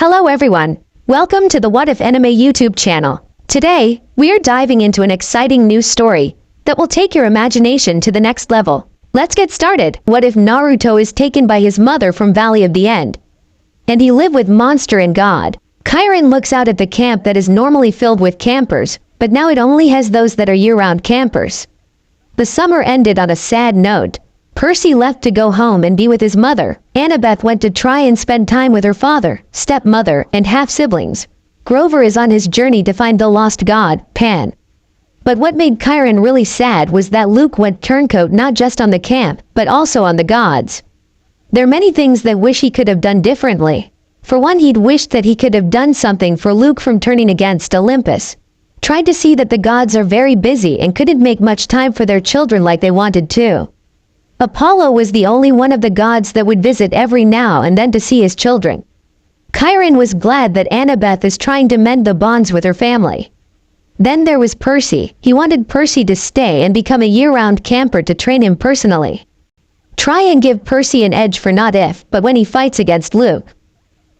Hello everyone. Welcome to the What If Anime YouTube channel. Today, we are diving into an exciting new story that will take your imagination to the next level. Let's get started. What if Naruto is taken by his mother from Valley of the End, and he live with monster and god? Kairon looks out at the camp that is normally filled with campers, but now it only has those that are year-round campers. The summer ended on a sad note. Percy left to go home and be with his mother. Annabeth went to try and spend time with her father, stepmother, and half-siblings. Grover is on his journey to find the lost god, Pan. But what made Kairon really sad was that Luke went turncoat not just on the camp, but also on the gods. There are many things that wish he could have done differently. For one, he'd wished that he could have done something for Luke from turning against Olympus. Tried to see that the gods are very busy and couldn't make much time for their children like they wanted to. Apollo was the only one of the gods that would visit every now and then to see his children. Kairon was glad that Annabeth is trying to mend the bonds with her family. Then there was Percy. He wanted Percy to stay and become a year-round camper to train him personally. Try and give Percy an edge for not if, but when he fights against Luke.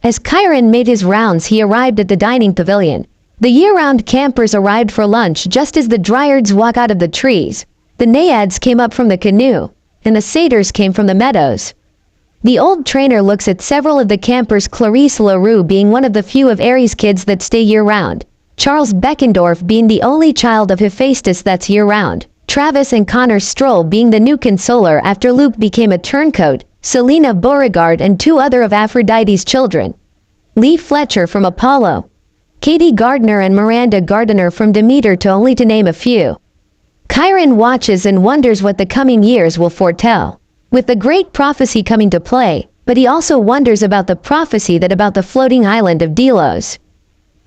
As Kairon made his rounds, he arrived at the dining pavilion. The year-round campers arrived for lunch just as the dryads walk out of the trees. The naiads came up from the canoe, and the satyrs came from the meadows. The old trainer looks at several of the campers, Clarice LaRue being one of the few of Aries kids that stay year-round, Charles Beckendorf being the only child of Hephaestus that's year-round, Travis and Connor Stroll being the new consoler after Luke became a turncoat, Selena Beauregard and two other of Aphrodite's children, Lee Fletcher from Apollo, Katie Gardner and Miranda Gardiner from Demeter, to only to name a few. Kairon watches and wonders what the coming years will foretell, with the great prophecy coming to play, but he also wonders about the prophecy that about the floating island of Delos.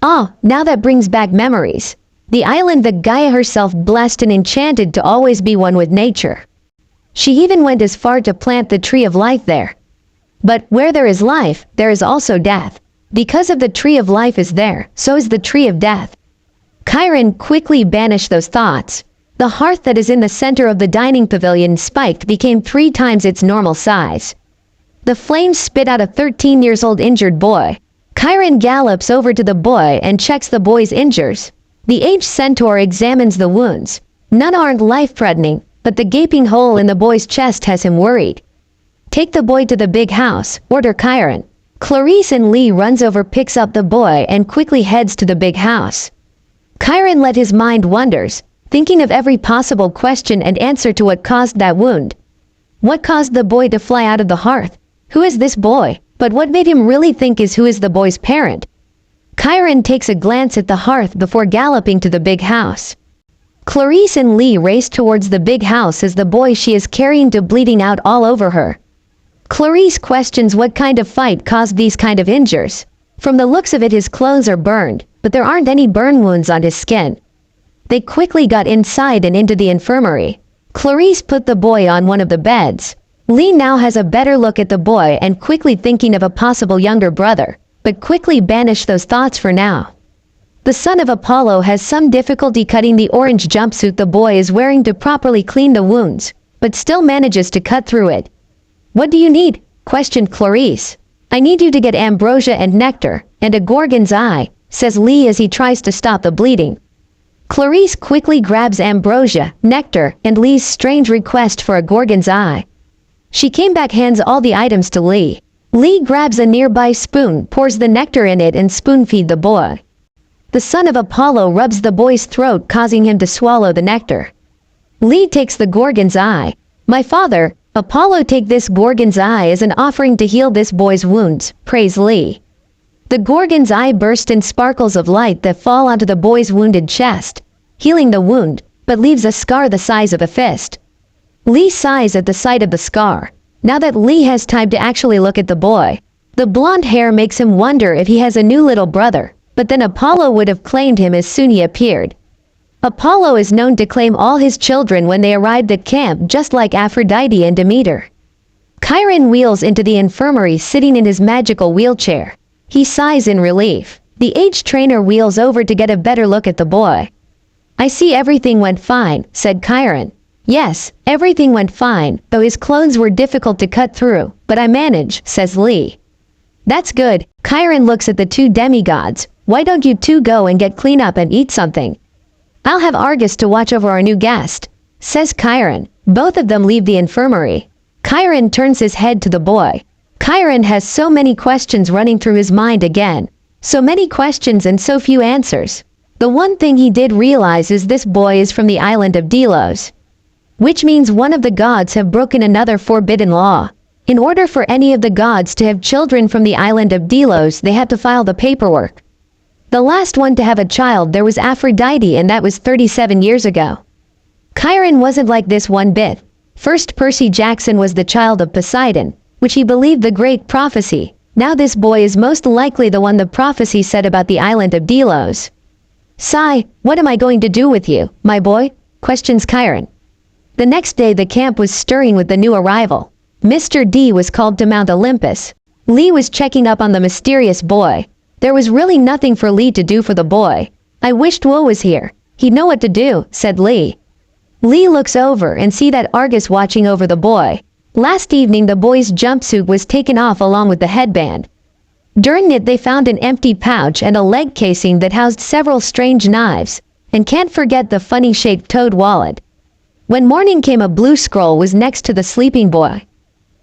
Now that brings back memories. The island that Gaia herself blessed and enchanted to always be one with nature. She even went as far to plant the tree of life there. But where there is life, there is also death. Because of the tree of life is there, so is the tree of death. Kairon quickly banished those thoughts. The hearth that is in the center of the dining pavilion spiked became 3 times its normal size. The flames spit out a 13-year-old injured boy. Kairon gallops over to the boy and checks the boy's injuries. The aged centaur examines the wounds. None aren't life-threatening, but the gaping hole in the boy's chest has him worried. Take the boy to the big house, order Kairon. Clarice and Lee runs over, picks up the boy and quickly heads to the big house. Kairon let his mind wanders, thinking of every possible question and answer to what caused that wound. What caused the boy to fly out of the hearth? Who is this boy? But what made him really think is who is the boy's parent? Kairon takes a glance at the hearth before galloping to the big house. Clarice and Lee race towards the big house as the boy she is carrying to bleeding out all over her. Clarice questions what kind of fight caused these kind of injuries. From the looks of it, his clothes are burned, but there aren't any burn wounds on his skin. They quickly got inside and into the infirmary. Clarice put the boy on one of the beds. Lee now has a better look at the boy and quickly thinking of a possible younger brother, but quickly banished those thoughts for now. The son of Apollo has some difficulty cutting the orange jumpsuit the boy is wearing to properly clean the wounds, but still manages to cut through it. "What do you need?" questioned Clarice. "I need you to get ambrosia and nectar, and a gorgon's eye," says Lee as he tries to stop the bleeding. Clarice quickly grabs ambrosia, nectar, and Lee's strange request for a gorgon's eye. She came back, hands all the items to Lee. Lee grabs a nearby spoon, pours the nectar in it and spoon-feed the boy. The son of Apollo rubs the boy's throat, causing him to swallow the nectar. Lee takes the gorgon's eye. "My father, Apollo, take this gorgon's eye as an offering to heal this boy's wounds," prays Lee. The gorgon's eye bursts in sparkles of light that fall onto the boy's wounded chest, healing the wound, but leaves a scar the size of a fist. Lee sighs at the sight of the scar. Now that Lee has time to actually look at the boy, the blonde hair makes him wonder if he has a new little brother, but then Apollo would have claimed him as soon he appeared. Apollo is known to claim all his children when they arrived at camp, just like Aphrodite and Demeter. Kairon wheels into the infirmary sitting in his magical wheelchair. He sighs in relief. The aged trainer wheels over to get a better look at the boy. "I see everything went fine," said Kairon. "Yes, everything went fine, though his clothes were difficult to cut through, but I managed," says Lee. That's good. Chiron looks at the two demigods. Why don't you two go and get clean up and eat something? I'll have Argus to watch over our new guest, says Chiron. Both of them leave the infirmary. Chiron turns his head to the boy. Chiron has so many questions running through his mind again. So many questions and so few answers. The one thing he did realize is this boy is from the island of Delos, which means one of the gods have broken another forbidden law. In order for any of the gods to have children from the island of Delos, they had to file the paperwork. The last one to have a child there was Aphrodite, and that was 37 years ago. Chiron wasn't like this one bit. First, Percy Jackson was the child of Poseidon, which he believed the great prophecy. Now this boy is most likely the one the prophecy said about the island of Delos. Sigh, what am I going to do with you, my boy? Questions Chiron. The next day the camp was stirring with the new arrival. Mr. D was called to Mount Olympus. Lee was checking up on the mysterious boy. There was really nothing for Lee to do for the boy. I wished Wo was here. He'd know what to do, said Lee. Lee looks over and see that Argus watching over the boy. Last evening the boy's jumpsuit was taken off along with the headband. During it they found an empty pouch and a leg casing that housed several strange knives, and can't forget the funny-shaped toad wallet. When morning came a blue scroll was next to the sleeping boy.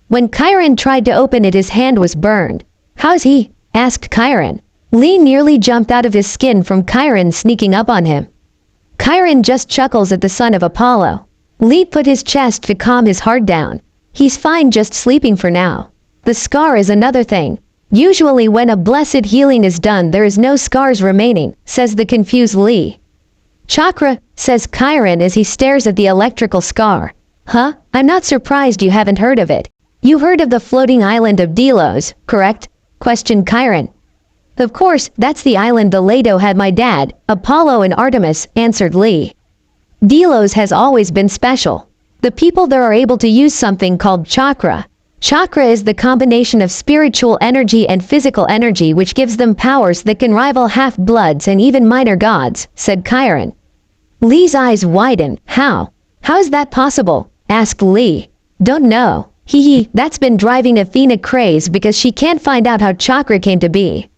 When Chiron tried to open it his hand was burned. How's he? Asked Chiron. Lee nearly jumped out of his skin from Chiron sneaking up on him. Chiron just chuckles at the son of Apollo. Lee put his chest to calm his heart down. He's fine just sleeping for now. The scar is another thing. Usually when a blessed healing is done there is no scars remaining, says the confused Lee. Chakra, says Chiron as he stares at the electrical scar. Huh? I'm not surprised you haven't heard of it. You heard of the floating island of Delos, correct? Questioned Chiron. Of course, that's the island the Leto had my dad, Apollo and Artemis, answered Lee. Delos has always been special. The people there are able to use something called chakra. Chakra is the combination of spiritual energy and physical energy which gives them powers that can rival half-bloods and even minor gods, said Chiron. Lee's eyes widen. How? How is that possible? Asked Lee. Don't know. That's been driving Athena crazy because she can't find out how chakra came to be.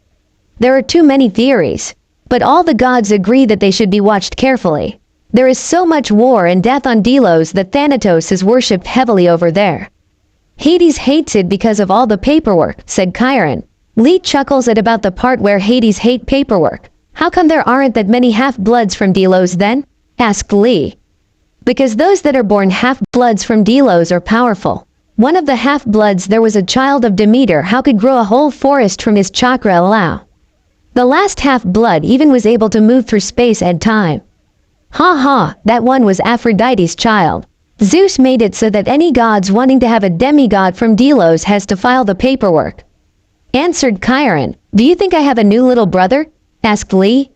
There are too many theories, but all the gods agree that they should be watched carefully. There is so much war and death on Delos that Thanatos is worshipped heavily over there. Hades hates it because of all the paperwork, said Chiron. Lee chuckles at about the part where Hades hate paperwork. How come there aren't that many half-bloods from Delos then? Asked Lee. Because those that are born half-bloods from Delos are powerful. One of the half-bloods there was a child of Demeter. How could grow a whole forest from his chakra allow? The last half-blood even was able to move through space and time. Ha ha, that one was Aphrodite's child. Zeus made it so that any gods wanting to have a demigod from Delos has to file the paperwork. Answered Chiron. Do you think I have a new little brother? Asked Lee.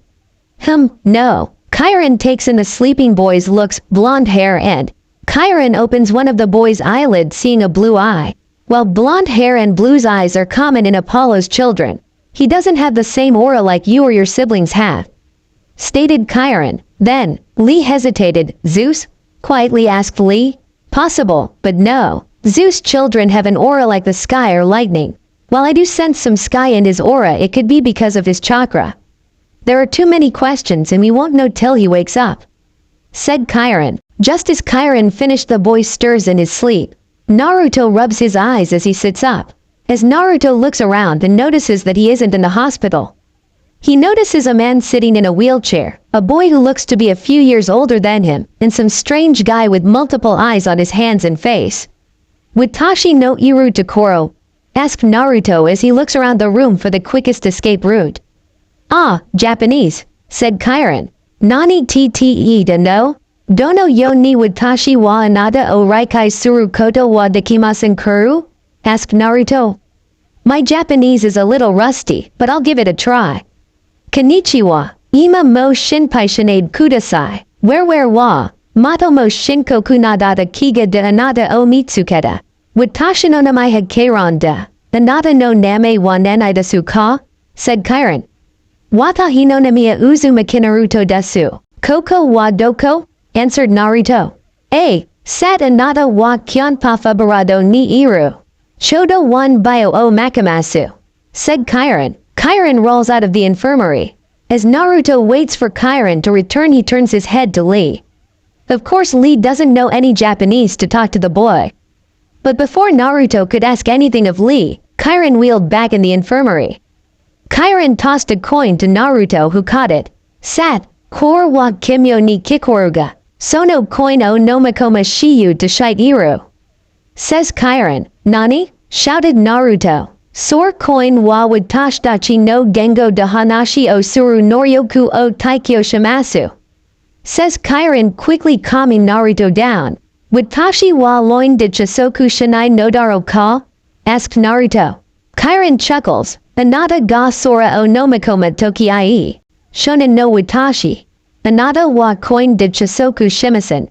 No. Chiron takes in the sleeping boy's looks, blonde hair, and Chiron opens one of the boy's eyelids, seeing a blue eye. While blonde hair and blue eyes are common in Apollo's children, he doesn't have the same aura like you or your siblings have, stated Chiron. Then, Lee hesitated. Zeus? Quietly asked Lee. Possible, but no. Zeus' children have an aura like the sky or lightning. While I do sense some sky in his aura, it could be because of his chakra. There are too many questions and we won't know till he wakes up, said Chiron. Just as Chiron finished, the boy stirs in his sleep. Naruto rubs his eyes as he sits up. As Naruto looks around and notices that he isn't in the hospital, he notices a man sitting in a wheelchair, a boy who looks to be a few years older than him, and some strange guy with multiple eyes on his hands and face. Watashi no iru Tokoro? Asked Naruto as he looks around the room for the quickest escape route. Ah, Japanese, said Chiron. Nani tte da no? Dono yo ni watashi wa anata o raikai suru koto wa dekimasen kuru? Asked Naruto. My Japanese is a little rusty, but I'll give it a try. Konnichiwa, ima mo shinpai shinade kudasai, where wa, mato mo shinkoku nadata kiga de anata o mitsuketa, watashi no namae ha keiron da, anata no name wa nenai desu ka? Said Chiron. Watahi no namiya uzumaki Naruto desu, koko wa doko? Answered Naruto. Sat anata wa kyanpa fubarado ni iru. Chodo one bio o makamasu. said Kairon. Kairon rolls out of the infirmary. As Naruto waits for Kairon to return, he turns his head to Lee. Of course, Lee doesn't know any Japanese to talk to the boy. But before Naruto could ask anything of Lee, Kairon wheeled back in the infirmary. Kairon tossed a coin to Naruto, who caught it. Sat, kor wa kimyo ni kikoruga, sono coin o nomakoma shiyu deshite iru. Says Kairon. Nani? Shouted Naruto. Sor coin wa would toshdachi no gengo de hanashi o suru noryoku o taikyo shimasu. Says Kairon, quickly calming Naruto down. Would Tashi wa loin de chisoku shinai nodaro ka? Asked Naruto. Kairon chuckles. Anata ga sora o nomakoma toki ie. Shonen no watashi. Anata wa coin de chisoku shimasen.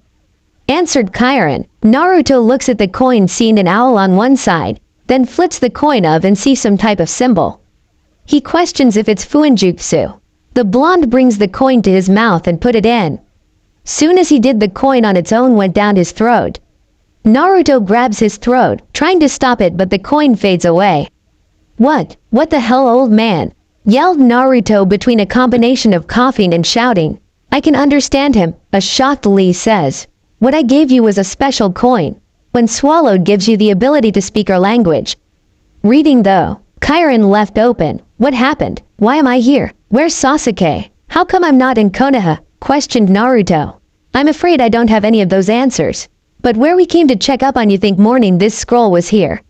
Answered Kairon. Naruto looks at the coin, seeing an owl on one side, then flips the coin of and sees some type of symbol. He questions if it's fuinjutsu. The blonde brings the coin to his mouth and put it in. Soon as he did, the coin on its own went down his throat. Naruto grabs his throat, trying to stop it, but the coin fades away. What the hell, old man? Yelled Naruto between a combination of coughing and shouting. I can understand him, a shocked Lee says. What I gave you was a special coin. When swallowed, gives you the ability to speak our language. Reading though. Kairon left open. What happened? Why am I here? Where's Sasuke? How come I'm not in Konoha? Questioned Naruto. I'm afraid I don't have any of those answers. But where we came to check up on you, think morning this scroll was here.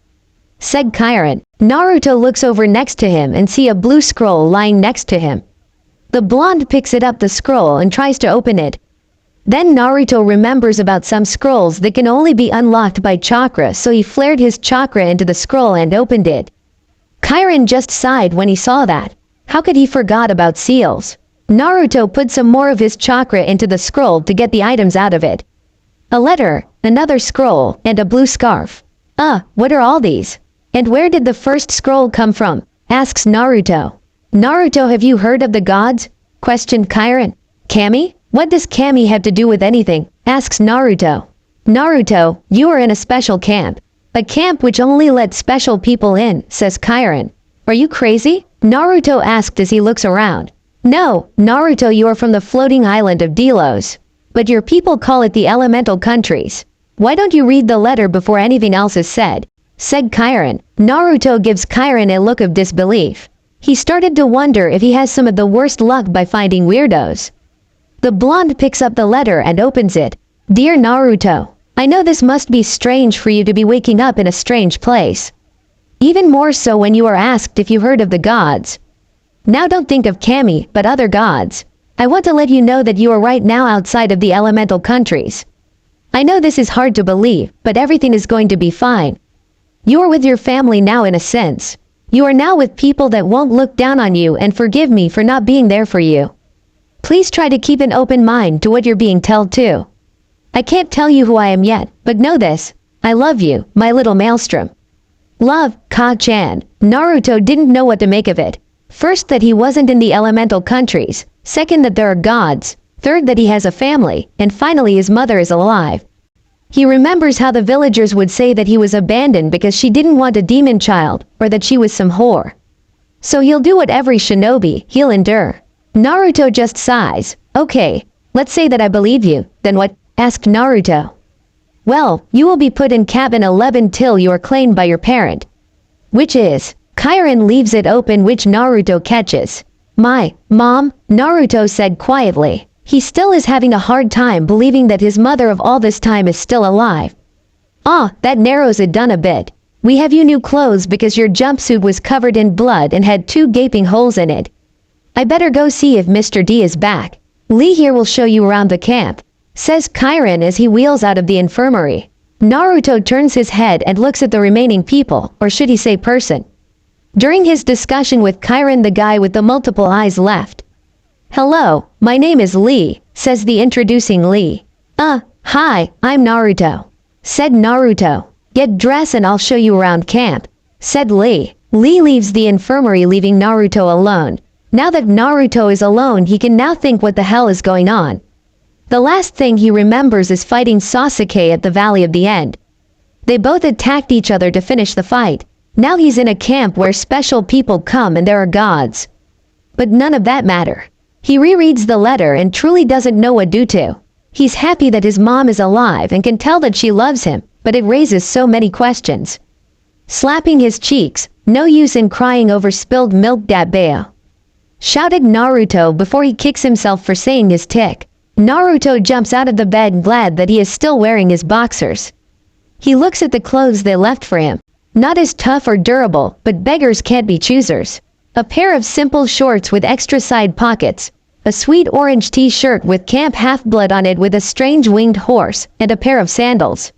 Said Kairon. Naruto looks over next to him and see a blue scroll lying next to him. The blonde picks it up, the scroll, and tries to open it. Then Naruto remembers about some scrolls that can only be unlocked by chakra, so he flared his chakra into the scroll and opened it. Kairon just sighed when he saw that. How could he forgot about seals? Naruto put some more of his chakra into the scroll to get the items out of it. A letter, another scroll, and a blue scarf. What are all these? And where did the first scroll come from? Asks Naruto. Naruto, have you heard of the gods? Questioned Kairon. Kami? What does Kami have to do with anything? Asks Naruto. Naruto, you are in a special camp. A camp which only lets special people in, says Kairon. Are you crazy? Naruto asked as he looks around. No, Naruto, you are from the floating island of Delos. But your people call it the elemental countries. Why don't you read the letter before anything else is said? Said Kairon. Naruto gives Kairon a look of disbelief. He started to wonder if he has some of the worst luck by finding weirdos. The blonde picks up the letter and opens it. Dear Naruto, I know this must be strange for you to be waking up in a strange place. Even more so when you are asked if you heard of the gods. Now don't think of Kami, but other gods. I want to let you know that you are right now outside of the elemental countries. I know this is hard to believe, but everything is going to be fine. You are with your family now, in a sense. You are now with people that won't look down on you, and forgive me for not being there for you. Please try to keep an open mind to what you're being told too. I can't tell you who I am yet, but know this. I love you, my little maelstrom. Love, Ka-chan. Naruto didn't know what to make of it. First, that he wasn't in the elemental countries. Second, that there are gods. Third, that he has a family. And finally, his mother is alive. He remembers how the villagers would say that he was abandoned because she didn't want a demon child, or that she was some whore. So he'll do what every shinobi, he'll endure. Naruto just sighs. Okay, let's say that I believe you. Then what? Asked Naruto. Well, you will be put in cabin 11 till you are claimed by your parent. Which is? Kairon leaves it open, which Naruto catches. My mom, Naruto said quietly. He still is having a hard time believing that his mother of all this time is still alive. That narrows it down a bit. We have you new clothes because your jumpsuit was covered in blood and had 2 gaping holes in it. I better go see if Mr. D is back. Lee here will show you around the camp, says Kairon as he wheels out of the infirmary. Naruto turns his head and looks at the remaining people, or should he say person. During his discussion with Kairon, the guy with the multiple eyes left. Hello, my name is Lee, says the introducing Lee. Hi, I'm Naruto. Said Naruto. Get dressed and I'll show you around camp, said Lee. Lee leaves the infirmary, leaving Naruto alone. Now that Naruto is alone, he can now think what the hell is going on. The last thing he remembers is fighting Sasuke at the Valley of the End. They both attacked each other to finish the fight. Now he's in a camp where special people come and there are gods. But none of that matter. He rereads the letter and truly doesn't know what to do. He's happy that his mom is alive and can tell that she loves him, but it raises so many questions. Slapping his cheeks, no use in crying over spilled milk dat bayo. Shouted Naruto before he kicks himself for saying his tick. Naruto jumps out of the bed glad that he is still wearing his boxers. He looks at the clothes they left for him. Not as tough or durable, but beggars can't be choosers. A pair of simple shorts with extra side pockets, a sweet orange t-shirt with Camp Half-Blood on it with a strange winged horse, and a pair of sandals.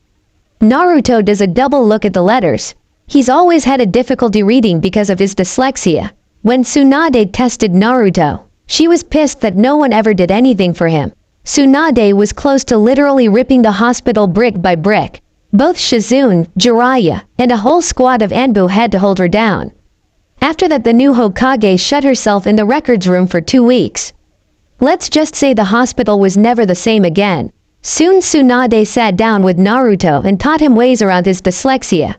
Naruto does a double look at the letters. He's always had a difficulty reading because of his dyslexia. When Tsunade tested Naruto, she was pissed that no one ever did anything for him. Tsunade was close to literally ripping the hospital brick by brick. Both Shizune, Jiraiya, and a whole squad of Anbu had to hold her down. After that, the new Hokage shut herself in the records room for 2 weeks. Let's just say the hospital was never the same again. Soon Tsunade sat down with Naruto and taught him ways around his dyslexia.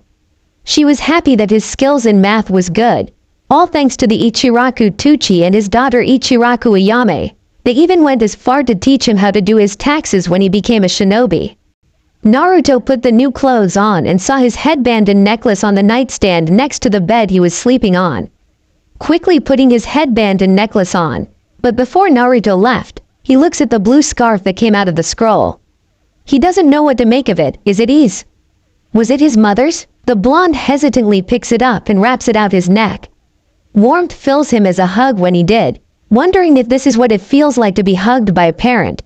She was happy that his skills in math was good, all thanks to the Ichiraku Tuchi and his daughter Ichiraku Ayame. They even went as far to teach him how to do his taxes when he became a shinobi. Naruto put the new clothes on and saw his headband and necklace on the nightstand next to the bed he was sleeping on. Quickly putting his headband and necklace on, but before Naruto left, he looks at the blue scarf that came out of the scroll. He doesn't know what to make of it. Is it his? Was it his mother's? The blonde hesitantly picks it up and wraps it out his neck. Warmth fills him as a hug when he did, wondering if this is what it feels like to be hugged by a parent.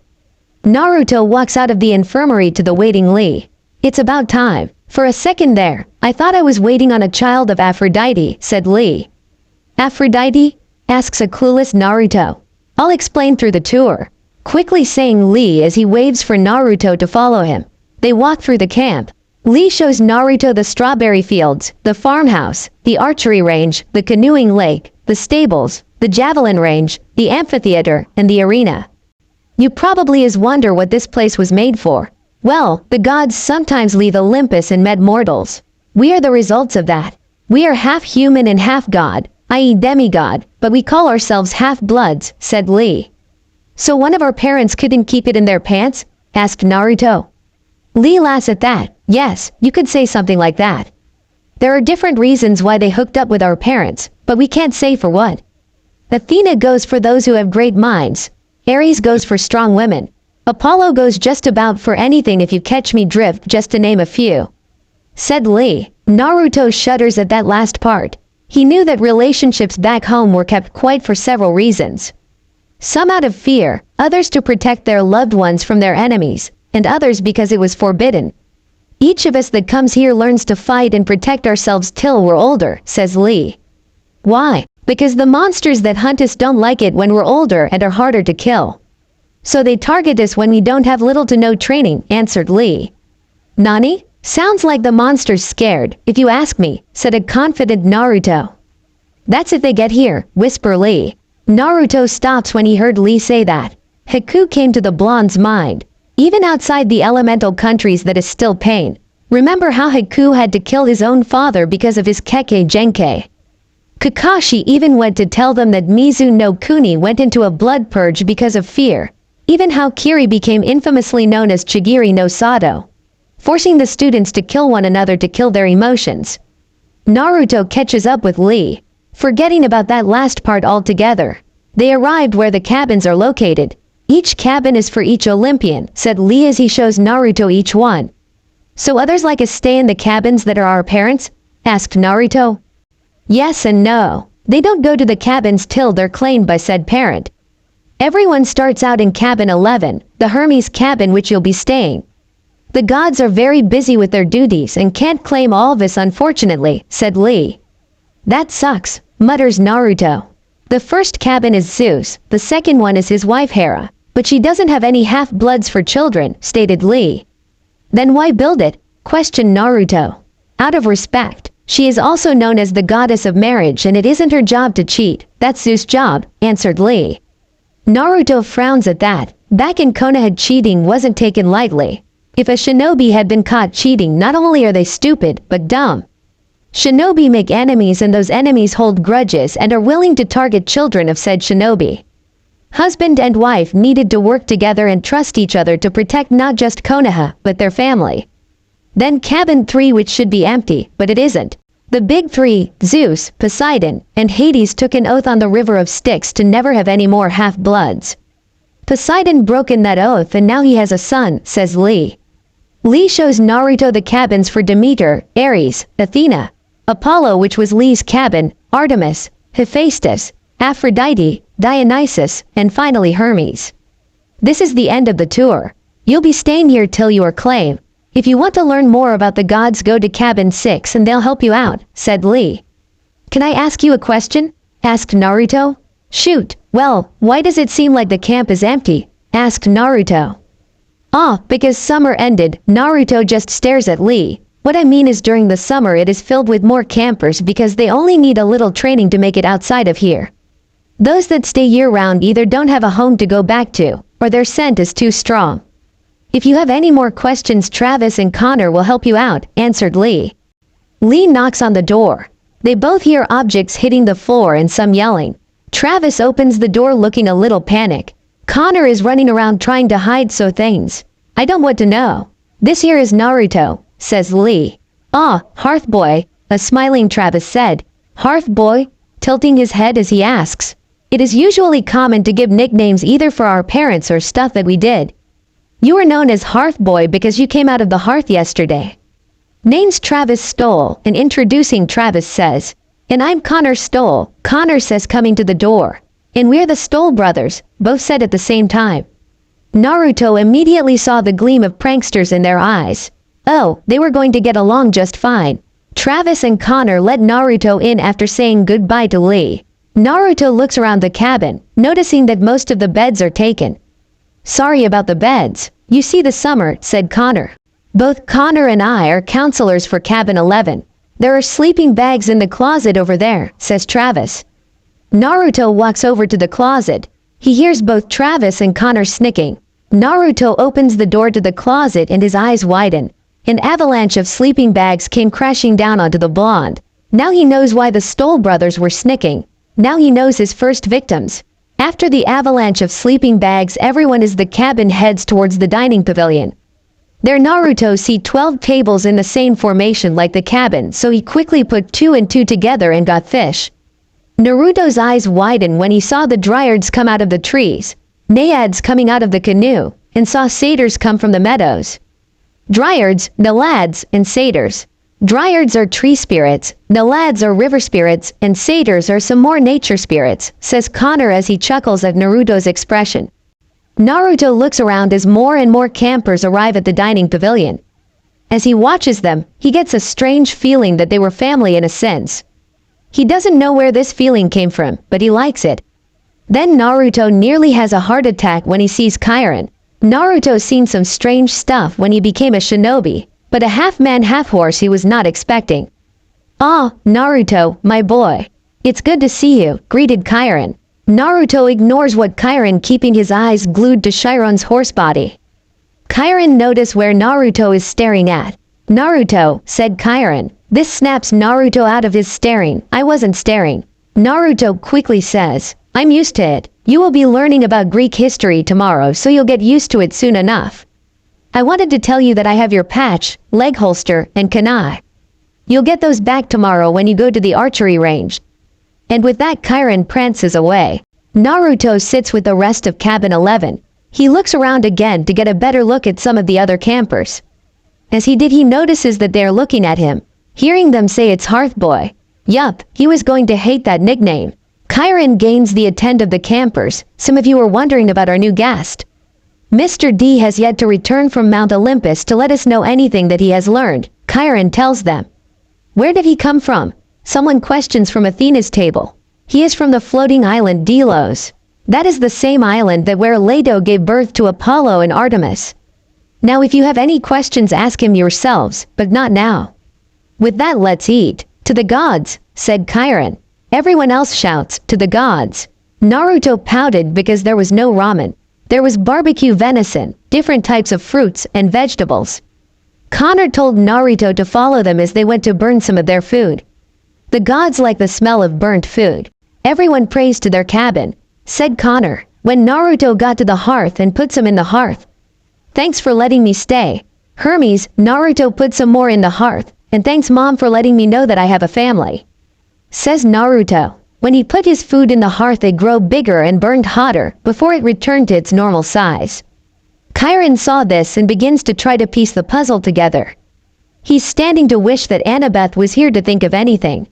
Naruto walks out of the infirmary to the waiting Lee. It's about time. For a second there, I thought I was waiting on a child of Aphrodite, said Lee. Aphrodite? Asks a clueless Naruto. I'll explain through the tour. Quickly saying Lee as he waves for Naruto to follow him. They walk through the camp. Lee shows Naruto the strawberry fields, the farmhouse, the archery range, the canoeing lake, the stables, the javelin range, the amphitheater, and the arena. You probably wonder what this place was made for. Well, the gods sometimes leave Olympus and med mortals. We are the results of that. We are half human and half god, i.e. demigod, but we call ourselves half-bloods, said Lee. So one of our parents couldn't keep it in their pants? Asked Naruto. Lee laughs at that. Yes, you could say something like that. There are different reasons why they hooked up with our parents, but we can't say for what. Athena goes for those who have great minds. Ares goes for strong women. Apollo goes just about for anything if you catch me drift, just to name a few. Said Lee. Naruto shudders at that last part. He knew that relationships back home were kept quiet for several reasons. Some out of fear, others to protect their loved ones from their enemies, and others because it was forbidden. Each of us that comes here learns to fight and protect ourselves till we're older, says Lee. Why? Because the monsters that hunt us don't like it when we're older and are harder to kill. So they target us when we don't have little to no training, answered Lee. Nani? Sounds like the monster's scared, if you ask me, said a confident Naruto. That's if they get here, whisper Lee. Naruto stops when he heard Lee say that. Haku came to the blonde's mind. Even outside the elemental countries that is still pain. Remember how Haku had to kill his own father because of his Kekkei Genkai. Kakashi even went to tell them that Mizu no Kuni went into a blood purge because of fear. Even how Kiri became infamously known as Chigiri no Sato, forcing the students to kill one another to kill their emotions. Naruto catches up with Lee, forgetting about that last part altogether. They arrived where the cabins are located. Each cabin is for each Olympian, said Lee as he shows Naruto each one. So others like us stay in the cabins that are our parents? Asked Naruto. Yes and no. They don't go to the cabins till they're claimed by said parent. Everyone starts out in cabin 11, the Hermes cabin which you'll be staying. The gods are very busy with their duties and can't claim all of us unfortunately, said Lee. That sucks, mutters Naruto. The first cabin is Zeus, the second one is his wife Hera, but she doesn't have any half-bloods for children, stated Lee. Then why build it? Questioned Naruto. Out of respect. She is also known as the goddess of marriage and it isn't her job to cheat, that's Zeus' job, answered Lee. Naruto frowns at that. Back in Konoha cheating wasn't taken lightly. If a shinobi had been caught cheating, not only are they stupid, but dumb. Shinobi make enemies and those enemies hold grudges and are willing to target children of said shinobi. Husband and wife needed to work together and trust each other to protect not just Konoha, but their family. Then cabin 3, which should be empty, but it isn't. The big three, Zeus, Poseidon, and Hades, took an oath on the River of Styx to never have any more half-bloods. Poseidon broken that oath and now he has a son, says Lee. Lee shows Naruto the cabins for Demeter, Ares, Athena, Apollo, which was Lee's cabin, Artemis, Hephaestus, Aphrodite, Dionysus, and finally Hermes. This is the end of the tour. You'll be staying here till you are claimed. If you want to learn more about the gods, go to cabin 6 and they'll help you out, said Lee. Can I ask you a question? Asked Naruto. Shoot, well, why does it seem like the camp is empty? Asked Naruto. Because summer ended, Naruto just stares at Lee. What I mean is during the summer it is filled with more campers because they only need a little training to make it outside of here. Those that stay year-round either don't have a home to go back to, or their scent is too strong. If you have any more questions, Travis and Connor will help you out, answered Lee. Lee knocks on the door. They both hear objects hitting the floor and some yelling. Travis opens the door looking a little panicked. Connor is running around trying to hide things. I don't want to know. This here is Naruto, says Lee. Hearth boy, a smiling Travis said. Hearth boy? Tilting his head as he asks. It is usually common to give nicknames either for our parents or stuff that we did. You are known as Hearth Boy because you came out of the hearth yesterday. Name's Travis Stoll, and introducing Travis says, and I'm Connor Stoll. Connor says coming to the door. And we're the Stoll brothers, both said at the same time. Naruto immediately saw the gleam of pranksters in their eyes. Oh, they were going to get along just fine. Travis and Connor let Naruto in after saying goodbye to Lee. Naruto looks around the cabin, noticing that most of the beds are taken. Sorry about the beds. You see the summer, said Connor. Both Connor and I are counselors for cabin 11. There are sleeping bags in the closet over there, says Travis. Naruto walks over to the closet. He hears both Travis and Connor snicking. Naruto opens the door to the closet and his eyes widen. An avalanche of sleeping bags came crashing down onto the blonde. Now he knows why the Stoll brothers were snicking. Now he knows his first victims. After the avalanche of sleeping bags, everyone as the cabin heads towards the dining pavilion. There Naruto see 12 tables in the same formation like the cabin, so he quickly put 2 and 2 together and got fish. Naruto's eyes widened when he saw the dryads come out of the trees, naiads coming out of the canoe, and saw satyrs come from the meadows. Dryads, Naiads, and satyrs. Dryads are tree spirits, Naiads are river spirits, and satyrs are some more nature spirits, says Connor as he chuckles at Naruto's expression. Naruto looks around as more and more campers arrive at the dining pavilion. As he watches them, he gets a strange feeling that they were family in a sense. He doesn't know where this feeling came from, but he likes it. Then Naruto nearly has a heart attack when he sees Kairon. Naruto's seen some strange stuff when he became a shinobi, but a half-man half-horse he was not expecting. Naruto, my boy. It's good to see you, greeted Kairon. Naruto ignores what Kairon, keeping his eyes glued to Chiron's horse body. Kairon notices where Naruto is staring at. Naruto, said Kairon. This snaps Naruto out of his staring. I wasn't staring. Naruto quickly says, I'm used to it. You will be learning about Greek history tomorrow, so you'll get used to it soon enough. I wanted to tell you that I have your patch, leg holster, and kunai. You'll get those back tomorrow when you go to the archery range. And with that Kairon prances away. Naruto sits with the rest of cabin 11. He looks around again to get a better look at some of the other campers. As he did, he notices that they are looking at him, hearing them say it's Hearth Boy. Yup, he was going to hate that nickname. Kairon gains the attention of the campers. Some of you are wondering about our new guest. Mr. D has yet to return from Mount Olympus to let us know anything that he has learned, Kairon tells them. Where did he come from? Someone questions from Athena's table. He is from the floating island Delos. That is the same island that where Leto gave birth to Apollo and Artemis. Now if you have any questions, ask him yourselves, but not now. With that, let's eat. To the gods, said Kairon. Everyone else shouts, to the gods. Naruto pouted because there was no ramen. There was barbecue venison, different types of fruits and vegetables. Connor told Naruto to follow them as they went to burn some of their food. The gods like the smell of burnt food. Everyone prays to their cabin, said Connor, when Naruto got to the hearth and put some in the hearth. Thanks for letting me stay. Hermes, Naruto put some more in the hearth, and thanks mom for letting me know that I have a family. Says Naruto. When he put his food in the hearth it grew bigger and burned hotter before it returned to its normal size. Chiron saw this and begins to try to piece the puzzle together. He's standing to wish that Annabeth was here to think of anything.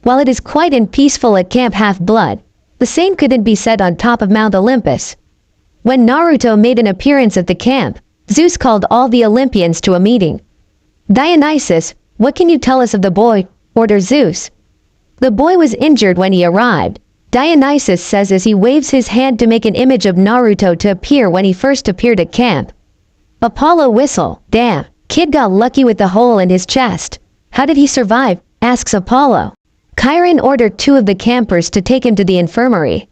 While it is quiet and peaceful at Camp Half-Blood, the same couldn't be said on top of Mount Olympus. When Naruto made an appearance at the camp, Zeus called all the Olympians to a meeting. Dionysus, what can you tell us of the boy? Ordered Zeus. The boy was injured when he arrived, Dionysus says as he waves his hand to make an image of Naruto to appear when he first appeared at camp. Apollo whistle, damn, kid got lucky with the hole in his chest. How did he survive? Asks Apollo. Chiron ordered 2 of the campers to take him to the infirmary.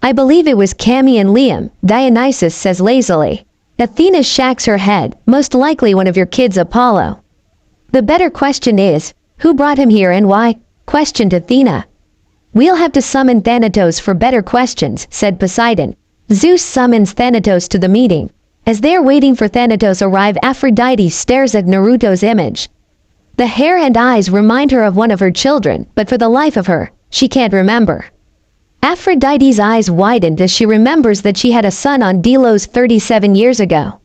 I believe it was Cammy and Liam, Dionysus says lazily. Athena shakes her head, most likely one of your kids Apollo. The better question is, who brought him here and why? Questioned Athena. We'll have to summon Thanatos for better questions, said Poseidon. Zeus summons Thanatos to the meeting. As they are waiting for Thanatos arrive, Aphrodite stares at Naruto's image. The hair and eyes remind her of one of her children, but for the life of her, she can't remember. Aphrodite's eyes widened as she remembers that she had a son on Delos 37 years ago,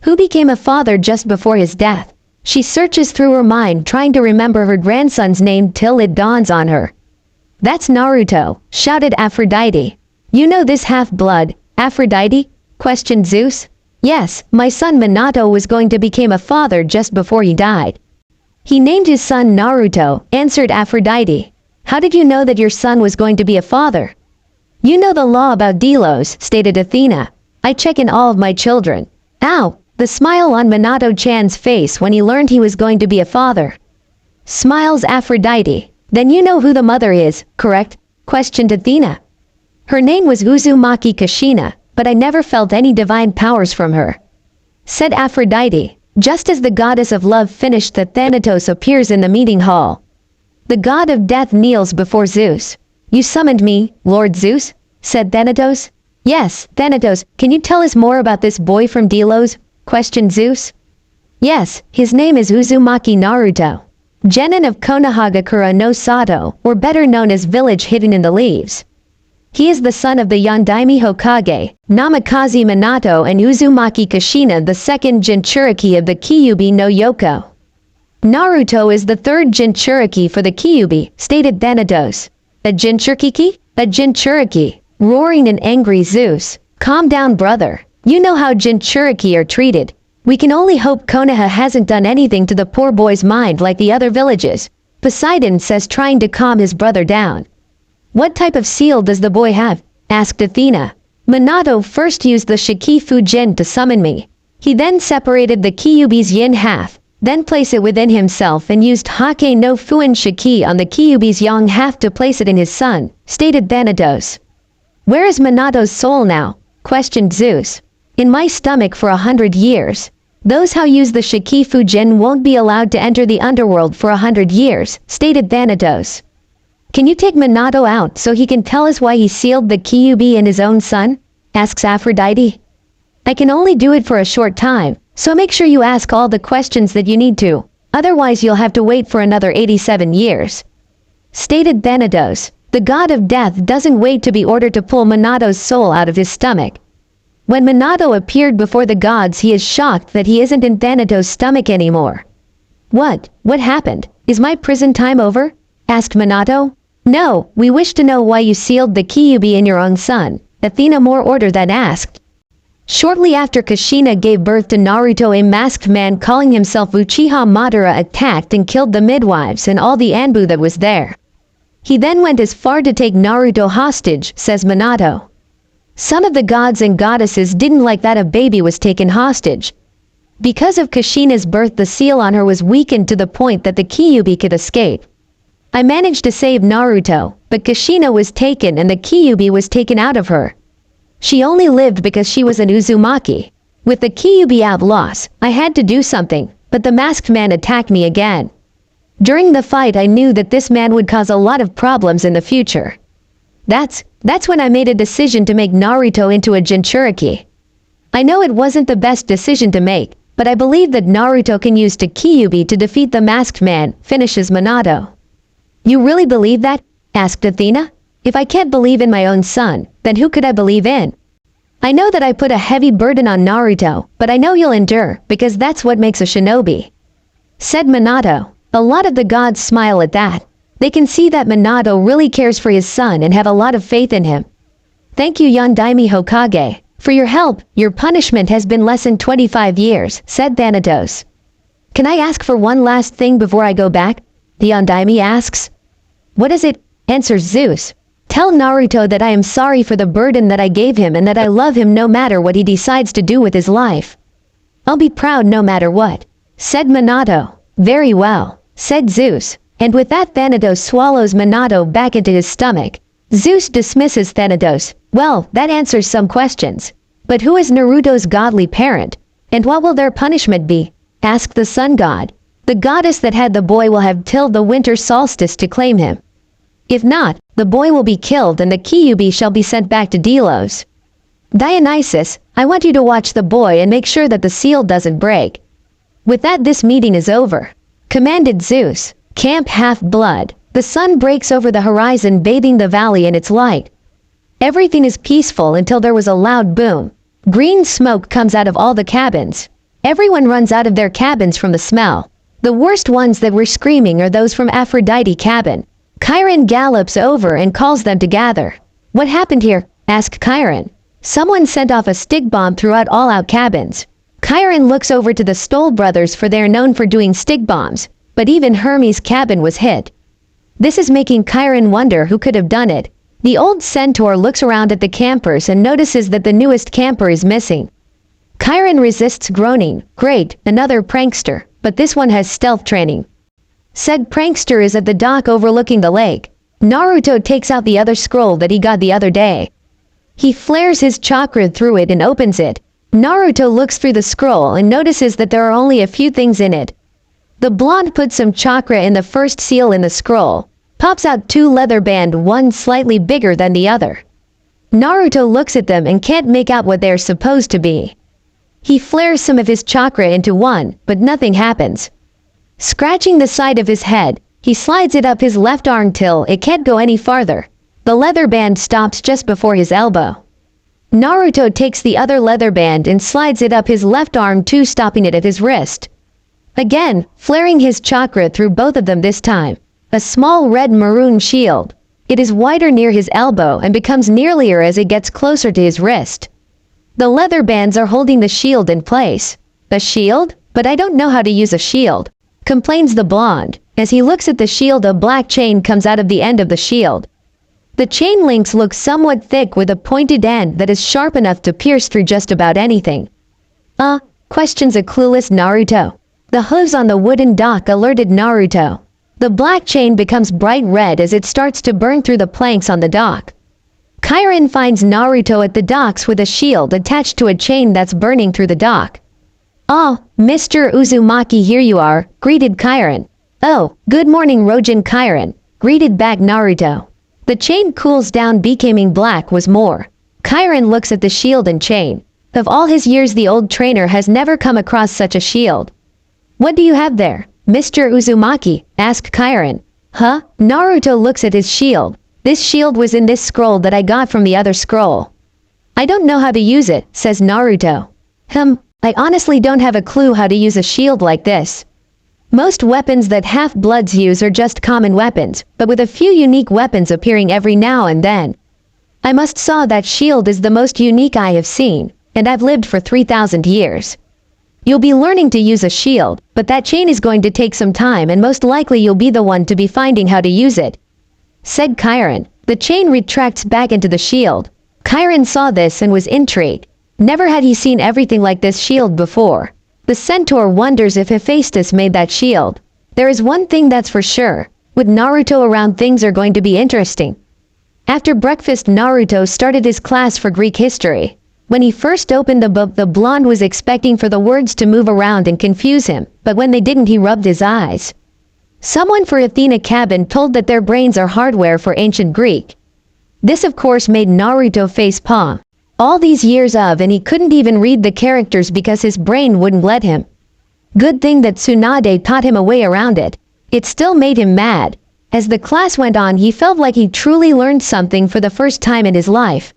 who became a father just before his death. She searches through her mind trying to remember her grandson's name till it dawns on her. That's Naruto, shouted Aphrodite. You know this half-blood, Aphrodite? Questioned Zeus. Yes, my son Minato was going to become a father just before he died. He named his son Naruto, answered Aphrodite. How did you know that your son was going to be a father? You know the law about Delos, stated Athena. I check in all of my children. Ow! The smile on Minato-chan's face when he learned he was going to be a father. Smiles Aphrodite. Then you know who the mother is, correct? Questioned Athena. Her name was Uzumaki Kushina, but I never felt any divine powers from her. Said Aphrodite. Just as the goddess of love finished, that Thanatos appears in the meeting hall. The god of death kneels before Zeus. You summoned me, Lord Zeus? Said Thanatos. Yes, Thanatos, can you tell us more about this boy from Delos? Questioned Zeus. Yes, his name is Uzumaki Naruto. Genin of Konohagakure no Sato, or better known as Village Hidden in the Leaves. He is the son of the Yondaime Hokage, Namikaze Minato and Uzumaki Kushina, the second Jinchuriki of the Kyuubi no Yoko. Naruto is the third Jinchuriki for the Kyuubi, stated Thanatos. A Jinchuriki? A Jinchuriki. Roaring and angry Zeus. Calm down, brother. You know how Jinchuriki are treated. We can only hope Konoha hasn't done anything to the poor boy's mind like the other villages. Poseidon says, trying to calm his brother down. What type of seal does the boy have? Asked Athena. Minato first used the Shikifu Jin to summon me. He then separated the Kyuubi's yin half, then placed it within himself and used Hake no Fuin Shiki on the Kyuubi's yang half to place it in his son, stated Thanatos. Where is Minato's soul now? Questioned Zeus. In my stomach for 100 years. Those who use the Shikifu Jin won't be allowed to enter the underworld for 100 years, stated Thanatos. Can you take Minato out so he can tell us why he sealed the Kyuubi in his own son? Asks Aphrodite. I can only do it for a short time, so make sure you ask all the questions that you need to, otherwise you'll have to wait for another 87 years. Stated Thanatos. The god of death doesn't wait to be ordered to pull Minato's soul out of his stomach. When Minato appeared before the gods, he is shocked that he isn't in Thanatos' stomach anymore. What? What happened? Is my prison time over? Asked Minato. No, we wish to know why you sealed the Kyuubi in your own son, Athena more order than asked. Shortly after Kushina gave birth to Naruto, a masked man calling himself Uchiha Madara attacked and killed the midwives and all the Anbu that was there. He then went as far to take Naruto hostage, says Minato. Some of the gods and goddesses didn't like that a baby was taken hostage. Because of Kushina's birth, the seal on her was weakened to the point that the Kyuubi could escape. I managed to save Naruto, but Kushina was taken and the Kyuubi was taken out of her. She only lived because she was an Uzumaki. With the Kyuubi outlaws, I had to do something, but the masked man attacked me again. During the fight I knew that this man would cause a lot of problems in the future. That's when I made a decision to make Naruto into a Jinchuriki. I know it wasn't the best decision to make, but I believe that Naruto can use Takyubi to defeat the masked man, finishes Minato. You really believe that? Asked Athena. If I can't believe in my own son, then who could I believe in? I know that I put a heavy burden on Naruto, but I know you'll endure, because that's what makes a shinobi. Said Minato. A lot of the gods smile at that. They can see that Minato really cares for his son and have a lot of faith in him. Thank you Yondaime Hokage. For your help, your punishment has been lessened 25 years, said Thanatos. Can I ask for one last thing before I go back? The Yondaime asks. What is it? Answers Zeus. Tell Naruto that I am sorry for the burden that I gave him and that I love him no matter what he decides to do with his life. I'll be proud no matter what, said Minato. Very well, said Zeus, and with that Thanatos swallows Minato back into his stomach. Zeus dismisses Thanatos. Well, that answers some questions. But who is Naruto's godly parent? And what will their punishment be? Asked the sun god. The goddess that had the boy will have till the winter solstice to claim him. If not, the boy will be killed and the Kyuubi shall be sent back to Delos. Dionysus, I want you to watch the boy and make sure that the seal doesn't break. With that this meeting is over. Commanded Zeus. Camp Half-Blood. The sun breaks over the horizon bathing the valley in its light. Everything is peaceful until there was a loud boom. Green smoke comes out of all the cabins. Everyone runs out of their cabins from the smell. The worst ones that were screaming are those from Aphrodite cabin. Chiron gallops over and calls them to gather. What happened here? Asked Chiron. Someone sent off a stick bomb throughout all out cabins. Chiron looks over to the Stoll brothers for they are known for doing stick bombs, but even Hermes' cabin was hit. This is making Chiron wonder who could have done it. The old centaur looks around at the campers and notices that the newest camper is missing. Chiron resists groaning. Great, another prankster, but this one has stealth training. Said prankster is at the dock overlooking the lake. Naruto takes out the other scroll that he got the other day. He flares his chakra through it and opens it. Naruto looks through the scroll and notices that there are only a few things in it. The blonde puts some chakra in the first seal in the scroll. Pops out 2 leather band, one slightly bigger than the other. Naruto looks at them and can't make out what they're supposed to be. He flares some of his chakra into one, but nothing happens. Scratching the side of his head, he slides it up his left arm till it can't go any farther. The leather band stops just before his elbow. Naruto takes the other leather band and slides it up his left arm too, stopping it at his wrist. Again, flaring his chakra through both of them this time. A small red-maroon shield. It is wider near his elbow and becomes nearlier as it gets closer to his wrist. The leather bands are holding the shield in place. A shield? But I don't know how to use a shield, complains the blonde. As he looks at the shield, a black chain comes out of the end of the shield. The chain links look somewhat thick with a pointed end that is sharp enough to pierce through just about anything. Questions a clueless Naruto. The hooves on the wooden dock alerted Naruto. The black chain becomes bright red as it starts to burn through the planks on the dock. Chiron finds Naruto at the docks with a shield attached to a chain that's burning through the dock. "Oh, Mr. Uzumaki, here you are," greeted Chiron. "Oh, good morning Rojin Chiron," greeted back Naruto. The chain cools down, becoming black was more. Chiron looks at the shield and chain. Of all his years the old trainer has never come across such a shield. "What do you have there, Mr. Uzumaki?" asked Chiron. "Huh?" Naruto looks at his shield. "This shield was in this scroll that I got from the other scroll." "I don't know how to use it," says Naruto. I honestly don't have a clue how to use a shield like this. Most weapons that half-bloods use are just common weapons, but with a few unique weapons appearing every now and then. I must say that shield is the most unique I have seen, and I've lived for 3,000 years. You'll be learning to use a shield, but that chain is going to take some time and most likely you'll be the one to be finding how to use it," said Chiron. The chain retracts back into the shield. Chiron saw this and was intrigued. Never had he seen everything like this shield before. The centaur wonders if Hephaestus made that shield. There is one thing that's for sure. With Naruto around, things are going to be interesting. After breakfast, Naruto started his class for Greek history. When he first opened the book, the blonde was expecting for the words to move around and confuse him, but when they didn't, he rubbed his eyes. Someone for Athena cabin told that their brains are hardware for ancient Greek. This of course made Naruto face palm. All these years of and he couldn't even read the characters because his brain wouldn't let him. Good thing that Tsunade taught him a way around it. It still made him mad. As the class went on, he felt like he truly learned something for the first time in his life.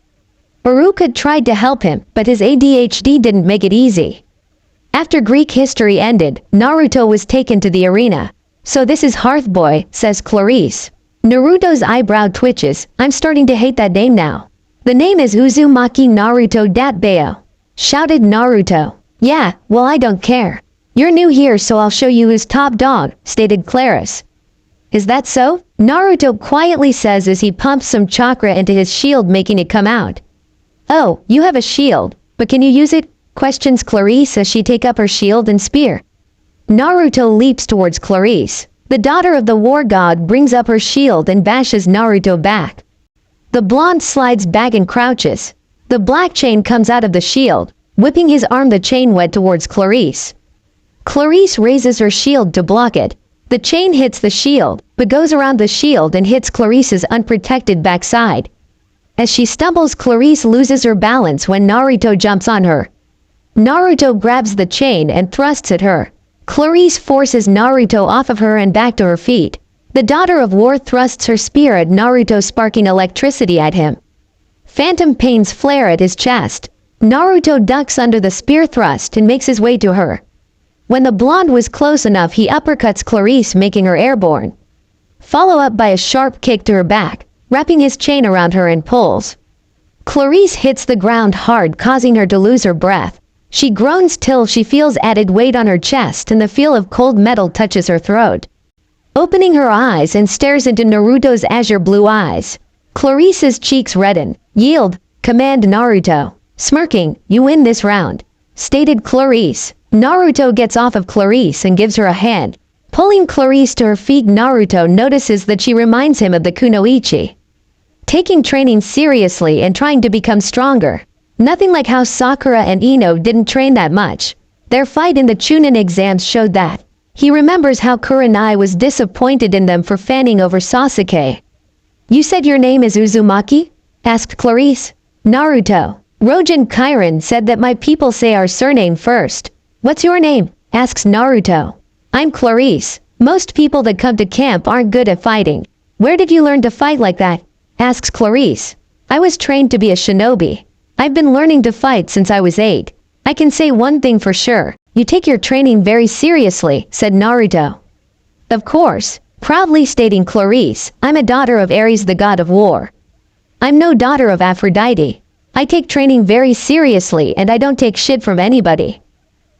Iruka tried to help him, but his ADHD didn't make it easy. After Greek history ended, Naruto was taken to the arena. "So this is Hearthboy," says Clarice. Naruto's eyebrow twitches. "I'm starting to hate that name now." "The name is Uzumaki Naruto Datbeo," shouted Naruto. "Yeah, well I don't care. You're new here so I'll show you who's top dog," stated Clarice. "Is that so?" Naruto quietly says as he pumps some chakra into his shield, making it come out. "Oh, you have a shield, but can you use it?" questions Clarice as she takes up her shield and spear. Naruto leaps towards Clarice. The daughter of the war god brings up her shield and bashes Naruto back. The blonde slides back and crouches. The black chain comes out of the shield, whipping his arm. The chain went towards Clarice. Clarice raises her shield to block it. The chain hits the shield, but goes around the shield and hits Clarice's unprotected backside. As she stumbles, Clarice loses her balance when Naruto jumps on her. Naruto grabs the chain and thrusts at her. Clarice forces Naruto off of her and back to her feet. The daughter of war thrusts her spear at Naruto, sparking electricity at him. Phantom pains flare at his chest. Naruto ducks under the spear thrust and makes his way to her. When the blonde was close enough, he uppercuts Clarice, making her airborne. Follow up by a sharp kick to her back, wrapping his chain around her and pulls. Clarice hits the ground hard, causing her to lose her breath. She groans till she feels added weight on her chest and the feel of cold metal touches her throat. Opening her eyes and stares into Naruto's azure blue eyes. Clarice's cheeks redden. "Yield," command Naruto. Smirking, "You win this round," stated Clarice. Naruto gets off of Clarice and gives her a hand. Pulling Clarice to her feet, Naruto notices that she reminds him of the kunoichi. Taking training seriously and trying to become stronger. Nothing like how Sakura and Ino didn't train that much. Their fight in the Chunin exams showed that. He remembers how Kurenai was disappointed in them for fanning over Sasuke. "You said your name is Uzumaki?" asked Clarice. Naruto. "Rojin Kairan said that my people say our surname first." "What's your name?" asks Naruto. "I'm Clarice. Most people that come to camp aren't good at fighting." "Where did you learn to fight like that?" asks Clarice. "I was trained to be a shinobi. I've been learning to fight since I was 8. I can say one thing for sure. You take your training very seriously," said Naruto. "Of course," proudly stating Clarice. "I'm a daughter of Ares, the god of war. I'm no daughter of Aphrodite. I take training very seriously and I don't take shit from anybody.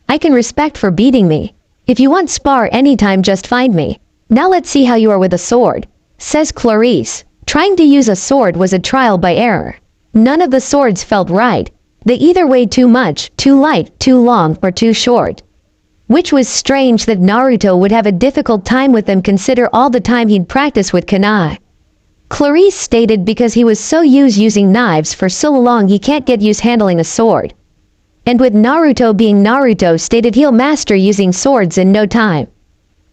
I can respect for beating me. If you want spar anytime, just find me. Now let's see how you are with a sword," says Clarice. Trying to use a sword was a trial by error. None of the swords felt right. They either weighed too much, too light, too long, or too short. Which was strange that Naruto would have a difficult time with them, consider all the time he'd practiced with kunai. Clarice stated because he was so used using knives for so long he can't get used handling a sword. And with Naruto being Naruto, stated he'll master using swords in no time.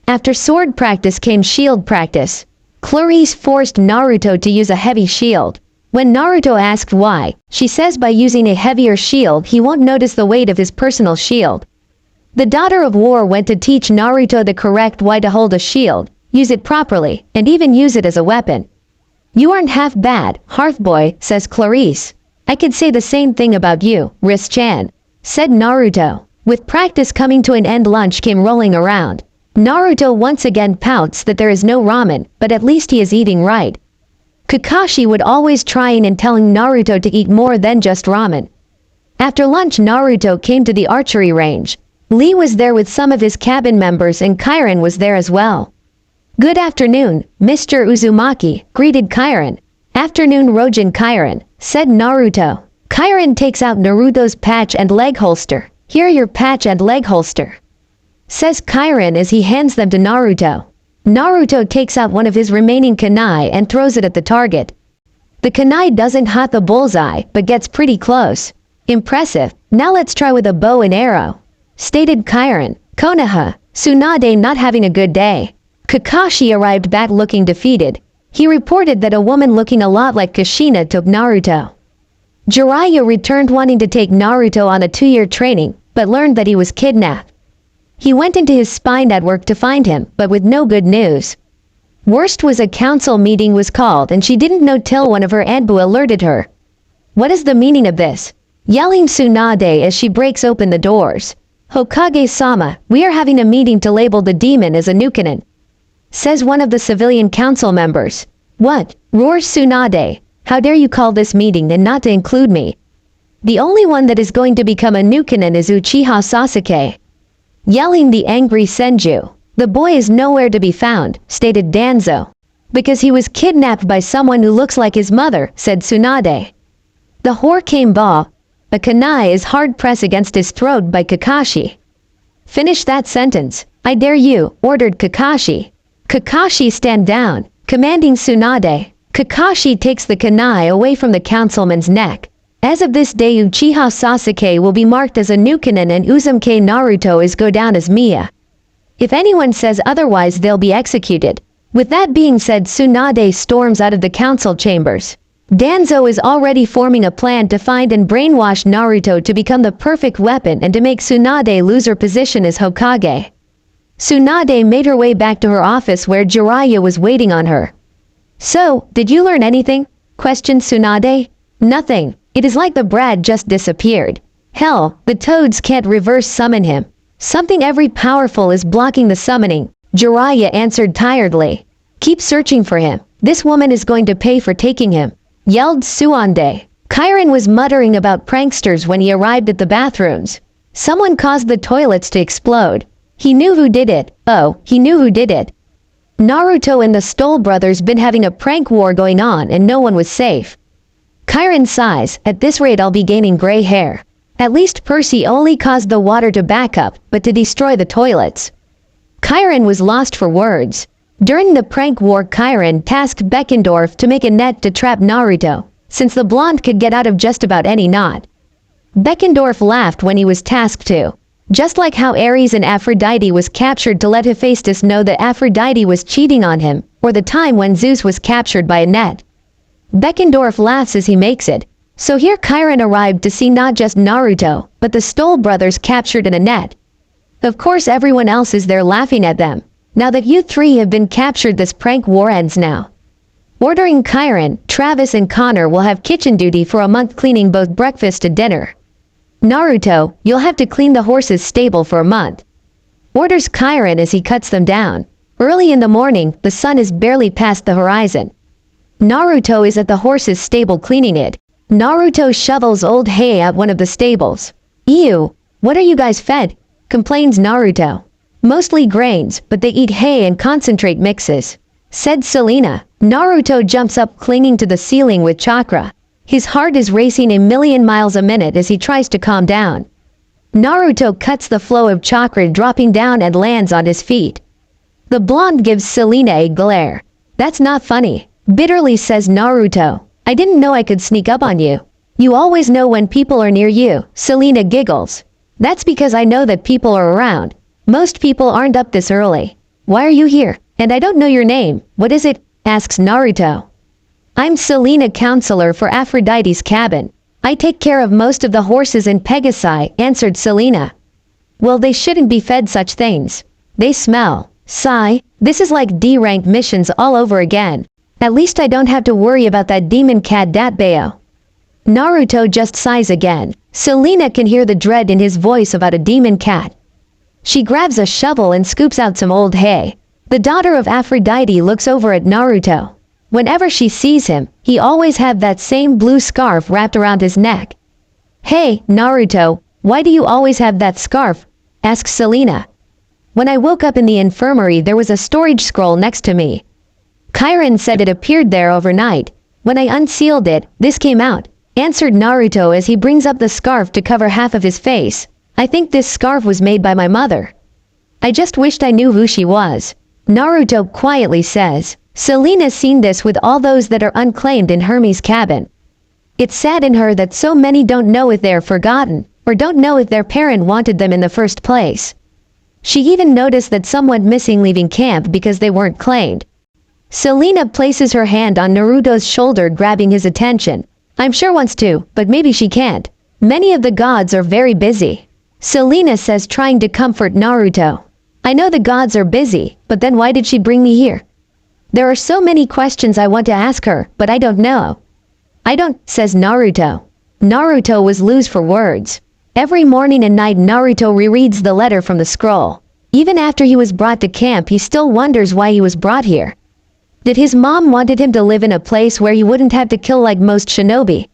After sword practice came shield practice. Clarice forced Naruto to use a heavy shield. When Naruto asked why, she says by using a heavier shield he won't notice the weight of his personal shield. The daughter of war went to teach Naruto the correct way to hold a shield, use it properly, and even use it as a weapon. "You aren't half bad, Hearthboy," says Clarice. "I could say the same thing about you, Riz-chan," said Naruto. With practice coming to an end, lunch came rolling around. Naruto once again pouts that there is no ramen, but at least he is eating right. Kakashi would always trying and telling Naruto to eat more than just ramen. After lunch, Naruto came to the archery range. Lee was there with some of his cabin members and Kairan was there as well. "Good afternoon, Mr. Uzumaki," greeted Kairan. "Afternoon, Rojin Kairan," said Naruto. Kairan takes out Naruto's patch and leg holster. "Here are your patch and leg holster," says Kairan as he hands them to Naruto. Naruto takes out one of his remaining kunai and throws it at the target. The kunai doesn't hit the bullseye, but gets pretty close. Impressive. Now let's try with a bow and arrow, stated Kairon. Konoha, Tsunade not having a good day. Kakashi arrived back looking defeated. He reported that a woman looking a lot like Kushina took Naruto. Jiraiya returned wanting to take Naruto on a 2-year training, but learned that he was kidnapped. He went into his spy network to find him, but with no good news. Worst was a council meeting was called and she didn't know till one of her Anbu alerted her. What is the meaning of this? Yelling Tsunade as she breaks open the doors. Hokage-sama, we are having a meeting to label the demon as a Nukenin, says one of the civilian council members. What? Roars Tsunade. How dare you call this meeting and not to include me? The only one that is going to become a Nukenin is Uchiha Sasuke. Yelling the angry Senju. The boy is nowhere to be found, stated Danzo. Because he was kidnapped by someone who looks like his mother, said Tsunade. The whore came ba. A kunai is hard pressed against his throat by Kakashi. Finish that sentence. I dare you, ordered Kakashi. Kakashi stand down, commanding Tsunade. Kakashi takes the kunai away from the councilman's neck. As of this day Uchiha Sasuke will be marked as a Nukenin and Uzumaki Naruto is go down as Mia. If anyone says otherwise they'll be executed. With that being said Tsunade storms out of the council chambers. Danzo is already forming a plan to find and brainwash Naruto to become the perfect weapon and to make Tsunade lose her position as Hokage. Tsunade made her way back to her office where Jiraiya was waiting on her. So, did you learn anything? Questioned Tsunade. Nothing. It is like the Brad just disappeared. Hell, the toads can't reverse summon him. Something every powerful is blocking the summoning, Jiraiya answered tiredly. Keep searching for him. This woman is going to pay for taking him, yelled Tsunade. Kairon was muttering about pranksters when he arrived at the bathrooms. Someone caused the toilets to explode. He knew who did it. Oh, he knew who did it. Naruto and the Stoll brothers been having a prank war going on and no one was safe. Kairon sighs, at this rate I'll be gaining gray hair. At least Percy only caused the water to back up, but to destroy the toilets. Kairon was lost for words. During the prank war Kairon tasked Beckendorf to make a net to trap Naruto, since the blonde could get out of just about any knot. Beckendorf laughed when he was tasked to. Just like how Ares and Aphrodite was captured to let Hephaestus know that Aphrodite was cheating on him, or the time when Zeus was captured by a net. Beckendorf laughs as he makes it. So here Kairon arrived to see not just Naruto, but the Stoll brothers captured in a net. Of course everyone else is there laughing at them. Now that you three have been captured this prank war ends now. Ordering Kairon, Travis and Connor will have kitchen duty for a month cleaning both breakfast and dinner. Naruto, you'll have to clean the horse's stable for a month. Orders Kairon as he cuts them down. Early in the morning, the sun is barely past the horizon. Naruto is at the horse's stable cleaning it. Naruto shovels old hay at one of the stables. Ew, what are you guys fed? Complains Naruto. Mostly grains, but they eat hay and concentrate mixes, said Selena. Naruto jumps up clinging to the ceiling with chakra. His heart is racing a million miles a minute as he tries to calm down. Naruto cuts the flow of chakra dropping down and lands on his feet. The blonde gives Selena a glare. That's not funny, bitterly says Naruto. I didn't know I could sneak up on you. You always know when people are near you, Selena giggles. That's because I know that people are around. Most people aren't up this early. Why are you here? And I don't know your name. What is it? Asks Naruto. I'm Selena, counselor for Aphrodite's cabin. I take care of most of the horses in Pegasi, answered Selena. Well, they shouldn't be fed such things. They smell. Sigh. This is like D-rank missions all over again. At least I don't have to worry about that demon cat Datbeo. Naruto just sighs again. Selena can hear the dread in his voice about a demon cat. She grabs a shovel and scoops out some old hay. The daughter of Aphrodite looks over at Naruto. Whenever she sees him, he always had that same blue scarf wrapped around his neck. Hey, Naruto, why do you always have that scarf? Asks Selena. When I woke up in the infirmary there was a storage scroll next to me. Kairon said it appeared there overnight. When I unsealed it, this came out, answered Naruto as he brings up the scarf to cover half of his face. I think this scarf was made by my mother. I just wished I knew who she was. Naruto quietly says. Selena's seen this with all those that are unclaimed in Hermes' cabin. It saddened her that so many don't know if they're forgotten, or don't know if their parent wanted them in the first place. She even noticed that some went missing leaving camp because they weren't claimed. Selena places her hand on Naruto's shoulder, grabbing his attention. I'm sure wants to, but maybe she can't. Many of the gods are very busy. Selena says, trying to comfort Naruto. I know the gods are busy, but then why did she bring me here? There are so many questions I want to ask her, but I don't know. I don't, says Naruto. Naruto was loose for words. Every morning and night Naruto rereads the letter from the scroll. Even after he was brought to camp, he still wonders why he was brought here. Did his mom wanted him to live in a place where he wouldn't have to kill like most shinobi?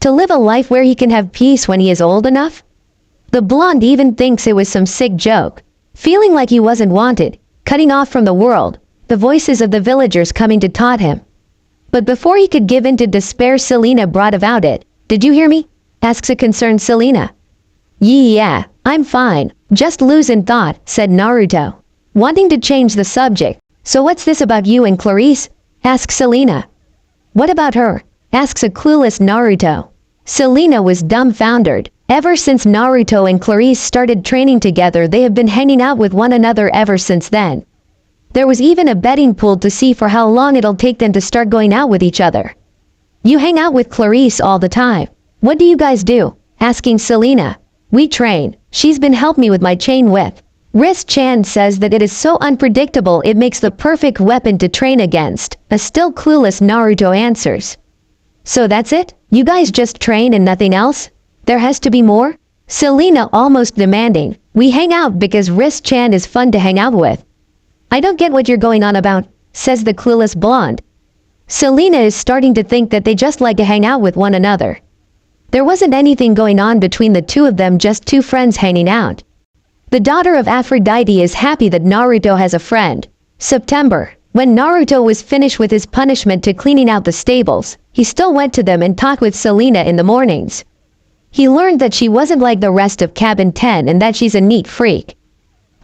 To live a life where he can have peace when he is old enough? The blonde even thinks it was some sick joke. Feeling like he wasn't wanted, cutting off from the world, the voices of the villagers coming to taunt him. But before he could give in to despair, Selena brought about it. Did you hear me? Asks a concerned Selena. Yeah, I'm fine. Just losing thought, said Naruto, wanting to change the subject. So what's this about you and Clarice? Asks Selena. What about her? Asks a clueless Naruto. Selena was dumbfounded. Ever since Naruto and Clarice started training together, they have been hanging out with one another ever since then. There was even a betting pool to see for how long it'll take them to start going out with each other. You hang out with Clarice all the time. What do you guys do? Asking Selena. We train. She's been helping me with my chain whip. Riz-chan says that it is so unpredictable it makes the perfect weapon to train against. A still clueless Naruto answers. So that's it? You guys just train and nothing else? There has to be more? Selena almost demanding. We hang out because Riz-chan is fun to hang out with. I don't get what you're going on about, says the clueless blonde. Selena is starting to think that they just like to hang out with one another. There wasn't anything going on between the two of them, just two friends hanging out. The daughter of Aphrodite is happy that Naruto has a friend. September. When Naruto was finished with his punishment to cleaning out the stables, he still went to them and talked with Selena in the mornings. He learned that she wasn't like the rest of Cabin 10 and that she's a neat freak.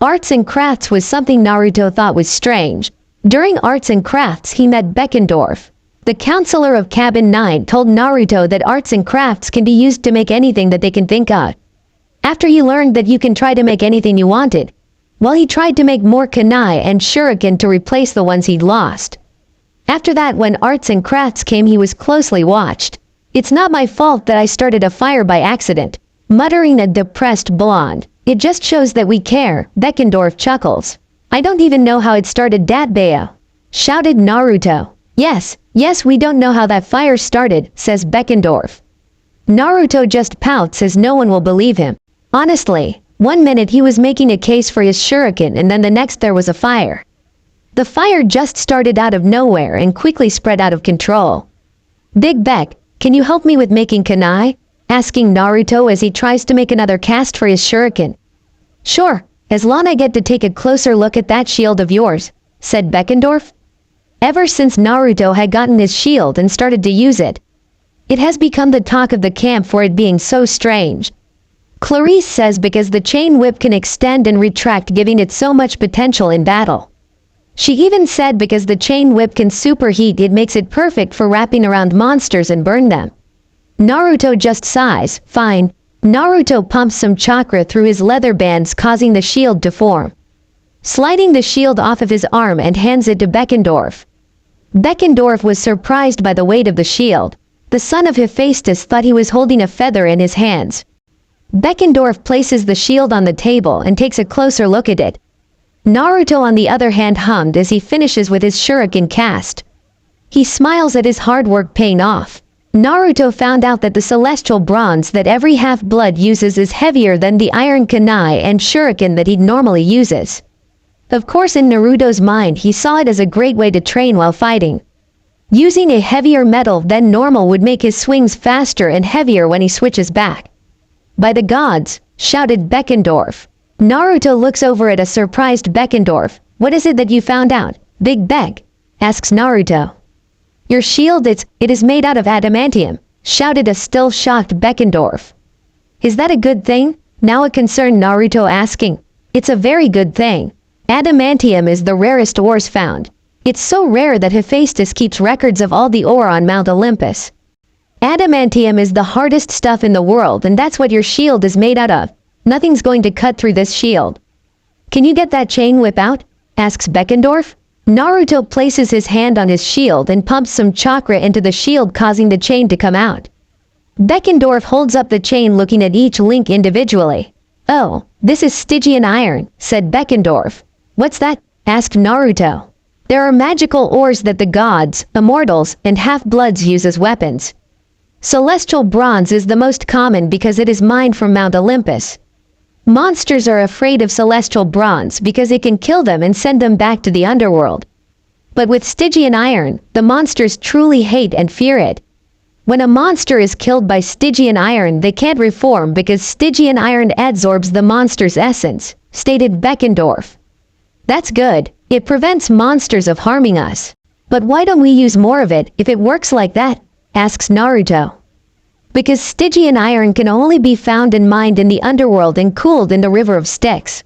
Arts and crafts was something Naruto thought was strange. During arts and crafts he met Beckendorf. The counselor of Cabin 9 told Naruto that arts and crafts can be used to make anything that they can think of. After he learned that you can try to make anything you wanted, well, he tried to make more kunai and shuriken to replace the ones he'd lost. After that, when arts and crafts came, he was closely watched. It's not my fault that I started a fire by accident, muttering a depressed blonde. It just shows that we care, Beckendorf chuckles. I don't even know how it started, Datbeo, shouted Naruto. Yes, we don't know how that fire started, says Beckendorf. Naruto just pouts as no one will believe him. Honestly, one minute he was making a case for his shuriken and then the next there was a fire. The fire just started out of nowhere and quickly spread out of control. Big Beck, can you help me with making kunai? Asking Naruto as he tries to make another cast for his shuriken. Sure, as long as I get to take a closer look at that shield of yours, said Beckendorf. Ever since Naruto had gotten his shield and started to use it, it has become the talk of the camp for it being so strange. Clarice says because the chain whip can extend and retract, giving it so much potential in battle. She even said because the chain whip can superheat, it makes it perfect for wrapping around monsters and burn them. Naruto just sighs. Fine. Naruto pumps some chakra through his leather bands, causing the shield to form. Sliding the shield off of his arm and hands it to Beckendorf. Beckendorf was surprised by the weight of the shield. The son of Hephaestus thought he was holding a feather in his hands. Beckendorf places the shield on the table and takes a closer look at it. Naruto on the other hand hummed as he finishes with his shuriken cast. He smiles at his hard work paying off. Naruto found out that the celestial bronze that every half-blood uses is heavier than the iron kunai and shuriken that he normally uses. Of course, in Naruto's mind he saw it as a great way to train while fighting. Using a heavier metal than normal would make his swings faster and heavier when he switches back. By the gods, shouted Beckendorf. Naruto looks over at a surprised Beckendorf. What is it that you found out, Big Beck? Asks Naruto. Your shield, it is made out of adamantium, shouted a still shocked Beckendorf. Is that a good thing? Now a concerned Naruto asking. It's a very good thing. Adamantium is the rarest ores found. It's so rare that Hephaestus keeps records of all the ore on Mount Olympus. Adamantium is the hardest stuff in the world, and that's what your shield is made out of. Nothing's going to cut through this shield. Can you get that chain whip out? Asks Beckendorf. Naruto places his hand on his shield and pumps some chakra into the shield, causing the chain to come out. Beckendorf holds up the chain, looking at each link individually. Oh, this is Stygian iron, said Beckendorf. What's that? Asked Naruto. There are magical ores that the gods, immortals, and half-bloods use as weapons. Celestial bronze is the most common because it is mined from Mount Olympus. Monsters are afraid of celestial bronze because it can kill them and send them back to the underworld. But with Stygian iron, the monsters truly hate and fear it. When a monster is killed by Stygian iron, they can't reform because Stygian iron absorbs the monster's essence, stated Beckendorf. That's good. It prevents monsters of harming us. But why don't we use more of it if it works like that? Asks Naruto. Because Stygian iron can only be found and mined in the underworld and cooled in the River of Styx.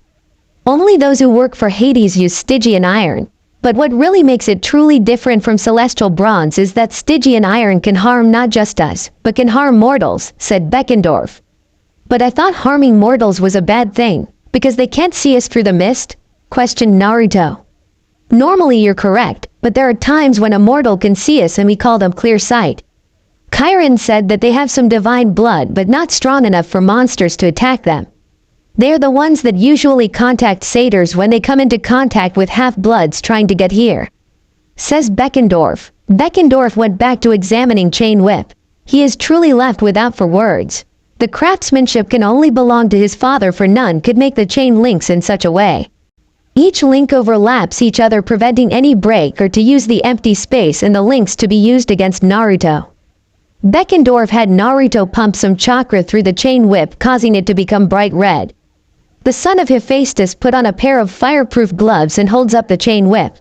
Only those who work for Hades use Stygian iron. But what really makes it truly different from celestial bronze is that Stygian iron can harm not just us, but can harm mortals, said Beckendorf. But I thought harming mortals was a bad thing, because they can't see us through the mist? Questioned Naruto. Normally you're correct, but there are times when a mortal can see us and we call them clear sight. Chiron said that they have some divine blood but not strong enough for monsters to attack them. They are the ones that usually contact satyrs when they come into contact with half-bloods trying to get here. Says Beckendorf. Beckendorf went back to examining Chain Whip. He is truly left without for words. The craftsmanship can only belong to his father, for none could make the chain links in such a way. Each link overlaps each other, preventing any break or to use the empty space in the links to be used against Naruto. Beckendorf had Naruto pump some chakra through the chain whip, causing it to become bright red. The son of Hephaestus put on a pair of fireproof gloves and holds up the chain whip.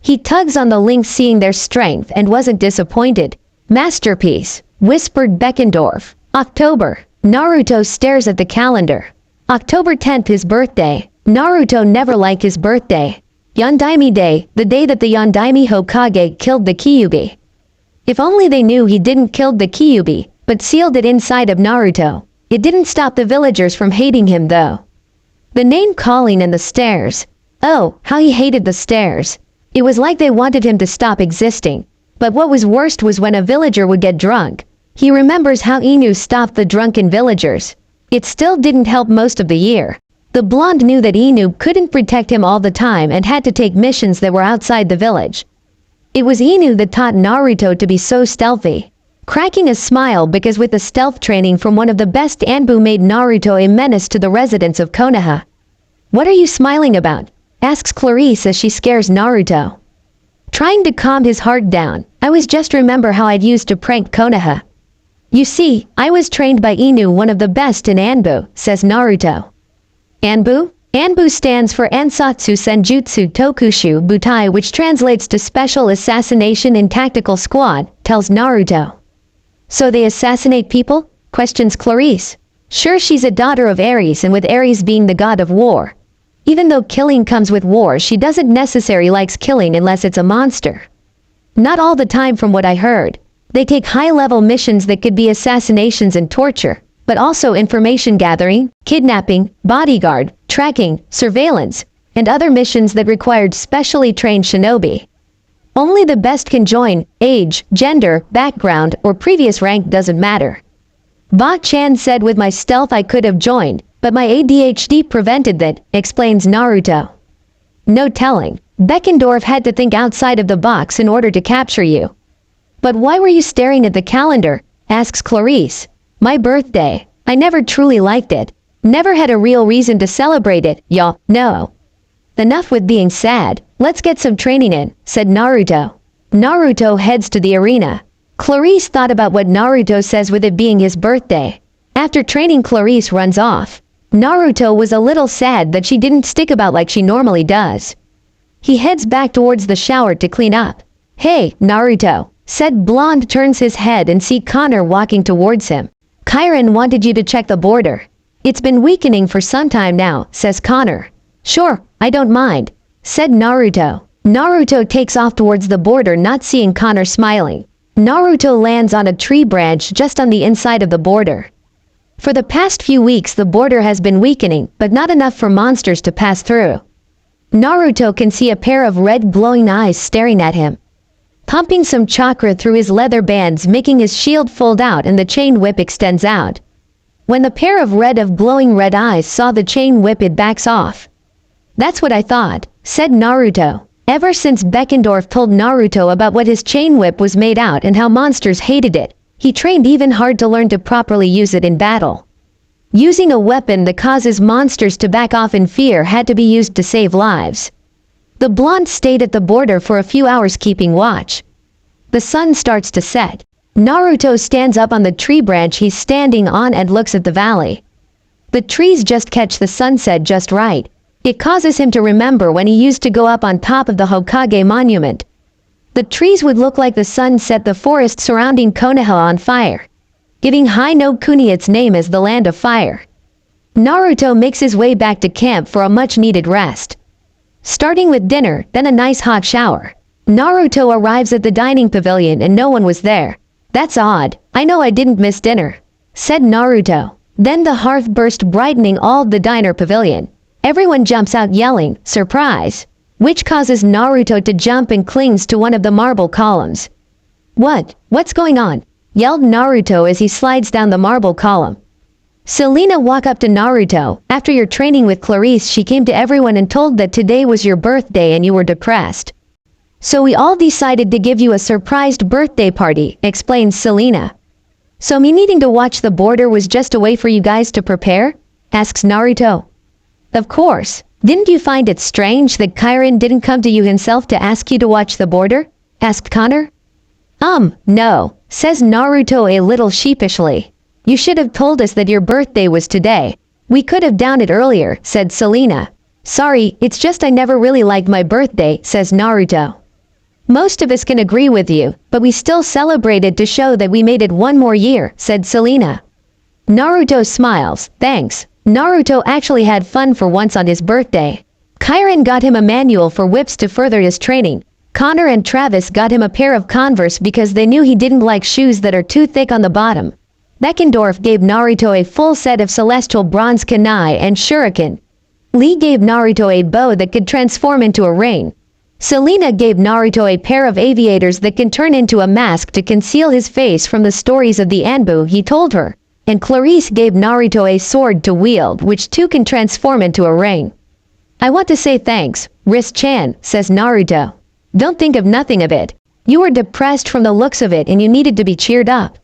He tugs on the links, seeing their strength, and wasn't disappointed. Masterpiece, whispered Beckendorf. October. Naruto stares at the calendar. October 10th, his birthday. Naruto never liked his birthday. Yondaime Day, the day that the Yondaime Hokage killed the Kyuubi. If only they knew he didn't kill the Kyuubi, but sealed it inside of Naruto. It didn't stop the villagers from hating him though. The name calling and the stares. Oh, how he hated the stares. It was like they wanted him to stop existing. But what was worst was when a villager would get drunk. He remembers how Inu stopped the drunken villagers. It still didn't help most of the year. The blonde knew that Inu couldn't protect him all the time and had to take missions that were outside the village. It was Inu that taught Naruto to be so stealthy. Cracking a smile because with the stealth training from one of the best, Anbu made Naruto a menace to the residents of Konoha. What are you smiling about? Asks Clarice as she scares Naruto. Trying to calm his heart down, I was just remember how I'd used to prank Konoha. You see, I was trained by Inu, one of the best in Anbu, says Naruto. Anbu? Anbu stands for Ansatsu Senjutsu Tokushu Butai, which translates to Special Assassination and Tactical Squad, tells Naruto. So they assassinate people? Questions Clarice. Sure, she's a daughter of Ares, and with Ares being the god of war. Even though killing comes with war, she doesn't necessarily likes killing unless it's a monster. Not all the time from what I heard. They take high-level missions that could be assassinations and torture, but also information gathering, kidnapping, bodyguard, tracking, surveillance, and other missions that required specially trained shinobi. Only the best can join. Age, gender, background, or previous rank doesn't matter. Ba-chan said with my stealth I could have joined, but my ADHD prevented that, explains Naruto. No telling. Beckendorf had to think outside of the box in order to capture you. But why were you staring at the calendar? Asks Clarice. My birthday. I never truly liked it. Never had a real reason to celebrate it, y'all. No. Enough with being sad. Let's get some training in, said Naruto. Naruto heads to the arena. Clarice thought about what Naruto says with it being his birthday. After training, Clarice runs off. Naruto was a little sad that she didn't stick about like she normally does. He heads back towards the shower to clean up. Hey, Naruto, said Blonde, turns his head and see Connor walking towards him. Chiron wanted you to check the border. It's been weakening for some time now, says Connor. Sure, I don't mind, said Naruto. Naruto takes off towards the border, not seeing Connor smiling. Naruto lands on a tree branch just on the inside of the border. For the past few weeks the border has been weakening, but not enough for monsters to pass through. Naruto can see a pair of red glowing eyes staring at him, pumping some chakra through his leather bands, making his shield fold out and the chain whip extends out. When the pair of glowing red eyes saw the chain whip, it backs off. "That's what I thought," said Naruto. Ever since Beckendorf told Naruto about what his chain whip was made out and how monsters hated it, he trained even hard to learn to properly use it in battle. Using a weapon that causes monsters to back off in fear had to be used to save lives. The blonde stayed at the border for a few hours keeping watch. The sun starts to set. Naruto stands up on the tree branch he's standing on and looks at the valley. The trees just catch the sunset just right. It causes him to remember when he used to go up on top of the Hokage monument. The trees would look like the sun set the forest surrounding Konoha on fire, giving High no Kuni its name as the Land of Fire. Naruto makes his way back to camp for a much-needed rest. Starting with dinner, then a nice hot shower. Naruto arrives at the dining pavilion and no one was there. "That's odd. I know I didn't miss dinner," said Naruto. Then the hearth burst, brightening all the diner pavilion. Everyone jumps out yelling, "Surprise!" which causes Naruto to jump and clings to one of the marble columns. What's going on?" yelled Naruto as he slides down the marble column. Selena walked up to Naruto. "After your training with Clarice, she came to everyone and told that today was your birthday and you were depressed. So we all decided to give you a surprised birthday party," explains Selena. "So me needing to watch the border was just a way for you guys to prepare?" asks Naruto. "Of course. Didn't you find it strange that Kairon didn't come to you himself to ask you to watch the border?" asked Connor. No," says Naruto a little sheepishly. "You should have told us that your birthday was today. We could have done it earlier," said Selena. "Sorry, it's just I never really liked my birthday," says Naruto. "Most of us can agree with you, but we still celebrated to show that we made it one more year," said Selena. Naruto smiles. "Thanks. Naruto actually had fun for once on his birthday. Kairon got him a manual for whips to further his training. Connor and Travis got him a pair of Converse because they knew he didn't like shoes that are too thick on the bottom. Beckendorf gave Naruto a full set of celestial bronze kunai and shuriken. Lee gave Naruto a bow that could transform into a ring. Selena gave Naruto a pair of aviators that can turn into a mask to conceal his face from the stories of the Anbu he told her. And Clarice gave Naruto a sword to wield, which too can transform into a ring. "I want to say thanks, Riz-chan," says Naruto. "Don't think of nothing of it. You were depressed from the looks of it and you needed to be cheered up.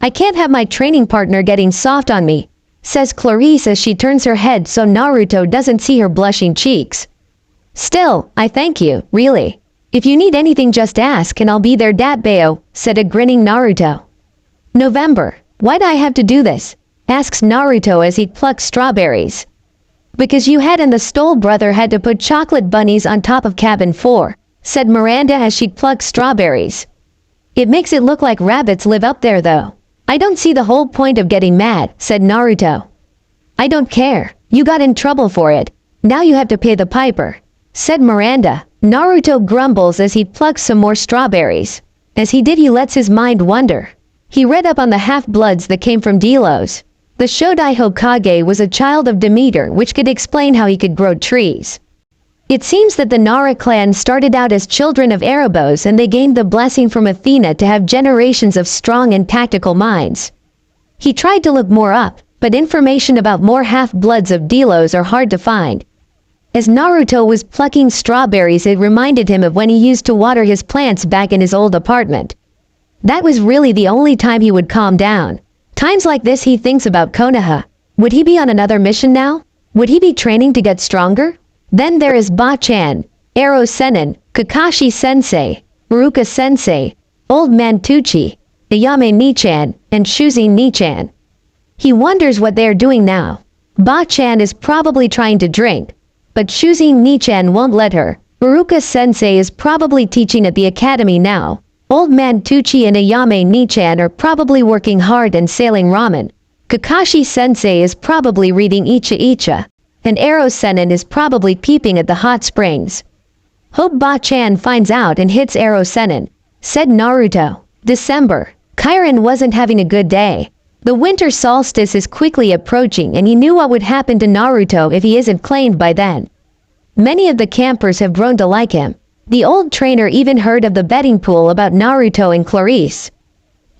I can't have my training partner getting soft on me," says Clarice as she turns her head so Naruto doesn't see her blushing cheeks. "Still, I thank you, really. If you need anything just ask and I'll be there datbayo," said a grinning Naruto. November. "Why'd I have to do this?" asks Naruto as he plucks strawberries. "Because you had and the Stole brother had to put chocolate bunnies on top of cabin 4, said Miranda as she plucked strawberries. "It makes it look like rabbits live up there though. I don't see the whole point of getting mad," said Naruto. "I don't care. You got in trouble for it. Now you have to pay the piper," said Miranda. Naruto grumbles as he plucks some more strawberries. As he did, he lets his mind wander. He read up on the half-bloods that came from Delos. The Shodai Hokage was a child of Demeter, which could explain how he could grow trees. It seems that the Nara clan started out as children of Erebos and they gained the blessing from Athena to have generations of strong and tactical minds. He tried to look more up, but information about more half-bloods of Delos are hard to find. As Naruto was plucking strawberries, it reminded him of when he used to water his plants back in his old apartment. That was really the only time he would calm down. Times like this he thinks about Konoha. Would he be on another mission now? Would he be training to get stronger? Then there is Ba-chan, Ero Sennin, Kakashi Sensei, Ruka Sensei, Old Man Tucci, Ayame Nichan, and Shuzi Nichan. He wonders what they are doing now. Ba-chan is probably trying to drink, but Shuzi Nichan won't let her. Ruka Sensei is probably teaching at the academy now. Old Man Tucci and Ayame Nichan are probably working hard and sailing ramen. Kakashi Sensei is probably reading Icha Icha. And Ero Sennin is probably peeping at the hot springs. Hope Ba-chan finds out and hits Ero Sennin, said Naruto. December. Chiron wasn't having a good day. The winter solstice is quickly approaching and he knew what would happen to Naruto if he isn't claimed by then. Many of the campers have grown to like him. The old trainer even heard of the betting pool about Naruto and Clarice.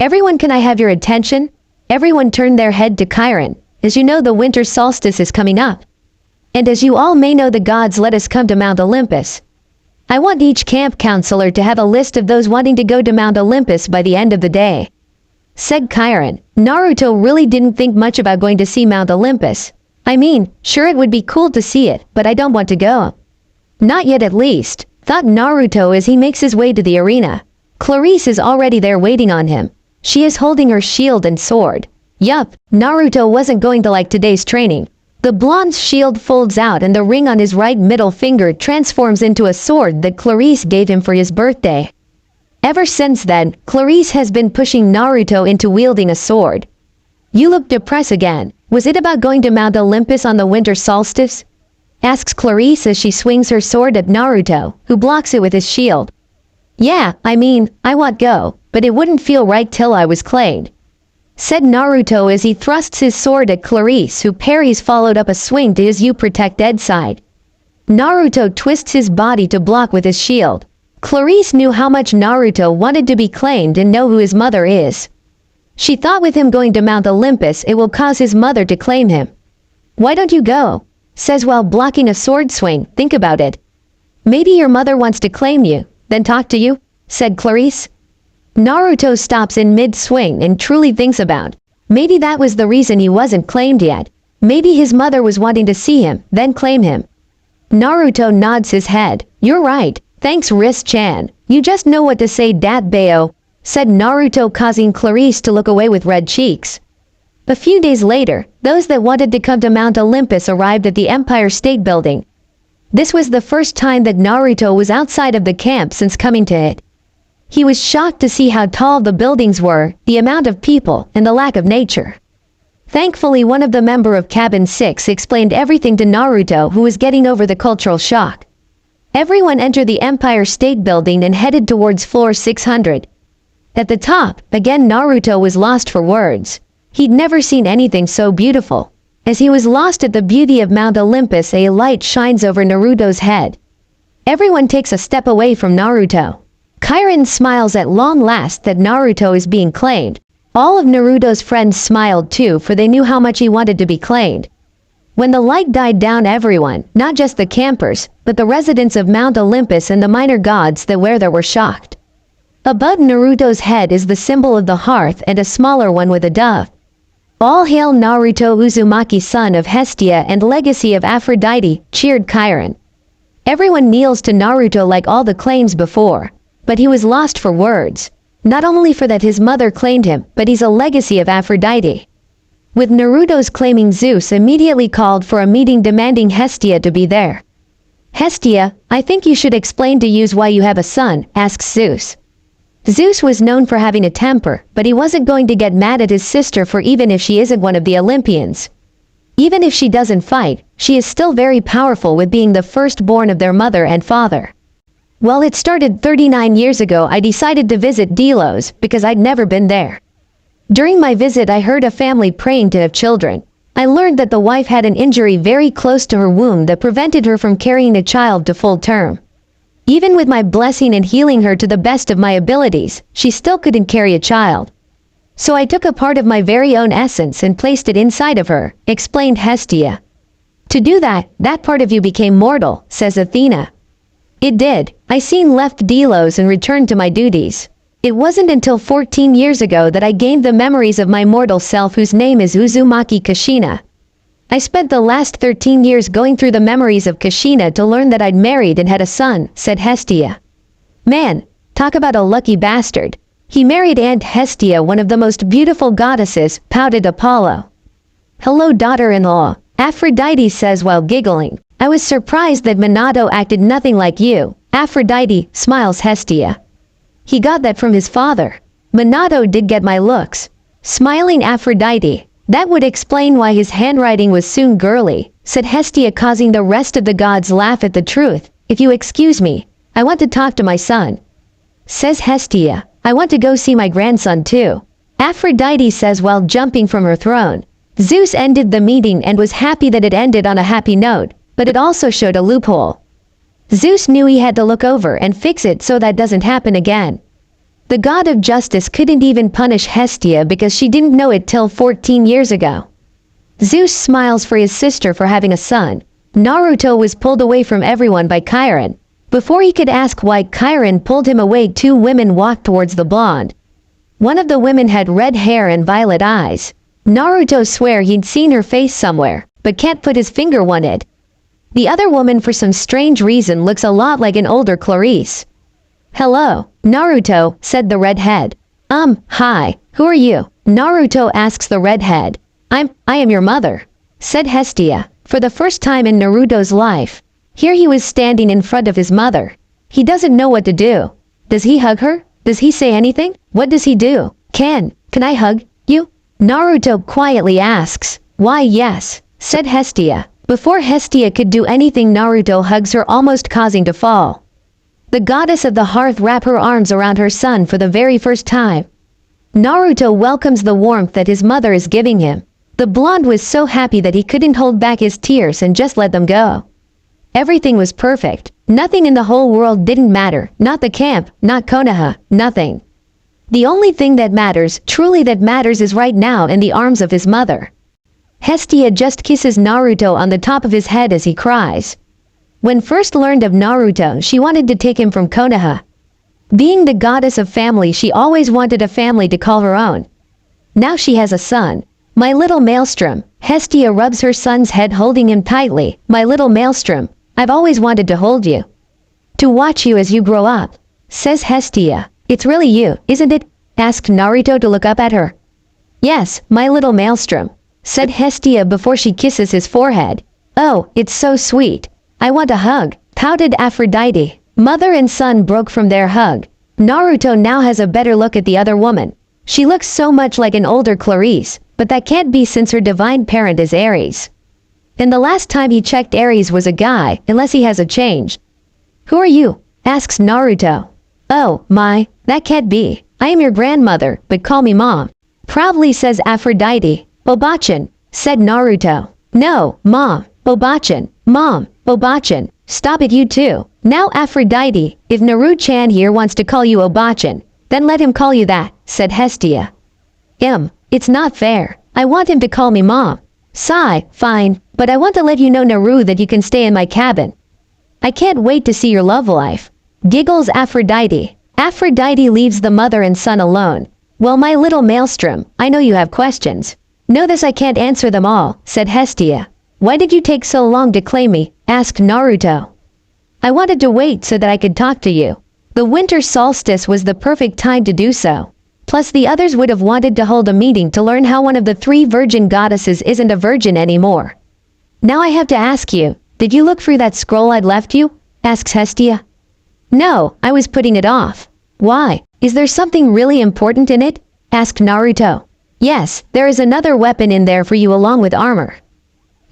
Everyone, can I have your attention? Everyone turned their head to Chiron. As you know, the winter solstice is coming up. And as you all may know, the gods let us come to Mount Olympus. I want each camp counselor to have a list of those wanting to go to Mount Olympus by the end of the day. Said Chiron. Naruto really didn't think much about going to see Mount Olympus. I mean, sure, it would be cool to see it, but I don't want to go. Not yet, at least, thought Naruto as he makes his way to the arena. Clarice is already there waiting on him. She is holding her shield and sword. Yup, Naruto wasn't going to like today's training. The blonde's shield folds out and the ring on his right middle finger transforms into a sword that Clarice gave him for his birthday. Ever since then, Clarice has been pushing Naruto into wielding a sword. You look depressed again. Was it about going to Mount Olympus on the winter solstice? Asks Clarice as she swings her sword at Naruto, who blocks it with his shield. Yeah, I mean, I would go, but it wouldn't feel right till I was claimed. Said Naruto as he thrusts his sword at Clarice, who parries, followed up a swing to his "You Protect Ed" side. Naruto twists his body to block with his shield. Clarice knew how much Naruto wanted to be claimed and know who his mother is. She thought with him going to Mount Olympus it will cause his mother to claim him. Why don't you go? Says while blocking a sword swing. Think about it. Maybe your mother wants to claim you, then talk to you, said Clarice. Naruto stops in mid-swing and truly thinks about. Maybe that was the reason he wasn't claimed yet. Maybe his mother was wanting to see him, then claim him. Naruto nods his head. You're right. Thanks, Riz-chan. You just know what to say, Dat Bayo, said Naruto, causing Clarice to look away with red cheeks. A few days later, those that wanted to come to Mount Olympus arrived at the Empire State Building. This was the first time that Naruto was outside of the camp since coming to it. He was shocked to see how tall the buildings were, the amount of people, and the lack of nature. Thankfully, one of the member of Cabin 6 explained everything to Naruto, who was getting over the cultural shock. Everyone entered the Empire State Building and headed towards floor 600. At the top, again Naruto was lost for words. He'd never seen anything so beautiful. As he was lost at the beauty of Mount Olympus, a light shines over Naruto's head. Everyone takes a step away from Naruto. Chiron smiles at long last that Naruto is being claimed. All of Naruto's friends smiled too, for they knew how much he wanted to be claimed. When the light died down, everyone, not just the campers, but the residents of Mount Olympus and the minor gods that were there were shocked. Above Naruto's head is the symbol of the hearth and a smaller one with a dove. All hail Naruto Uzumaki, son of Hestia and legacy of Aphrodite, cheered Chiron. Everyone kneels to Naruto like all the claims before. But he was lost for words. Not only for that his mother claimed him, but he's a legacy of Aphrodite. With Naruto's claiming, Zeus immediately called for a meeting demanding Hestia to be there. Hestia, I think you should explain to Zeus why you have a son, asks Zeus. Zeus was known for having a temper, but he wasn't going to get mad at his sister for even if she isn't one of the Olympians. Even if she doesn't fight, she is still very powerful with being the firstborn of their mother and father. Well, it started 39 years ago. I decided to visit Delos because I'd never been there. During my visit, I heard a family praying to have children. I learned that the wife had an injury very close to her womb that prevented her from carrying a child to full term. Even with my blessing and healing her to the best of my abilities, she still couldn't carry a child. So I took a part of my very own essence and placed it inside of her, explained Hestia. To do that, that part of you became mortal, says Athena. It did. I soon left Delos and returned to my duties. It wasn't until 14 years ago that I gained the memories of my mortal self, whose name is Uzumaki Kushina. I spent the last 13 years going through the memories of Kushina to learn that I'd married and had a son, said Hestia. Man, talk about a lucky bastard. He married Aunt Hestia, one of the most beautiful goddesses, pouted Apollo. Hello, daughter-in-law, Aphrodite says while giggling. I was surprised that Minato acted nothing like you. Aphrodite, smiles Hestia. He got that from his father. Minato did get my looks. Smiling Aphrodite. That would explain why his handwriting was soon girly, said Hestia, causing the rest of the gods laugh at the truth. If you excuse me, I want to talk to my son, says Hestia. I want to go see my grandson too. Aphrodite says while jumping from her throne. Zeus ended the meeting and was happy that it ended on a happy note, but it also showed a loophole. Zeus knew he had to look over and fix it so that doesn't happen again. The god of justice couldn't even punish Hestia because she didn't know it till 14 years ago. Zeus smiles for his sister for having a son. Naruto was pulled away from everyone by Chiron. Before he could ask why Chiron pulled him away, two women walked towards the blonde. One of the women had red hair and violet eyes. Naruto swear he'd seen her face somewhere, but can't put his finger on it. The other woman for some strange reason looks a lot like an older Clarice. Hello, Naruto, said the redhead. Hi, who are you? Naruto asks the redhead. I am your mother, said Hestia. For the first time in Naruto's life, here he was standing in front of his mother. He doesn't know what to do. Does he hug her? Does he say anything? What does he do? Can I hug you? Naruto quietly asks. Why yes, said Hestia. Before Hestia could do anything, Naruto hugs her, almost causing to fall. The goddess of the hearth wraps her arms around her son for the very first time. Naruto welcomes the warmth that his mother is giving him. The blonde was so happy that he couldn't hold back his tears and just let them go. Everything was perfect. Nothing in the whole world didn't matter. Not the camp, not Konoha, nothing. The only thing that matters, truly that matters, is right now in the arms of his mother. Hestia just kisses Naruto on the top of his head as he cries. When first learned of Naruto, she wanted to take him from Konoha. Being the goddess of family, she always wanted a family to call her own. Now she has a son. My little Maelstrom. Hestia rubs her son's head, holding him tightly. My little Maelstrom, I've always wanted to hold you. To watch you as you grow up, says Hestia. It's really you, isn't it? Asked Naruto to look up at her. Yes, my little Maelstrom, said Hestia before she kisses his forehead. Oh, it's so sweet. I want a hug, pouted Aphrodite. Mother and son broke from their hug. Naruto now has a better look at the other woman. She looks so much like an older Clarice, but that can't be since her divine parent is Ares. And the last time he checked, Ares was a guy, unless he has a change. Who are you? Asks Naruto. Oh, that can't be. I am your grandmother, but call me mom. Proudly says Aphrodite. Obachan, said Naruto. No, mom, Obachan, mom, Obachan. Stop it, you too. Now Aphrodite, if Naru-chan here wants to call you Obachan, then let him call you that, said Hestia. It's not fair. I want him to call me mom. Sigh, fine, but I want to let you know, Naru, that you can stay in my cabin. I can't wait to see your love life. Giggles Aphrodite. Aphrodite leaves the mother and son alone. Well, my little Maelstrom, I know you have questions. Know this, I can't answer them all, said Hestia. Why did you take so long to claim me? Asked Naruto. I wanted to wait so that I could talk to you. The winter solstice was the perfect time to do so. Plus the others would have wanted to hold a meeting to learn how one of the 3 virgin goddesses isn't a virgin anymore. Now I have to ask you, did you look through that scroll I'd left you? Asks Hestia. No, I was putting it off. Why? Is there something really important in it? Asked Naruto. Yes, there is another weapon in there for you along with armor.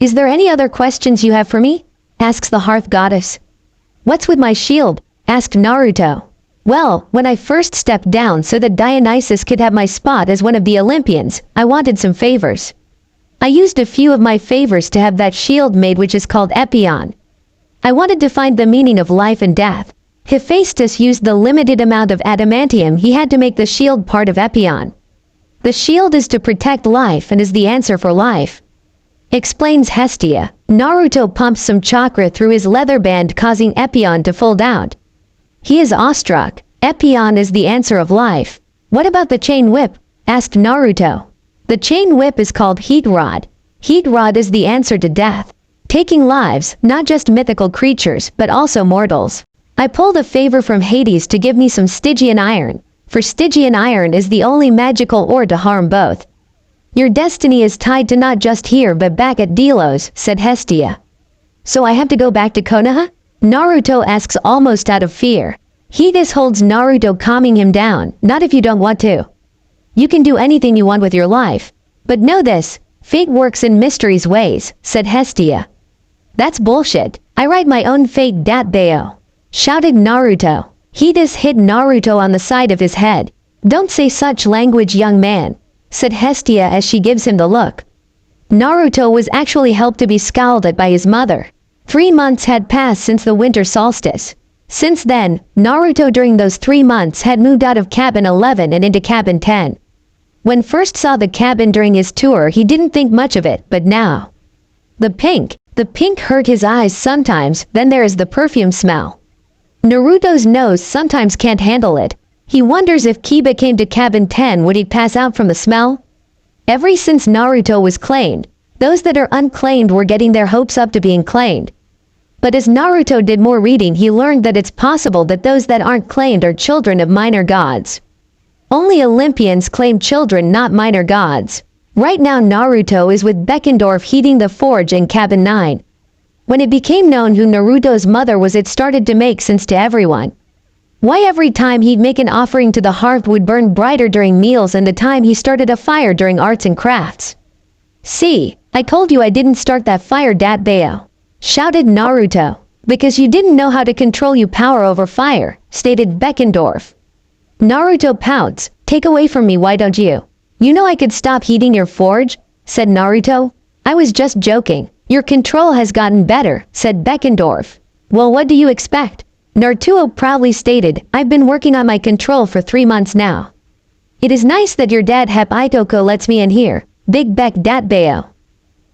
Is there any other questions you have for me? Asks the hearth goddess. What's with my shield? Asked Naruto. Well, when I first stepped down so that Dionysus could have my spot as one of the Olympians, I wanted some favors. I used a few of my favors to have that shield made, which is called Epion. I wanted to find the meaning of life and death. Hephaestus used the limited amount of adamantium he had to make the shield part of Epion. The shield is to protect life and is the answer for life. Explains Hestia. Naruto pumps some chakra through his leather band, causing Epion to fold out. He is awestruck. Epion is the answer of life. What about the chain whip? Asked Naruto. The chain whip is called Heat Rod. Heat Rod is the answer to death. Taking lives, not just mythical creatures, but also mortals. I pulled a favor from Hades to give me some Stygian iron, for Stygian iron is the only magical ore to harm both. Your destiny is tied to not just here but back at Delos, said Hestia. So I have to go back to Konoha? Naruto asks, almost out of fear. Hades holds Naruto, calming him down. Not if you don't want to. You can do anything you want with your life. But know this, fate works in mysterious ways, said Hestia. That's bullshit. I write my own fate, dat Bayo, shouted Naruto. Hades hit Naruto on the side of his head. "Don't say such language, young man," said Hestia as she gives him the look. Naruto was actually helped to be scowled at by his mother. 3 months had passed since the winter solstice. Since then, Naruto during those 3 months had moved out of cabin 11 and into cabin 10. When first saw the cabin during his tour, he didn't think much of it, but now. The pink hurt his eyes sometimes, then there is the perfume smell. Naruto's nose sometimes can't handle it. He wonders if Kiba came to cabin 10 would he pass out from the smell? Ever since Naruto was claimed, those that are unclaimed were getting their hopes up to being claimed. But as Naruto did more reading, he learned that it's possible that those that aren't claimed are children of minor gods. Only Olympians claim children, not minor gods. Right now Naruto is with Beckendorf heating the forge in cabin 9. When it became known who Naruto's mother was, it started to make sense to everyone. Why every time he'd make an offering to the hearth would burn brighter during meals and the time he started a fire during arts and crafts. "See, I told you I didn't start that fire, Dat Bayo," shouted Naruto. "Because you didn't know how to control your power over fire," stated Beckendorf. Naruto pouts. "Take away from me, why don't you? You know I could stop heating your forge," said Naruto. "I was just joking. Your control has gotten better," said Beckendorf. "Well, what do you expect?" Naruto proudly stated, "I've been working on my control for 3 months now. It is nice that your dad Hep Itoko lets me in here, Big Beck Dat Bayo,"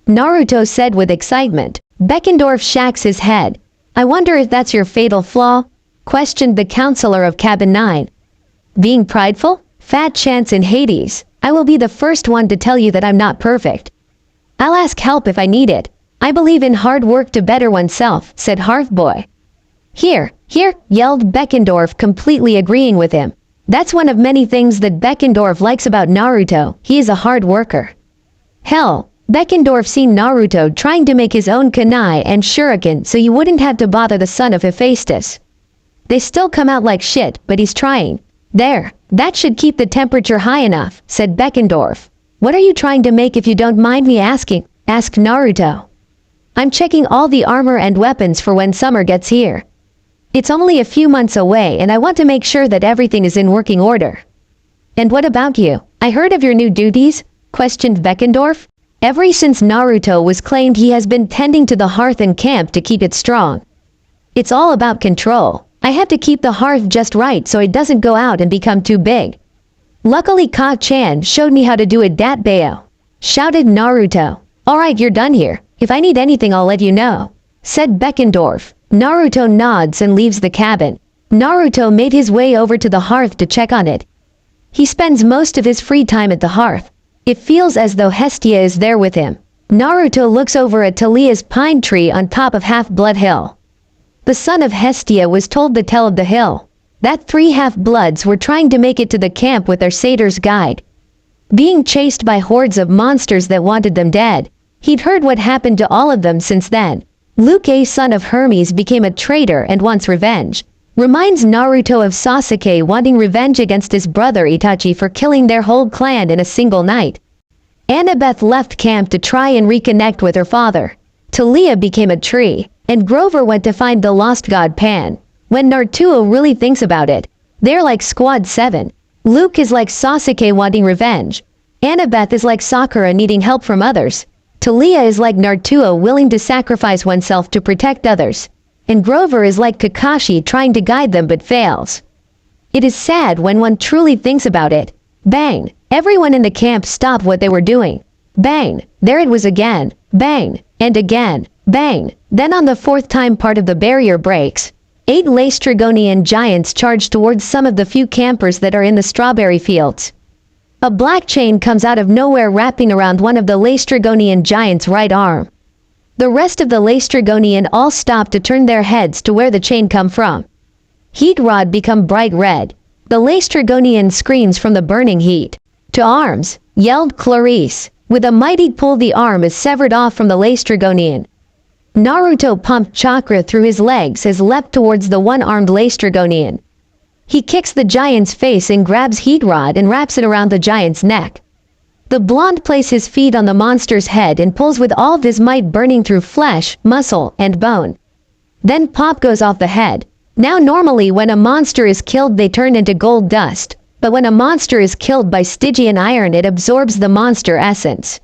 Naruto said with excitement. Beckendorf shakes his head. "I wonder if that's your fatal flaw?" questioned the counselor of cabin 9. "Being prideful? Fat chance in Hades. I will be the first one to tell you that I'm not perfect. I'll ask help if I need it. I believe in hard work to better oneself," said Hearthboy. Here, yelled Beckendorf, completely agreeing with him. That's one of many things that Beckendorf likes about Naruto. He is a hard worker. Hell, Beckendorf seen Naruto trying to make his own kunai and shuriken so you wouldn't have to bother the son of Hephaestus. They still come out like shit, but he's trying. "There, that should keep the temperature high enough," said Beckendorf. "What are you trying to make, if you don't mind me asking?" asked Naruto. "I'm checking all the armor and weapons for when summer gets here. It's only a few months away and I want to make sure that everything is in working order." "And what about you? I heard of your new duties?" questioned Beckendorf. Ever since Naruto was claimed, he has been tending to the hearth in camp to keep it strong. "It's all about control. I have to keep the hearth just right so it doesn't go out and become too big. Luckily Ka-chan showed me how to do it, Dat Bayo," shouted Naruto. "Alright, you're done here. If I need anything I'll let you know," said Beckendorf. Naruto nods and leaves the cabin. Naruto made his way over to the hearth to check on it. He spends most of his free time at the hearth. It feels as though Hestia is there with him. Naruto looks over at Talia's pine tree on top of Half-Blood Hill. The son of Hestia was told the tale of the hill. That 3 half-bloods were trying to make it to the camp with their satyr's guide, being chased by hordes of monsters that wanted them dead. He'd heard what happened to all of them since then. Luke, a son of Hermes, became a traitor and wants revenge. Reminds Naruto of Sasuke wanting revenge against his brother Itachi for killing their whole clan in a single night. Annabeth left camp to try and reconnect with her father. Talia became a tree, and Grover went to find the lost god Pan. When Naruto really thinks about it, they're like Squad 7. Luke is like Sasuke wanting revenge. Annabeth is like Sakura needing help from others. Talia is like Naruto willing to sacrifice oneself to protect others. And Grover is like Kakashi trying to guide them but fails. It is sad when one truly thinks about it. Bang! Everyone in the camp stopped what they were doing. Bang! There it was again. Bang! And again. Bang! Then on the 4th time part of the barrier breaks. 8 Laestrygonian giants charge towards some of the few campers that are in the strawberry fields. A black chain comes out of nowhere wrapping around one of the Laestrygonian giants' right arm. The rest of the Laestrygonian all stop to turn their heads to where the chain come from. Heat rod become bright red. The Laestrygonian screams from the burning heat. "To arms!" yelled Clarice. With a mighty pull, the arm is severed off from the Laestrygonian. Naruto pumped chakra through his legs as leapt towards the one-armed Laestrygonian. He kicks the giant's face and grabs heat rod and wraps it around the giant's neck. The blonde places his feet on the monster's head and pulls with all of his might, burning through flesh, muscle, and bone. Then pop goes off the head. Now normally when a monster is killed they turn into gold dust, but when a monster is killed by Stygian iron it absorbs the monster essence.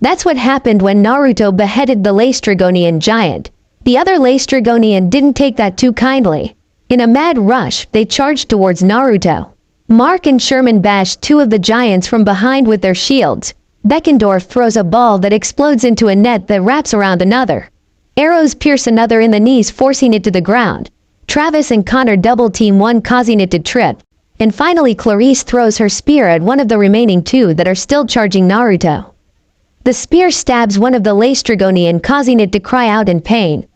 That's what happened when Naruto beheaded the Laestrygonian giant. The other Laestrygonian didn't take that too kindly. In a mad rush, they charged towards Naruto. Mark and Sherman bashed two of the giants from behind with their shields. Beckendorf throws a ball that explodes into a net that wraps around another. Arrows pierce another in the knees, forcing it to the ground. Travis and Connor double-team one, causing it to trip. And finally Clarice throws her spear at one of the remaining two that are still charging Naruto. The spear stabs one of the Laestrygonian, causing it to cry out in pain.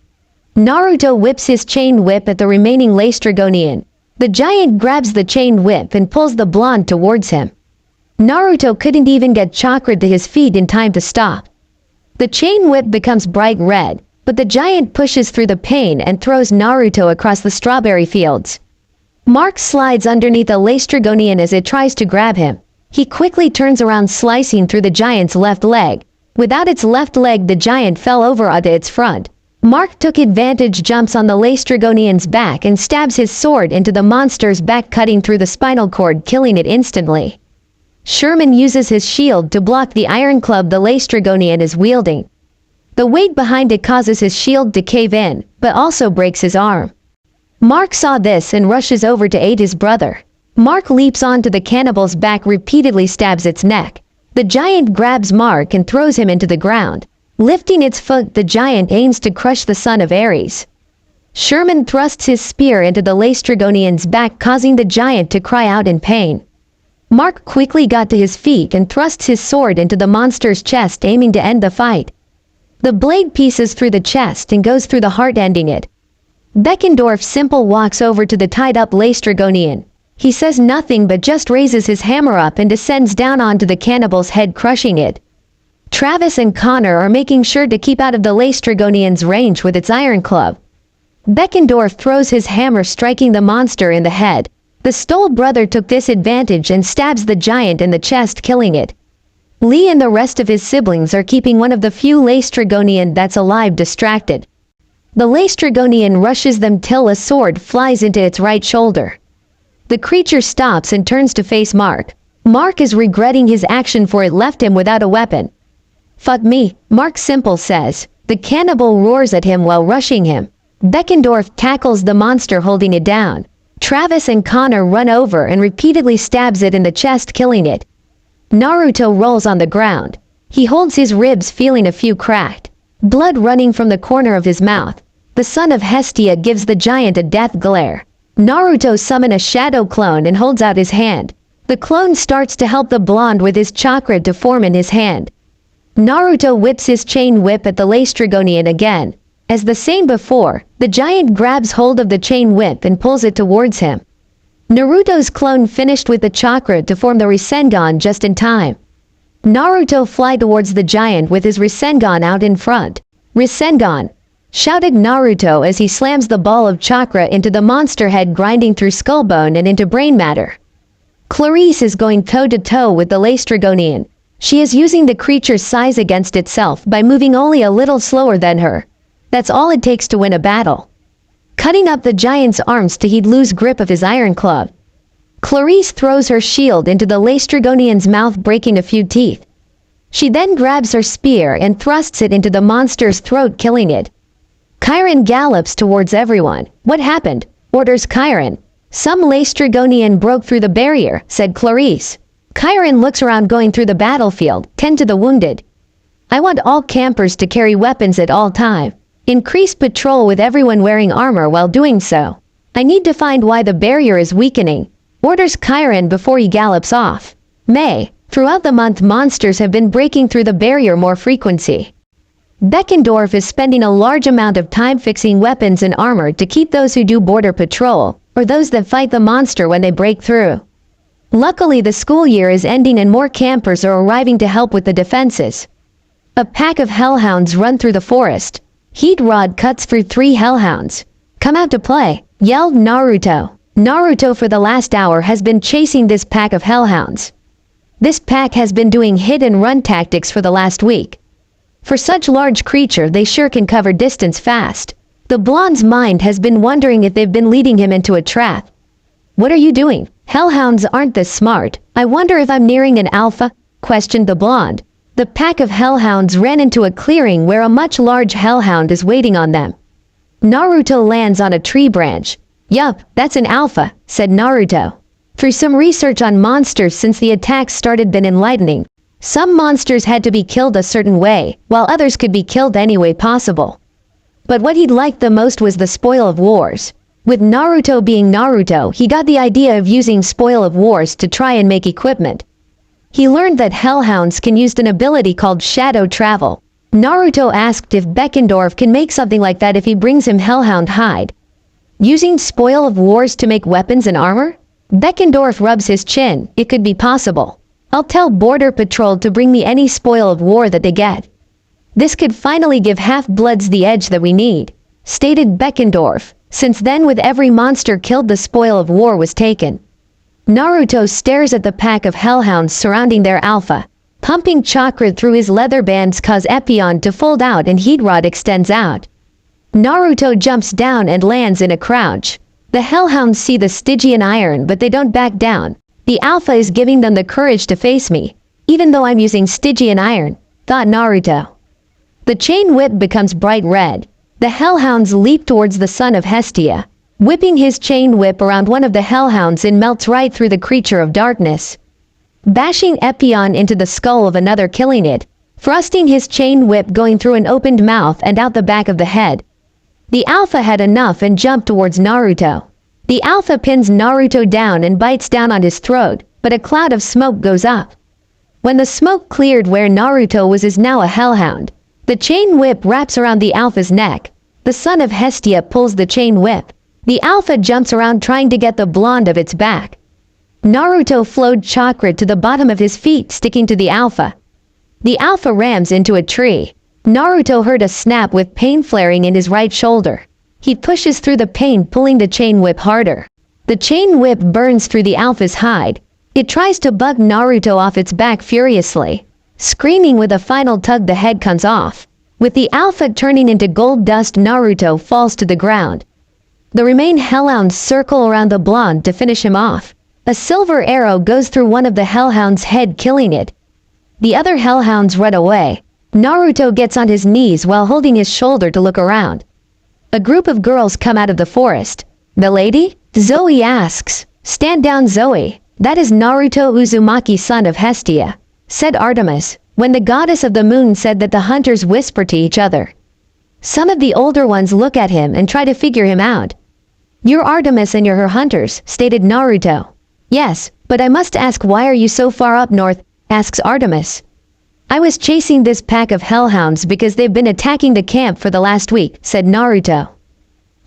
Naruto whips his chain whip at the remaining Laestrygonian. The giant grabs the chain whip and pulls the blonde towards him. Naruto couldn't even get chakra to his feet in time to stop. The chain whip becomes bright red, but the giant pushes through the pain and throws Naruto across the strawberry fields. Mark slides underneath a Laestrygonian as it tries to grab him. He quickly turns around, slicing through the giant's left leg. Without its left leg, the giant fell over onto its front. Mark took advantage, jumps on the Laestrygonian's back and stabs his sword into the monster's back, cutting through the spinal cord, killing it instantly. Sherman uses his shield to block the iron club the Laestrygonian is wielding. The weight behind it causes his shield to cave in, but also breaks his arm. Mark saw this and rushes over to aid his brother. Mark leaps onto the cannibal's back, repeatedly stabs its neck. The giant grabs Mark and throws him into the ground. Lifting its foot, the giant aims to crush the son of Ares. Sherman thrusts his spear into the Laestrygonian's back, causing the giant to cry out in pain. Mark quickly got to his feet and thrusts his sword into the monster's chest, aiming to end the fight. The blade pieces through the chest and goes through the heart, ending it. Beckendorf simple walks over to the tied-up Laestrygonian. He says nothing but just raises his hammer up and descends down onto the cannibal's head, crushing it. Travis and Connor are making sure to keep out of the Laestrygonian's range with its iron club. Beckendorf throws his hammer, striking the monster in the head. The Stoll brother took this advantage and stabs the giant in the chest, killing it. Lee and the rest of his siblings are keeping one of the few Laestrygonian that's alive distracted. The Laestrygonian rushes them till a sword flies into its right shoulder. The creature stops and turns to face Mark. Mark is regretting his action, for it left him without a weapon. "Fuck me," Mark simple says. The cannibal roars at him while rushing him. Beckendorf tackles the monster, holding it down. Travis and Connor run over and repeatedly stabs it in the chest, killing it. Naruto rolls on the ground. He holds his ribs, feeling a few cracked. Blood running from the corner of his mouth. The son of Hestia gives the giant a death glare. Naruto summons a shadow clone and holds out his hand. The clone starts to help the blonde with his chakra to form in his hand. Naruto whips his chain whip at the Laestrygonian again. As the same before, the giant grabs hold of the chain whip and pulls it towards him. Naruto's clone finished with the chakra to form the Rasengan just in time. Naruto fly towards the giant with his Rasengan out in front. "Rasengan!" shouted Naruto as he slams the ball of chakra into the monster head, grinding through skull bone and into brain matter. Clarice is going toe-to-toe with the Laestrygonian. She is using the creature's size against itself by moving only a little slower than her. That's all it takes to win a battle. Cutting up the giant's arms till he'd lose grip of his iron club. Clarice throws her shield into the Laestrygonian's mouth, breaking a few teeth. She then grabs her spear and thrusts it into the monster's throat, killing it. Chiron gallops towards everyone. "What happened?" orders Chiron. "Some Laestrygonian broke through the barrier," said Clarice. Chiron looks around, going through the battlefield. "Tend to the wounded. I want all campers to carry weapons at all time. Increase patrol with everyone wearing armor while doing so. I need to find why the barrier is weakening," orders Chiron before he gallops off. May. Throughout the month, monsters have been breaking through the barrier more frequency. Beckendorf is spending a large amount of time fixing weapons and armor to keep those who do border patrol, or those that fight the monster when they break through. Luckily, the school year is ending and more campers are arriving to help with the defenses. A pack of hellhounds run through the forest. Heat Rod cuts through 3 hellhounds. "Come out to play," yelled Naruto. Naruto for the last hour has been chasing this pack of hellhounds. This pack has been doing hit and run tactics for the last week. For such large creature, they sure can cover distance fast. The blonde's mind has been wondering if they've been leading him into a trap. "What are you doing?" Hellhounds aren't this smart. I wonder if I'm nearing an alpha? Questioned the blonde. The pack of hellhounds ran into a clearing where a much large hellhound is waiting on them. Naruto lands on a tree branch. Yup, that's an alpha, said Naruto. Through some research on monsters since the attacks started been enlightening. Some monsters had to be killed a certain way, while others could be killed any way possible. But what he'd liked the most was the spoil of wars. With Naruto being Naruto, he got the idea of using spoil of wars to try and make equipment. He learned that hellhounds can use an ability called shadow travel. Naruto asked if Beckendorf can make something like that if he brings him hellhound hide. Using spoil of wars to make weapons and armor? Beckendorf rubs his chin. It could be possible. I'll tell Border Patrol to bring me any spoil of war that they get. This could finally give half-bloods the edge that we need, stated Beckendorf. Since then, with every monster killed, the spoil of war was taken. Naruto stares at the pack of hellhounds surrounding their alpha. Pumping chakra through his leather bands cause Epion to fold out and heat rod extends out. Naruto jumps down and lands in a crouch. The hellhounds see the Stygian iron, but they don't back down. The alpha is giving them the courage to face me, even though I'm using Stygian iron, thought Naruto. The chain whip becomes bright red. The hellhounds leap towards the son of Hestia. Whipping his chain whip around one of the hellhounds and melts right through the creature of darkness. Bashing Epion into the skull of another, killing it. Thrusting his chain whip going through an opened mouth and out the back of the head. The alpha had enough and jumped towards Naruto. The alpha pins Naruto down and bites down on his throat, but a cloud of smoke goes up. When the smoke cleared, where Naruto was is now a hellhound. The chain whip wraps around the alpha's neck. The son of Hestia pulls the chain whip. The alpha jumps around trying to get the blonde of its back. Naruto flowed chakra to the bottom of his feet, sticking to the alpha. The alpha rams into a tree. Naruto heard a snap with pain flaring in his right shoulder. He pushes through the pain, pulling the chain whip harder. The chain whip burns through the alpha's hide. It tries to bug Naruto off its back furiously. Screaming with a final tug, the head comes off. With the alpha turning into gold dust, Naruto falls to the ground. The remaining hellhounds circle around the blonde to finish him off. A silver arrow goes through one of the hellhounds' head, killing it. The other hellhounds run away. Naruto gets on his knees while holding his shoulder to look around. A group of girls come out of the forest. The lady? Zoe asks. Stand down, Zoe. That is Naruto Uzumaki, son of Hestia, said Artemis, when the goddess of the moon said that the hunters whisper to each other. Some of the older ones look at him and try to figure him out. You're Artemis and you're her hunters, stated Naruto. Yes, but I must ask, why are you so far up north, asks Artemis. I was chasing this pack of hellhounds because they've been attacking the camp for the last week, said Naruto.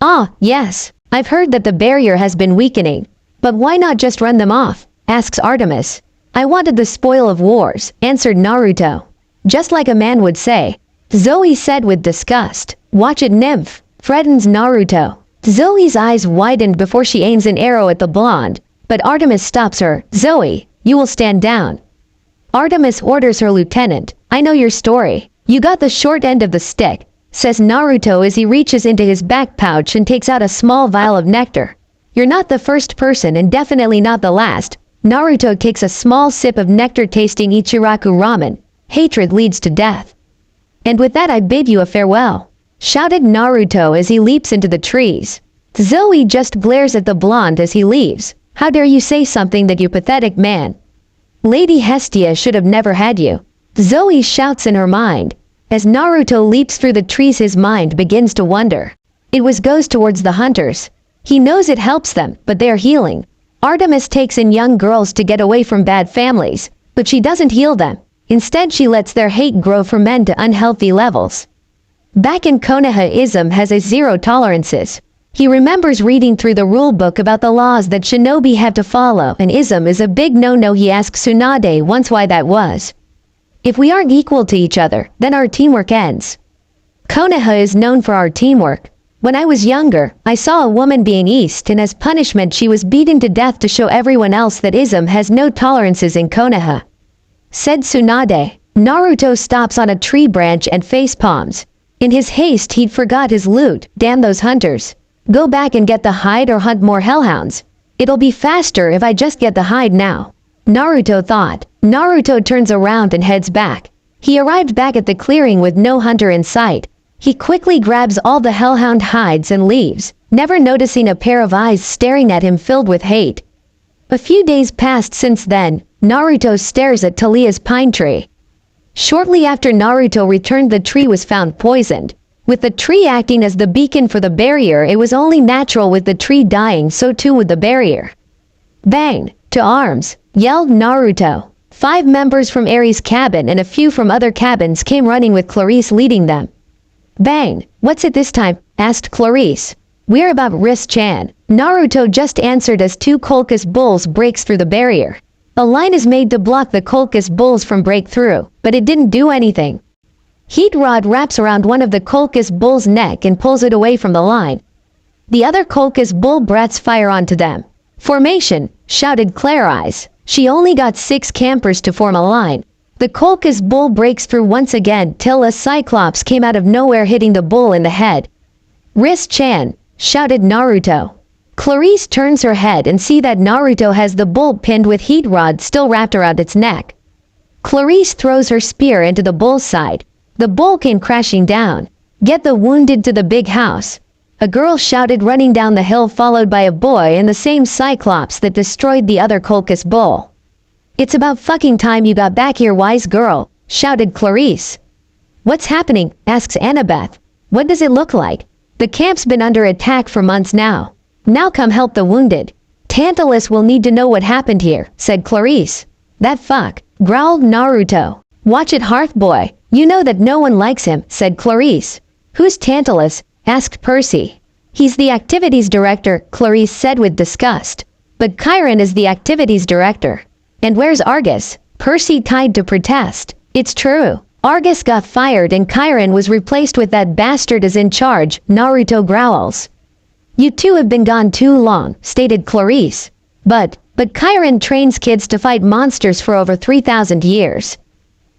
Ah, yes, I've heard that the barrier has been weakening. But why not just run them off, asks Artemis. I wanted the spoil of wars, answered Naruto. Just like a man would say, Zoe said with disgust. Watch it, nymph, threatens Naruto. Zoe's eyes widened before she aims an arrow at the blonde, but Artemis stops her. Zoe, you will stand down. Artemis orders her lieutenant. I know your story. You got the short end of the stick, says Naruto as he reaches into his back pouch and takes out a small vial of nectar. You're not the first person and definitely not the last. Naruto takes a small sip of nectar, tasting Ichiraku ramen. Hatred leads to death. And with that I bid you a farewell, shouted Naruto as he leaps into the trees. Zoe just glares at the blonde as he leaves. How dare you say something that, you pathetic man? Lady Hestia should have never had you, Zoe shouts in her mind. As Naruto leaps through the trees, his mind begins to wander. It goes towards the hunters. He knows it helps them, but they are healing. Artemis takes in young girls to get away from bad families, but she doesn't heal them. Instead, she lets their hate grow for men to unhealthy levels. Back in Konoha, Ism has a zero tolerances. He remembers reading through the rule book about the laws that shinobi have to follow, and ism is a big no-no. He asks Tsunade once why that was. If we aren't equal to each other, then our teamwork ends. Konoha is known for our teamwork. When I was younger, I saw a woman being east, and as punishment she was beaten to death to show everyone else that ism has no tolerances in Konoha, said Tsunade. Naruto stops on a tree branch and face palms. In his haste he'd forgot his loot. Damn those hunters. Go back and get the hide or hunt more hellhounds. It'll be faster if I just get the hide now, Naruto thought. Naruto turns around and heads back. He arrived back at the clearing with no hunter in sight. He quickly grabs all the hellhound hides and leaves, never noticing a pair of eyes staring at him filled with hate. A few days passed since then. Naruto stares at Talia's pine tree. Shortly after Naruto returned, the tree was found poisoned. With the tree acting as the beacon for the barrier, it was only natural with the tree dying, so too would the barrier. Bang! To arms! Yelled Naruto. 5 members from Eri's cabin and a few from other cabins came running with Clarice leading them. Bang! What's it this time? Asked Clarice. We're about Riss-chan. Naruto just answered as 2 Colchis bulls breaks through the barrier. A line is made to block the Colchis bulls from breakthrough, but it didn't do anything. Heat rod wraps around one of the Colchis bull's neck and pulls it away from the line. The other Colchis bull brats fire onto them. Formation! Shouted Claire Eyes. She only got 6 campers to form a line. The Colchis bull breaks through once again till a Cyclops came out of nowhere, hitting the bull in the head. Riss-chan! Shouted Naruto. Clarice turns her head and see that Naruto has the bull pinned with heat rod still wrapped around its neck. Clarice throws her spear into the bull's side. The bull came crashing down. Get the wounded to the big house. A girl shouted, running down the hill, followed by a boy in the same Cyclops that destroyed the other Colchis bull. It's about fucking time you got back here, wise girl, shouted Clarice. What's happening? Asks Annabeth. What does it look like? The camp's been under attack for months now. Now come help the wounded. Tantalus will need to know what happened here, said Clarice. That fuck, growled Naruto. Watch it, Hearth Boy. You know that no one likes him, said Clarice. Who's Tantalus? Asked Percy. He's the activities director, Clarice said with disgust. But Chiron is the activities director. And where's Argus? Percy tried to protest. It's true. Argus got fired and Chiron was replaced with that bastard as in charge, Naruto growls. You two have been gone too long, stated Clarice. But Chiron trains kids to fight monsters for over 3,000 years.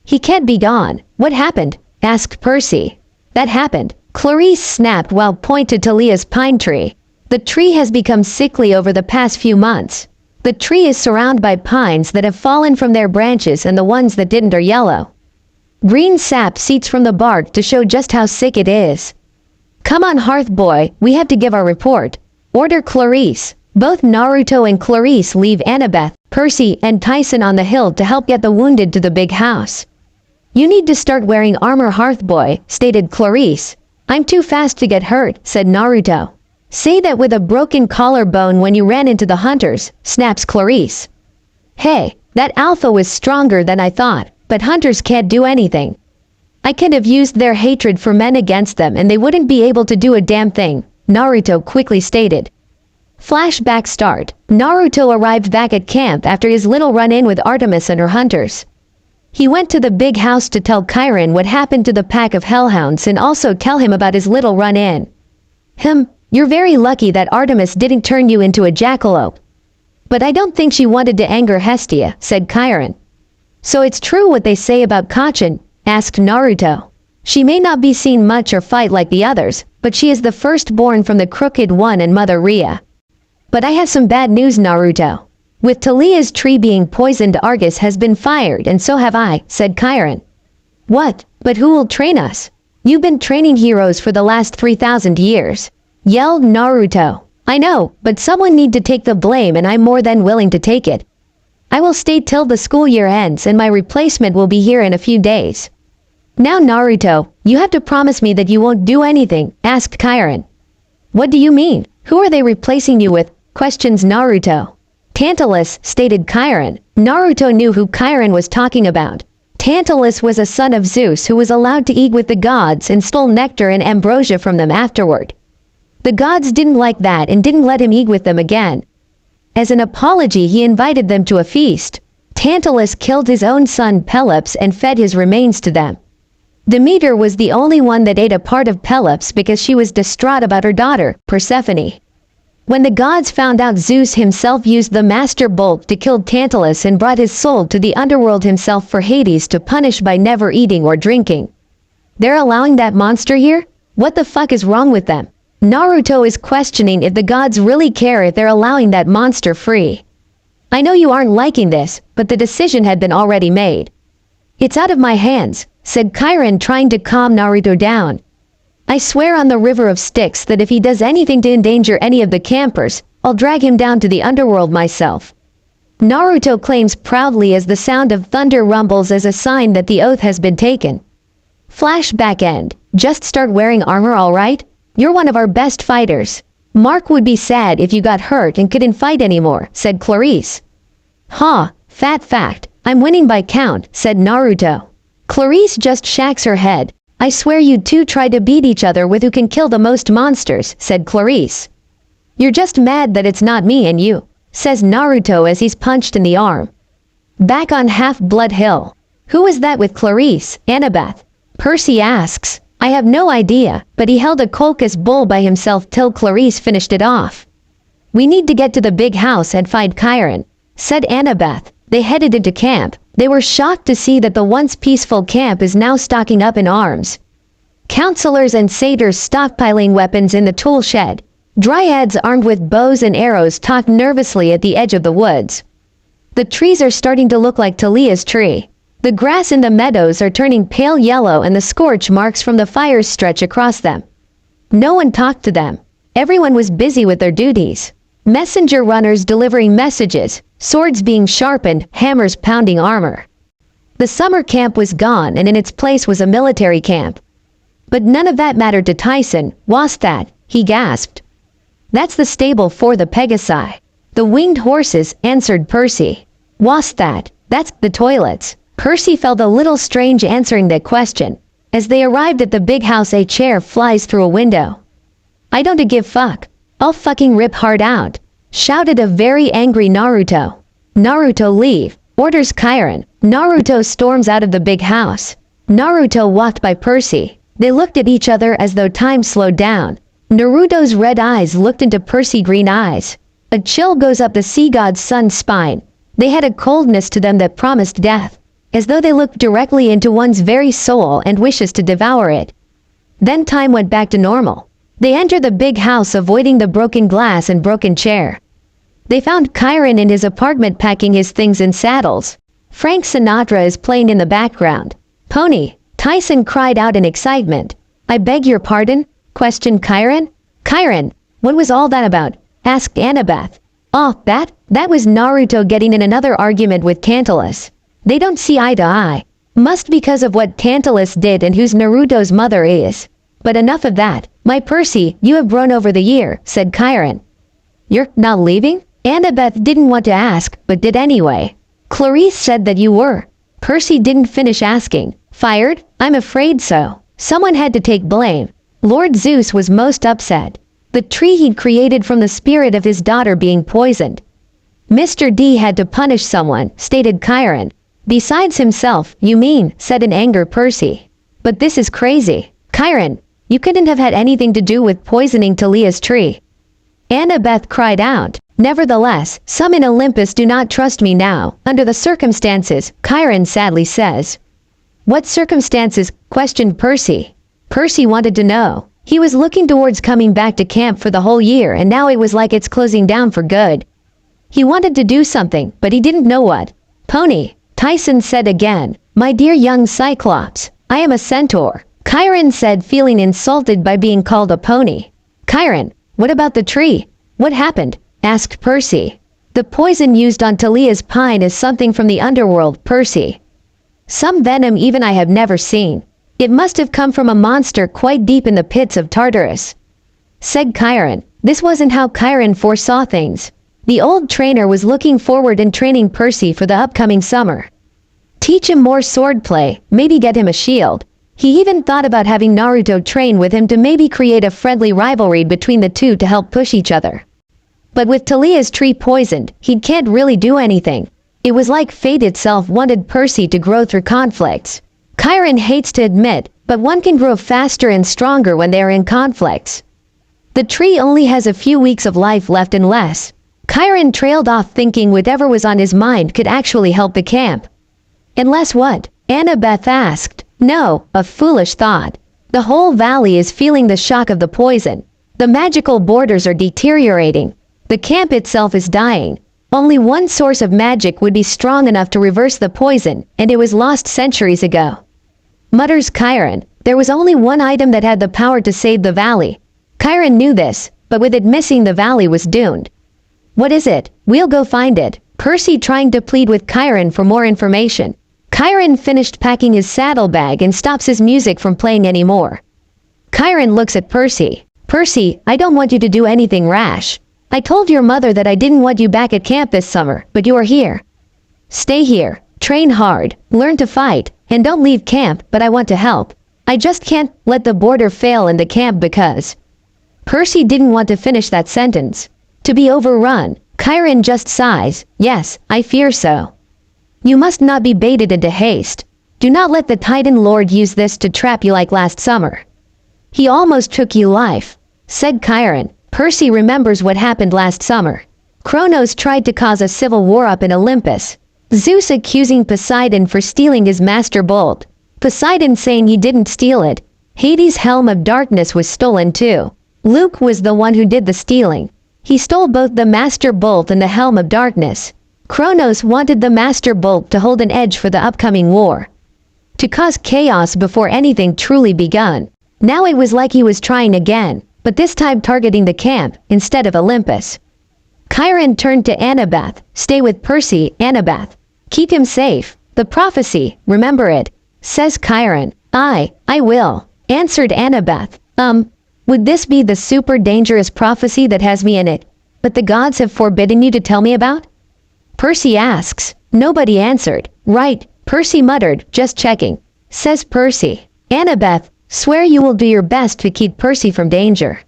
He can't be gone. What happened? Asked Percy. That happened. Clarice snapped while pointed to Leah's pine tree. The tree has become sickly over the past few months. The tree is surrounded by pines that have fallen from their branches, and the ones that didn't are yellow. Green sap seeps from the bark to show just how sick it is. Come on, Hearth Boy, we have to give our report. Order Clarice. Both Naruto and Clarice leave Annabeth, Percy, and Tyson on the hill to help get the wounded to the big house. You need to start wearing armor, Hearth Boy, stated Clarice. I'm too fast to get hurt, said Naruto. Say that with a broken collarbone when you ran into the hunters, snaps Clarice. Hey, that alpha was stronger than I thought, but hunters can't do anything. I could have used their hatred for men against them and they wouldn't be able to do a damn thing, Naruto quickly stated. Flashback start. Naruto arrived back at camp after his little run-in with Artemis and her hunters. He went to the big house to tell Chiron what happened to the pack of hellhounds and also tell him about his little run-in. You're very lucky that Artemis didn't turn you into a jackalope. But I don't think she wanted to anger Hestia, said Chiron. So it's true what they say about Kacchan? Asked Naruto. She may not be seen much or fight like the others, but she is the firstborn from the Crooked One and Mother Rhea. But I have some bad news, Naruto. With Talia's tree being poisoned, Argus has been fired, and so have I, said Chiron. What? But who will train us? You've been training heroes for the last 3,000 years. Yelled Naruto. I know, but someone need to take the blame and I'm more than willing to take it. I will stay till the school year ends and my replacement will be here in a few days. Now Naruto, you have to promise me that you won't do anything, asked Chiron. What do you mean? Who are they replacing you with? Questions Naruto. Tantalus, stated Chiron. Naruto knew who Chiron was talking about. Tantalus was a son of Zeus who was allowed to eat with the gods and stole nectar and ambrosia from them afterward. The gods didn't like that and didn't let him eat with them again. As an apology, he invited them to a feast. Tantalus killed his own son Pelops and fed his remains to them. Demeter was the only one that ate a part of Pelops because she was distraught about her daughter, Persephone. When the gods found out, Zeus himself used the Master Bolt to kill Tantalus and brought his soul to the underworld himself for Hades to punish by never eating or drinking. They're allowing that monster here? What the fuck is wrong with them? Naruto is questioning if the gods really care if they're allowing that monster free. I know you aren't liking this, but the decision had been already made. It's out of my hands, said Kairon, trying to calm Naruto down. I swear on the river of Styx that if he does anything to endanger any of the campers, I'll drag him down to the underworld myself. Naruto claims proudly as the sound of thunder rumbles as a sign that the oath has been taken. Flashback end. Just start wearing armor, alright? You're one of our best fighters. Mark would be sad if you got hurt and couldn't fight anymore, said Clarice. Ha, fat fact, I'm winning by count, said Naruto. Clarice just shakes her head. I swear you two tried to beat each other with who can kill the most monsters, said Clarice. You're just mad that it's not me and you, says Naruto as he's punched in the arm. Back on Half-Blood Hill. Who was that with Clarice, Annabeth? Percy asks. I have no idea, but he held a Colchis bull by himself till Clarice finished it off. We need to get to the big house and find Kairon, said Annabeth. They headed into camp. They were shocked to see that the once peaceful camp is now stocking up in arms. Counselors and satyrs stockpiling weapons in the tool shed. Dryads armed with bows and arrows talk nervously at the edge of the woods. The trees are starting to look like Talia's tree. The grass in the meadows are turning pale yellow and the scorch marks from the fires stretch across them. No one talked to them. Everyone was busy with their duties. Messenger runners delivering messages, swords being sharpened, hammers pounding armor. The summer camp was gone and in its place was a military camp. But none of that mattered to Tyson. What's that? He gasped. That's the stable for the Pegasi. The winged horses, answered Percy. What's that? That's the toilets. Percy felt a little strange answering that question. As they arrived at the big house, a chair flies through a window. I don't give fuck. I'll fucking rip hard out, shouted a very angry Naruto. Naruto, leave, orders Kairon. Naruto storms out of the big house. Naruto walked by Percy. They looked at each other as though time slowed down. Naruto's red eyes looked into Percy's green eyes. A chill goes up the sea god's son's spine. They had a coldness to them that promised death, as though they looked directly into one's very soul and wishes to devour it. Then time went back to normal. They entered the big house, avoiding the broken glass and broken chair. They found Kairon in his apartment packing his things in saddles. Frank Sinatra is playing in the background. Pony, Tyson cried out in excitement. I beg your pardon? Questioned Kairon. Kairon, what was all that about? Asked Annabeth. Oh, that was Naruto getting in another argument with Tantalus. They don't see eye to eye. Must because of what Tantalus did and whose Naruto's mother is. But enough of that. My Percy, you have grown over the year, said Kairon. You're not leaving? Annabeth didn't want to ask, but did anyway. Clarice said that you were. Percy didn't finish asking. Fired? I'm afraid so. Someone had to take blame. Lord Zeus was most upset. The tree he'd created from the spirit of his daughter being poisoned. Mr. D had to punish someone, stated Kairon. Besides himself, you mean, said in anger Percy. But this is crazy. Kairon, you couldn't have had anything to do with poisoning Talia's tree. Annabeth cried out. Nevertheless, some in Olympus do not trust me now, under the circumstances, Kairon sadly says. What circumstances? Questioned Percy. Percy wanted to know. He was looking towards coming back to camp for the whole year and now it was like it's closing down for good. He wanted to do something, but he didn't know what. Pony, Tyson said again. My dear young Cyclops, I am a centaur. Kairon said, feeling insulted by being called a pony. Kairon, what about the tree? What happened? Asked Percy. The poison used on Talia's pine is something from the underworld, Percy. Some venom even I have never seen. It must have come from a monster quite deep in the pits of Tartarus. Said Kairon. This wasn't how Kairon foresaw things. The old trainer was looking forward and training Percy for the upcoming summer. Teach him more swordplay, maybe get him a shield. He even thought about having Naruto train with him to maybe create a friendly rivalry between the two to help push each other. But with Talia's tree poisoned, he can't really do anything. It was like fate itself wanted Percy to grow through conflicts. Kairon hates to admit, but one can grow faster and stronger when they are in conflicts. The tree only has a few weeks of life left and less. Kairon trailed off thinking whatever was on his mind could actually help the camp. Unless what? Annabeth asked. No, a foolish thought. The whole valley is feeling the shock of the poison. The magical borders are deteriorating. The camp itself is dying. Only one source of magic would be strong enough to reverse the poison, and it was lost centuries ago. Mutters Chiron. There was only one item that had the power to save the valley. Chiron knew this, but with it missing the valley was doomed. What is it? We'll go find it. Percy trying to plead with Chiron for more information. Chiron finished packing his saddlebag and stops his music from playing anymore. Chiron looks at Percy. Percy, I don't want you to do anything rash. I told your mother that I didn't want you back at camp this summer, but you are here. Stay here, train hard, learn to fight, and don't leave camp, but I want to help. I just can't let the border fail in the camp because... Percy didn't want to finish that sentence. To be overrun, Chiron just sighs. Yes, I fear so. You must not be baited into haste. Do not let the Titan Lord use this to trap you like last summer. He almost took you life, said Chiron. Percy remembers what happened last summer. Kronos tried to cause a civil war up in Olympus. Zeus accusing Poseidon for stealing his master bolt. Poseidon saying he didn't steal it. Hades' helm of darkness was stolen too. Luke was the one who did the stealing. He stole both the master bolt and the helm of darkness. Kronos wanted the master bolt to hold an edge for the upcoming war, to cause chaos before anything truly begun. Now it was like he was trying again, but this time targeting the camp instead of Olympus. Chiron turned to Annabeth. Stay with Percy, Annabeth. Keep him safe. The prophecy, remember it, says Chiron. I will, answered Annabeth. Would this be the super dangerous prophecy that has me in it, but the gods have forbidden you to tell me about? Percy asks. Nobody answered. Right, Percy muttered, just checking. Says Percy. Annabeth, swear you will do your best to keep Percy from danger.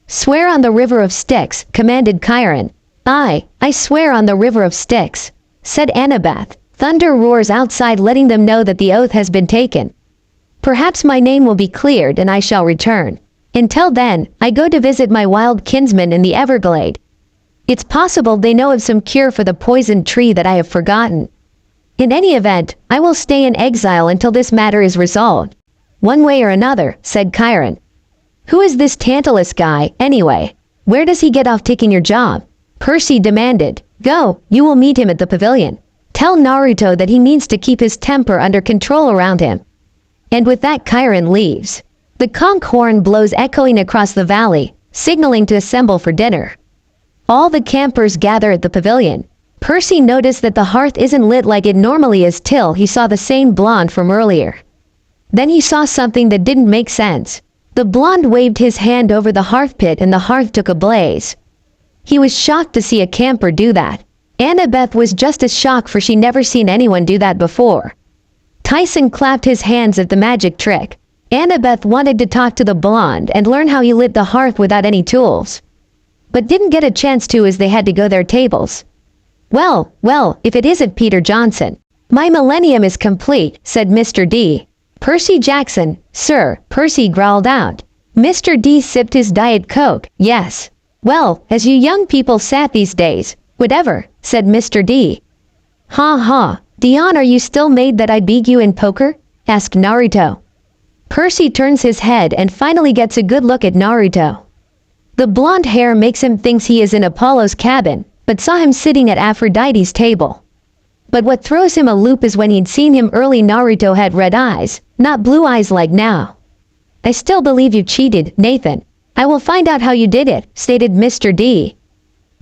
Swear on the river of Styx, commanded Chiron. I swear on the river of Styx, said Annabeth. Thunder roars outside letting them know that the oath has been taken. Perhaps my name will be cleared and I shall return. Until then, I go to visit my wild kinsmen in the Everglade. It's possible they know of some cure for the poisoned tree that I have forgotten. In any event, I will stay in exile until this matter is resolved. One way or another, said Chiron. Who is this Tantalus guy, anyway? Where does he get off taking your job? Percy demanded. Go, you will meet him at the pavilion. Tell Naruto that he needs to keep his temper under control around him. And with that Chiron leaves. The conch horn blows echoing across the valley, signaling to assemble for dinner. All the campers gather at the pavilion. Percy noticed that the hearth isn't lit like it normally is till he saw the same blonde from earlier. Then he saw something that didn't make sense. The blonde waved his hand over the hearth pit and the hearth took a blaze. He was shocked to see a camper do that. Annabeth was just as shocked for she never seen anyone do that before. Tyson clapped his hands at the magic trick. Annabeth wanted to talk to the blonde and learn how he lit the hearth without any tools, but didn't get a chance to as they had to go their tables. Well, if it isn't Peter Johnson. My millennium is complete, said Mr. D. Percy Jackson, sir, Percy growled out. Mr. D sipped his Diet Coke. Yes. Well, as you young people sat these days, whatever, said Mr. D. Ha. Dion, are you still made that I beat you in poker? Asked Naruto. Percy turns his head and finally gets a good look at Naruto. The blonde hair makes him think he is in Apollo's cabin, but saw him sitting at Aphrodite's table. But what throws him a loop is when he'd seen him early Naruto had red eyes, not blue eyes like now. I still believe you cheated, Nathan. I will find out how you did it, stated Mr. D.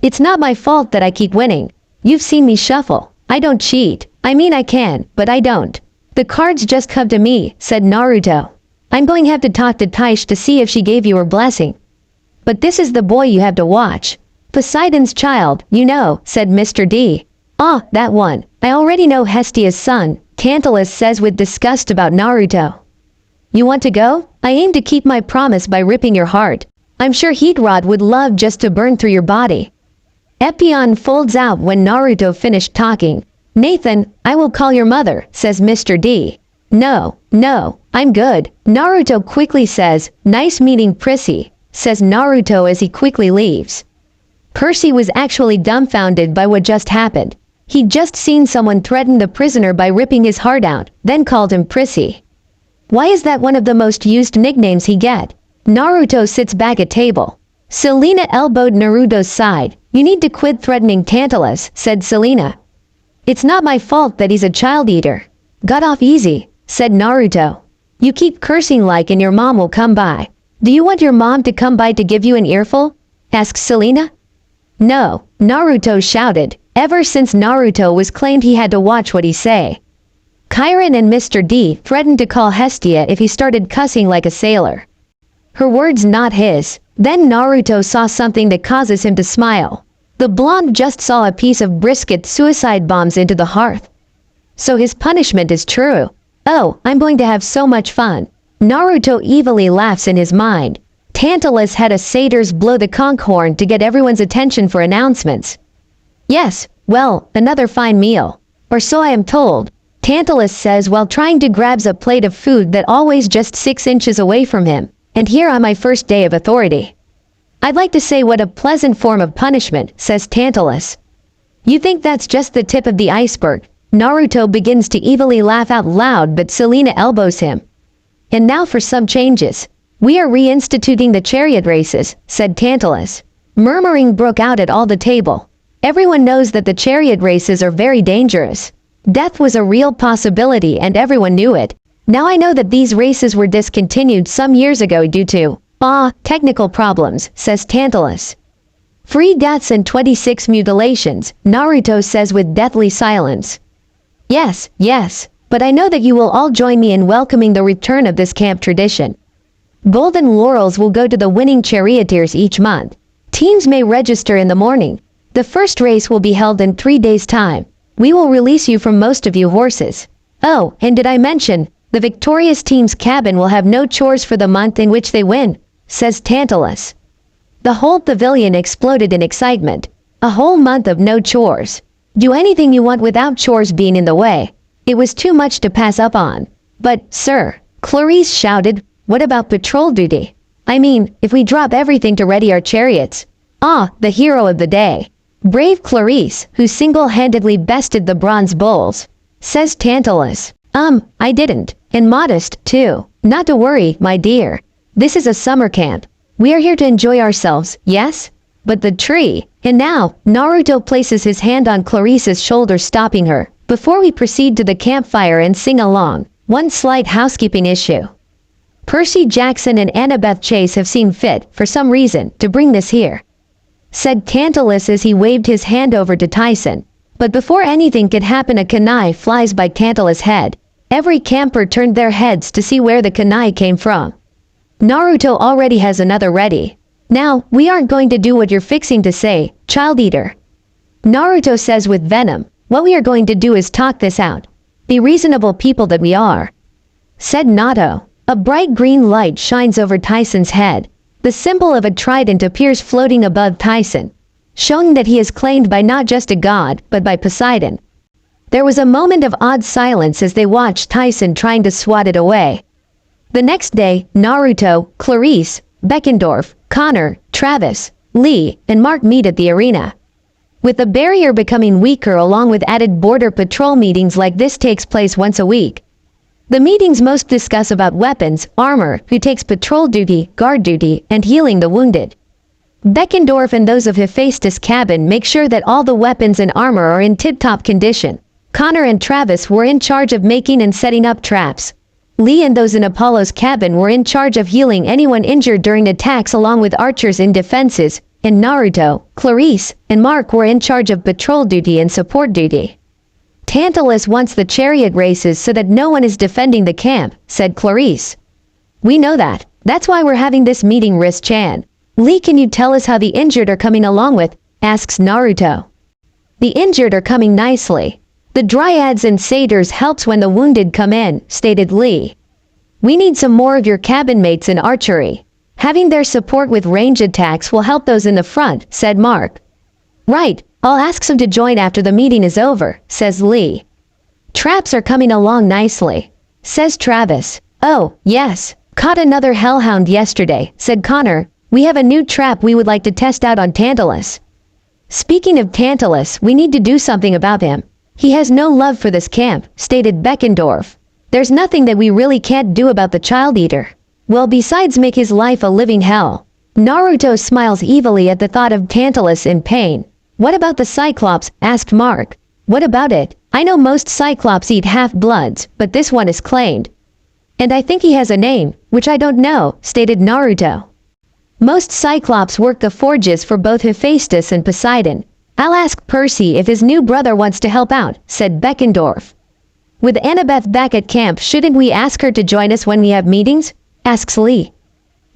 It's not my fault that I keep winning. You've seen me shuffle. I don't cheat. I mean I can, but I don't. The cards just come to me, said Naruto. I'm going to have to talk to Taish to see if she gave you her blessing. But this is the boy you have to watch. Poseidon's child, you know, said Mr. D. Ah, that one. I already know Hestia's son, Tantalus says with disgust about Naruto. You want to go? I aim to keep my promise by ripping your heart. I'm sure Heatrod would love just to burn through your body. Epion folds out when Naruto finished talking. Nathan, I will call your mother, says Mr. D. No, I'm good. Naruto quickly says, nice meeting Prissy, says Naruto as he quickly leaves. Percy was actually dumbfounded by what just happened. He'd just seen someone threaten the prisoner by ripping his heart out, then called him Prissy. Why is that one of the most used nicknames he get? Naruto sits back at table. Selena elbowed Naruto's side. You need to quit threatening Tantalus, said Selena. It's not my fault that he's a child eater. Got off easy, said Naruto. You keep cursing like and your mom will come by. Do you want your mom to come by to give you an earful? Asked Selena. No, Naruto shouted. Ever since Naruto was claimed he had to watch what he say. Chiron and Mr. D threatened to call Hestia if he started cussing like a sailor. Her words not his. Then Naruto saw something that causes him to smile. The blonde just saw a piece of brisket suicide bombs into the hearth. So his punishment is true. Oh, I'm going to have so much fun. Naruto evilly laughs in his mind. Tantalus had a satyrs blow the conch horn to get everyone's attention for announcements. Yes, well, another fine meal. Or so I am told. Tantalus says while trying to grab a plate of food that always just 6 inches away from him. And here on my first day of authority. I'd like to say what a pleasant form of punishment, says Tantalus. You think that's just the tip of the iceberg. Naruto begins to evilly laugh out loud but Selena elbows him. And now for some changes. We are reinstituting the chariot races, said Tantalus. Murmuring broke out at all the table. Everyone knows that the chariot races are very dangerous. Death was a real possibility and everyone knew it. Now I know that these races were discontinued some years ago due to, technical problems, says Tantalus. 3 deaths and 26 mutilations, Naruto says with deathly silence. Yes, but I know that you will all join me in welcoming the return of this camp tradition. Golden laurels will go to the winning charioteers each month. Teams may register in the morning. The first race will be held in 3 days' time. We will release you from most of you horses. Oh, and did I mention, the victorious team's cabin will have no chores for the month in which they win, says Tantalus. The whole pavilion exploded in excitement. A whole month of no chores. Do anything you want without chores being in the way. It was too much to pass up on. But, sir, Clarice shouted, what about patrol duty? I mean, if we drop everything to ready our chariots. The hero of the day. Brave Clarice, who single-handedly bested the bronze bulls, says Tantalus. I didn't. And modest, too. Not to worry, my dear. This is a summer camp. We are here to enjoy ourselves, yes? But the tree. And now, Naruto places his hand on Clarice's shoulder stopping her. Before we proceed to the campfire and sing along, one slight housekeeping issue. Percy Jackson and Annabeth Chase have seen fit, for some reason, to bring this here, said Tantalus as he waved his hand over to Tyson. But before anything could happen a kunai flies by Tantalus' head. Every camper turned their heads to see where the kunai came from. Naruto already has another ready. Now, we aren't going to do what you're fixing to say, child eater. Naruto says with venom, what we are going to do is talk this out. Be reasonable people that we are, said Nato. A bright green light shines over Tyson's head. The symbol of a trident appears floating above Tyson, showing that he is claimed by not just a god, but by Poseidon. There was a moment of odd silence as they watched Tyson trying to swat it away. The next day, Naruto, Clarice, Beckendorf, Connor, Travis, Lee, and Mark meet at the arena. With the barrier becoming weaker along with added border patrol meetings like this takes place once a week. The meetings most discuss about weapons, armor, who takes patrol duty, guard duty, and healing the wounded. Beckendorf and those of Hephaestus' cabin make sure that all the weapons and armor are in tip-top condition. Connor and Travis were in charge of making and setting up traps. Lee and those in Apollo's cabin were in charge of healing anyone injured during attacks along with archers in defenses, and Naruto, Clarice, and Mark were in charge of patrol duty and support duty. Tantalus wants the chariot races so that no one is defending the camp, said Clarice. We know that. That's why we're having this meeting, Riz-chan. Lee, can you tell us how the injured are coming along with? Asks Naruto. The injured are coming nicely. The dryads and satyrs helps when the wounded come in, stated Lee. We need some more of your cabin mates in archery. Having their support with range attacks will help those in the front, said Mark. Right. I'll ask some to join after the meeting is over, says Lee. Traps are coming along nicely, says Travis. Oh, yes. Caught another hellhound yesterday, said Connor. We have a new trap we would like to test out on Tantalus. Speaking of Tantalus, we need to do something about him. He has no love for this camp, stated Beckendorf. There's nothing that we really can't do about the child eater. Well, besides make his life a living hell. Naruto smiles evilly at the thought of Tantalus in pain. What about the Cyclops? Asked Mark. What about it? I know most Cyclops eat half-bloods, but this one is claimed. And I think he has a name, which I don't know, stated Naruto. Most Cyclops work the forges for both Hephaestus and Poseidon. I'll ask Percy if his new brother wants to help out, said Beckendorf. With Annabeth back at camp, shouldn't we ask her to join us when we have meetings? Asks Lee.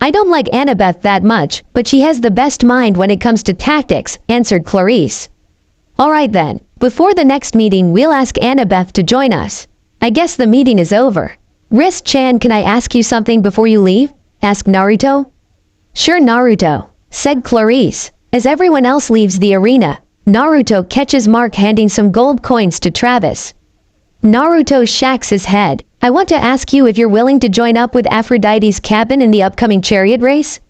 I don't like Annabeth that much, but she has the best mind when it comes to tactics, answered Clarice. Alright then, before the next meeting we'll ask Annabeth to join us. I guess the meeting is over. Riz-chan, can I ask you something before you leave? Asked Naruto. Sure, Naruto, said Clarice. As everyone else leaves the arena, Naruto catches Mark handing some gold coins to Travis. Naruto shakes his head. I want to ask you if you're willing to join up with Aphrodite's cabin in the upcoming chariot race?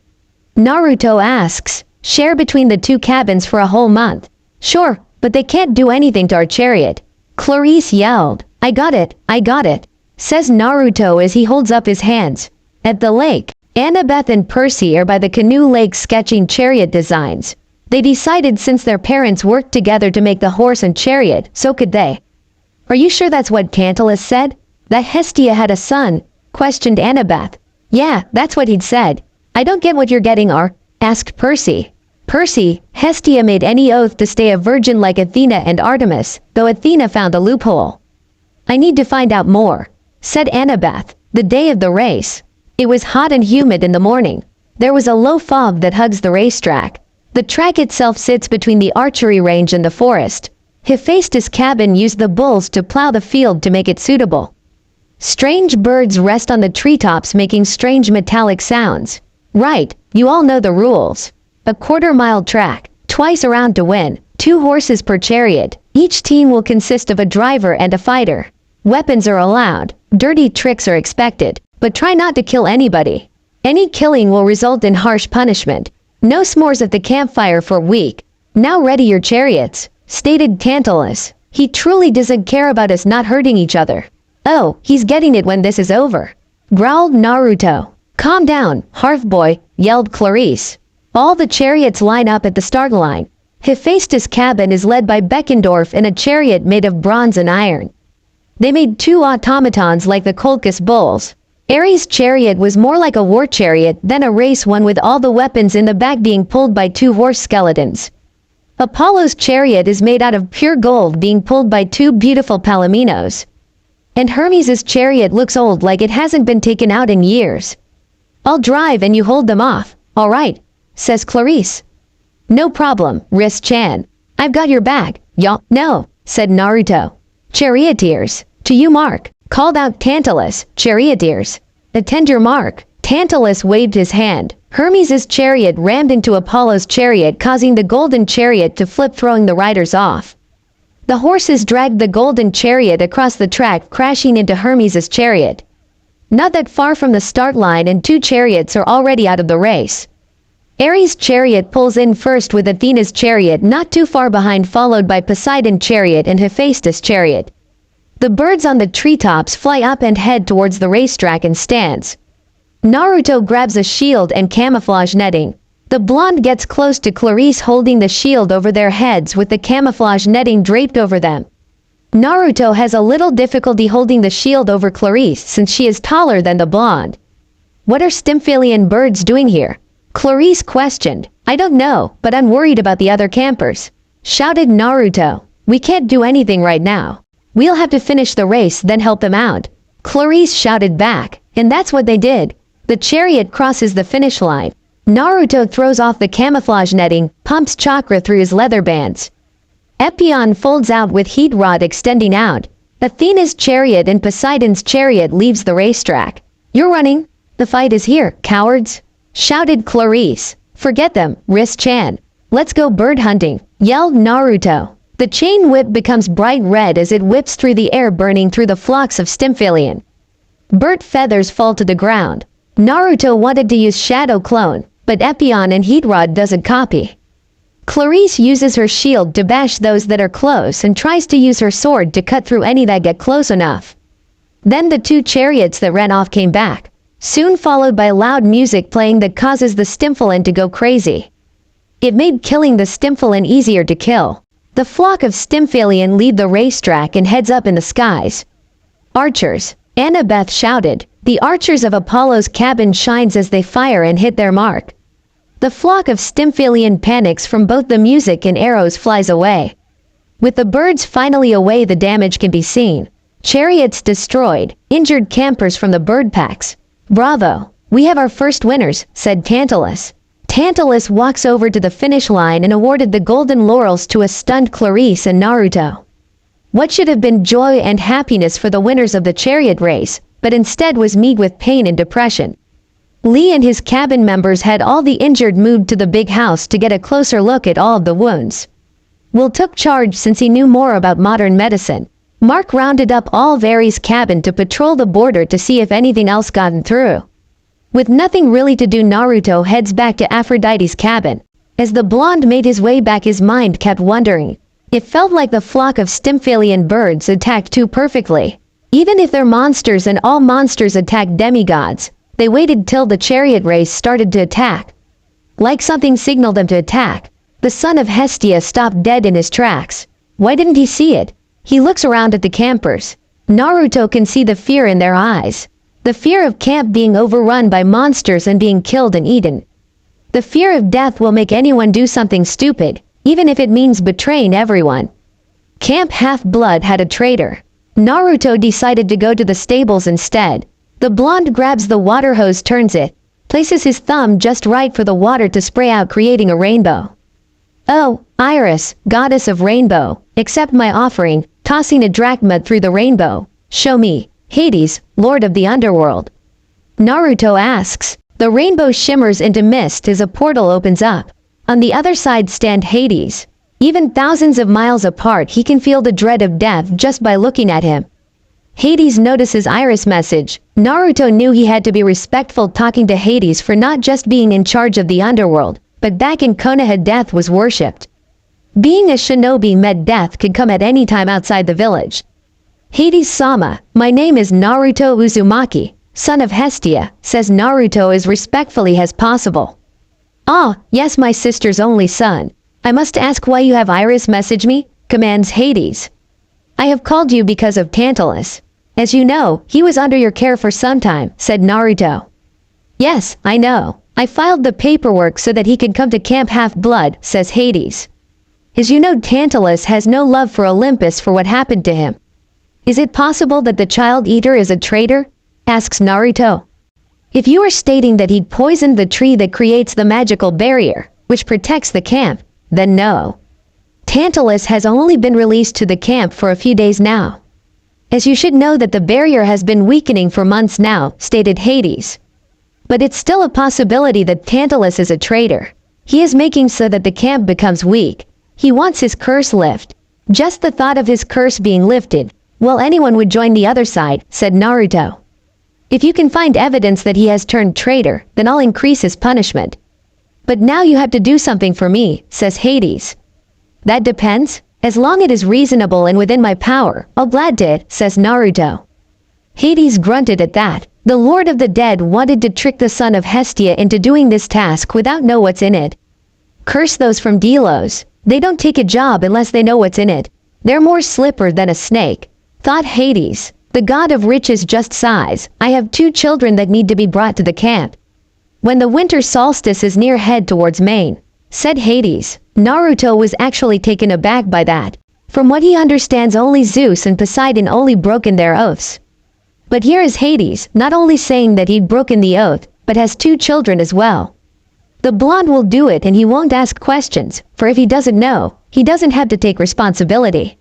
Naruto asks, share between the two cabins for a whole month. Sure, but they can't do anything to our chariot. Clarice yelled. I got it, says Naruto as he holds up his hands. At the lake, Annabeth and Percy are by the canoe lake sketching chariot designs. They decided since their parents worked together to make the horse and chariot, so could they. Are you sure that's what Tantalus said? That Hestia had a son? Questioned Annabeth. Yeah, that's what he'd said. I don't get what you're getting, asked Percy. Percy, Hestia made any oath to stay a virgin like Athena and Artemis, though Athena found a loophole. I need to find out more, said Annabeth. The day of the race. It was hot and humid in the morning. There was a low fog that hugs the racetrack. The track itself sits between the archery range and the forest. Hephaestus' cabin used the bulls to plow the field to make it suitable. Strange birds rest on the treetops making strange metallic sounds. Right, you all know the rules. A quarter-mile track, twice around to win, 2 horses per chariot. Each team will consist of a driver and a fighter. Weapons are allowed, dirty tricks are expected, but try not to kill anybody. Any killing will result in harsh punishment. No s'mores at the campfire for a week. Now ready your chariots, stated Tantalus. He truly doesn't care about us not hurting each other. Oh, he's getting it when this is over, growled Naruto. Calm down, Harf boy, yelled Clarice. All the chariots line up at the start line. Hephaestus' cabin is led by Beckendorf in a chariot made of bronze and iron. They made 2 automatons like the Colchis bulls. Ares' chariot was more like a war chariot than a race one with all the weapons in the back being pulled by 2 horse skeletons. Apollo's chariot is made out of pure gold being pulled by 2 beautiful palominos. And Hermes' chariot looks old like it hasn't been taken out in years. I'll drive and you hold them off, alright, says Clarice. No problem, Riz-chan. I've got your back, y'all. No, said Naruto. Charioteers, to you Mark, called out Tantalus. Charioteers, attend your mark. Tantalus waved his hand. Hermes' chariot rammed into Apollo's chariot, causing the golden chariot to flip, throwing the riders off. The horses dragged the golden chariot across the track, crashing into Hermes' chariot. Not that far from the start line and 2 chariots are already out of the race. Ares' chariot pulls in first with Athena's chariot not too far behind, followed by Poseidon's chariot and Hephaestus' chariot. The birds on the treetops fly up and head towards the racetrack and stands. Naruto grabs a shield and camouflage netting. The blonde gets close to Clarice, holding the shield over their heads with the camouflage netting draped over them. Naruto has a little difficulty holding the shield over Clarice since she is taller than the blonde. What are Stymphalian birds doing here? Clarice questioned. I don't know, but I'm worried about the other campers, shouted Naruto. We can't do anything right now. We'll have to finish the race then help them out, Clarice shouted back, and that's what they did. The chariot crosses the finish line. Naruto throws off the camouflage netting, pumps chakra through his leather bands. Epion folds out with heat rod extending out. Athena's chariot and Poseidon's chariot leaves the racetrack. You're running? The fight is here, cowards, shouted Clarice. Forget them, Riz-chan. Let's go bird hunting, yelled Naruto. The chain whip becomes bright red as it whips through the air, burning through the flocks of Stymphalian. Burnt feathers fall to the ground. Naruto wanted to use Shadow Clone, but Epion and Heatrod doesn't copy. Clarice uses her shield to bash those that are close and tries to use her sword to cut through any that get close enough. Then the 2 chariots that ran off came back. soon followed by loud music playing that causes the Stimphylin to go crazy. It made killing the Stimphylin easier to kill. The flock of Stimphylin leave the racetrack and heads up in the skies. Archers, Annabeth shouted. The archers of Apollo's cabin shines as they fire and hit their mark. The flock of Stimphylin panics from both the music and arrows flies away. With the birds finally away, the damage can be seen. Chariots destroyed, injured campers from the bird packs. Bravo, we have our first winners, said Tantalus. Tantalus walks over to the finish line and awarded the golden laurels to a stunned Clarice and Naruto. What should have been joy and happiness for the winners of the chariot race, but instead was met with pain and depression. Lee and his cabin members had all the injured moved to the big house to get a closer look at all of the wounds. Will took charge since he knew more about modern medicine. Mark rounded up all Vary's cabin to patrol the border to see if anything else gotten through. With nothing really to do, Naruto heads back to Aphrodite's cabin. As the blonde made his way back, his mind kept wondering. It felt like the flock of Stimphylin birds attacked too perfectly. Even if they're monsters and all monsters attack demigods, they waited till the chariot race started to attack. Like something signaled them to attack. The son of Hestia stopped dead in his tracks. Why didn't he see it? He looks around at the campers. Naruto can see the fear in their eyes. The fear of camp being overrun by monsters and being killed and eaten. The fear of death will make anyone do something stupid, even if it means betraying everyone. Camp Half-Blood had a traitor. Naruto decided to go to the stables instead. The blonde grabs the water hose, turns it, places his thumb just right for the water to spray out, creating a rainbow. Oh, Iris, goddess of rainbow, accept my offering, tossing a drachma through the rainbow. Show me, Hades, lord of the underworld. Naruto asks. The rainbow shimmers into mist as a portal opens up. On the other side stand Hades. Even thousands of miles apart, he can feel the dread of death just by looking at him. Hades notices Iris' message. Naruto knew he had to be respectful, talking to Hades for not just being in charge of the underworld, but back in Konoha death was worshipped. Being a shinobi meant death could come at any time outside the village. Hades-sama, my name is Naruto Uzumaki, son of Hestia, says Naruto as respectfully as possible. Ah, yes, my sister's only son. I must ask why you have Iris message me, commands Hades. I have called you because of Tantalus. As you know, he was under your care for some time, said Naruto. Yes, I know. I filed the paperwork so that he could come to Camp Half-Blood, says Hades. As you know, Tantalus has no love for Olympus for what happened to him. Is it possible that the child eater is a traitor? Asks Naruto. If you are stating that he'd poisoned the tree that creates the magical barrier, which protects the camp, then no. Tantalus has only been released to the camp for a few days now. As you should know that the barrier has been weakening for months now, stated Hades. But it's still a possibility that Tantalus is a traitor. He is making so that the camp becomes weak. He wants his curse lifted. Just the thought of his curse being lifted, well, anyone would join the other side, said Naruto. If you can find evidence that he has turned traitor, then I'll increase his punishment. But now you have to do something for me, says Hades. That depends. As long as it is reasonable and within my power, I'll glad to it, says Naruto. Hades grunted at that. The Lord of the Dead wanted to trick the son of Hestia into doing this task without know what's in it. Curse those from Delos. They don't take a job unless they know what's in it. They're more slipper than a snake, thought Hades. The god of riches just sighs. I have 2 children that need to be brought to the camp. When the winter solstice is near, head towards Maine, said Hades. Naruto was actually taken aback by that. From what he understands, only Zeus and Poseidon only broken their oaths. But here is Hades, not only saying that he'd broken the oath, but has 2 children as well. The blonde will do it and he won't ask questions, for if he doesn't know, he doesn't have to take responsibility.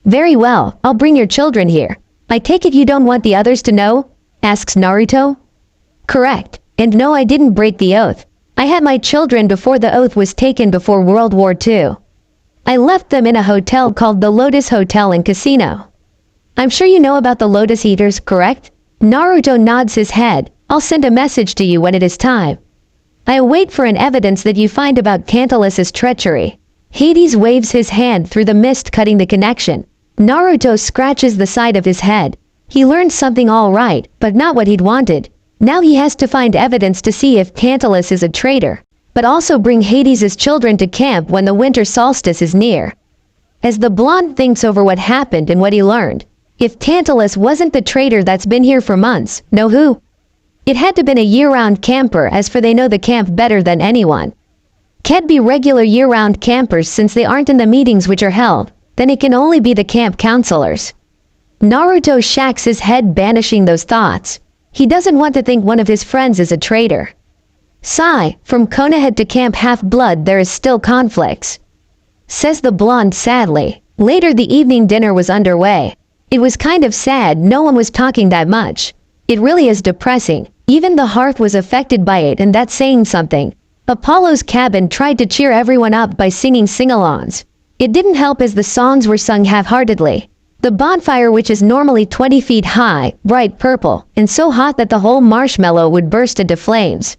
Very well, I'll bring your children here. I take it you don't want the others to know? Asks Naruto. Correct. And no, I didn't break the oath. I had my children before the oath was taken, before World War II. I left them in a hotel called the Lotus Hotel and Casino. I'm sure you know about the Lotus Eaters, correct? Naruto nods his head. I'll send a message to you when it is time. I await for an evidence that you find about Tantalus's treachery. Hades waves his hand through the mist, cutting the connection. Naruto scratches the side of his head. He learned something all right, but not what he'd wanted. Now he has to find evidence to see if Tantalus is a traitor, but also bring Hades' children to camp when the winter solstice is near. As the blonde thinks over what happened and what he learned, if Tantalus wasn't the traitor that's been here for months, know who? It had to been a year-round camper, as for they know the camp better than anyone. Can't be regular year-round campers since they aren't in the meetings which are held, then it can only be the camp counselors. Naruto shakes his head, banishing those thoughts. He doesn't want to think one of his friends is a traitor. Sigh, from Konoha to Camp Half-Blood there is still conflicts, says the blonde sadly. Later the evening dinner was underway. It was kind of sad, no one was talking that much. It really is depressing. Even the hearth was affected by it, and that's saying something. Apollo's cabin tried to cheer everyone up by singing sing-alongs. It didn't help as the songs were sung half-heartedly. The bonfire, which is normally 20 feet high, bright purple, and so hot that the whole marshmallow would burst into flames.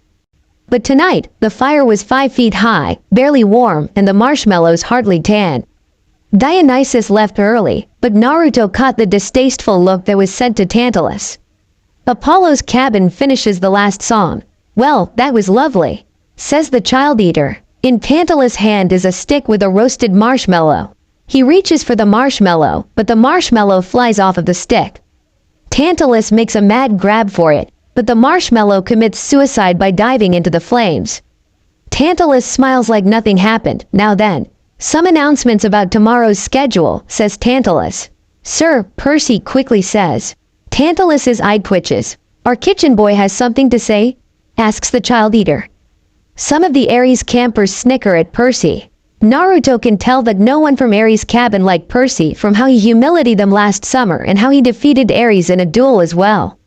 But tonight, the fire was 5 feet high, barely warm, and the marshmallows hardly tan. Dionysus left early, but Naruto caught the distasteful look that was sent to Tantalus. Apollo's cabin finishes the last song. Well, that was lovely, says the child eater. In Tantalus' hand is a stick with a roasted marshmallow. He reaches for the marshmallow, but the marshmallow flies off of the stick. Tantalus makes a mad grab for it, but the marshmallow commits suicide by diving into the flames. Tantalus smiles like nothing happened. Now then, some announcements about tomorrow's schedule, says Tantalus. Sir, Percy quickly says. Tantalus's eye twitches. Our kitchen boy has something to say? Asks the child eater. Some of the Ares campers snicker at Percy. Naruto can tell that no one from Ares' cabin liked Percy from how he humiliated them last summer and how he defeated Ares in a duel as well.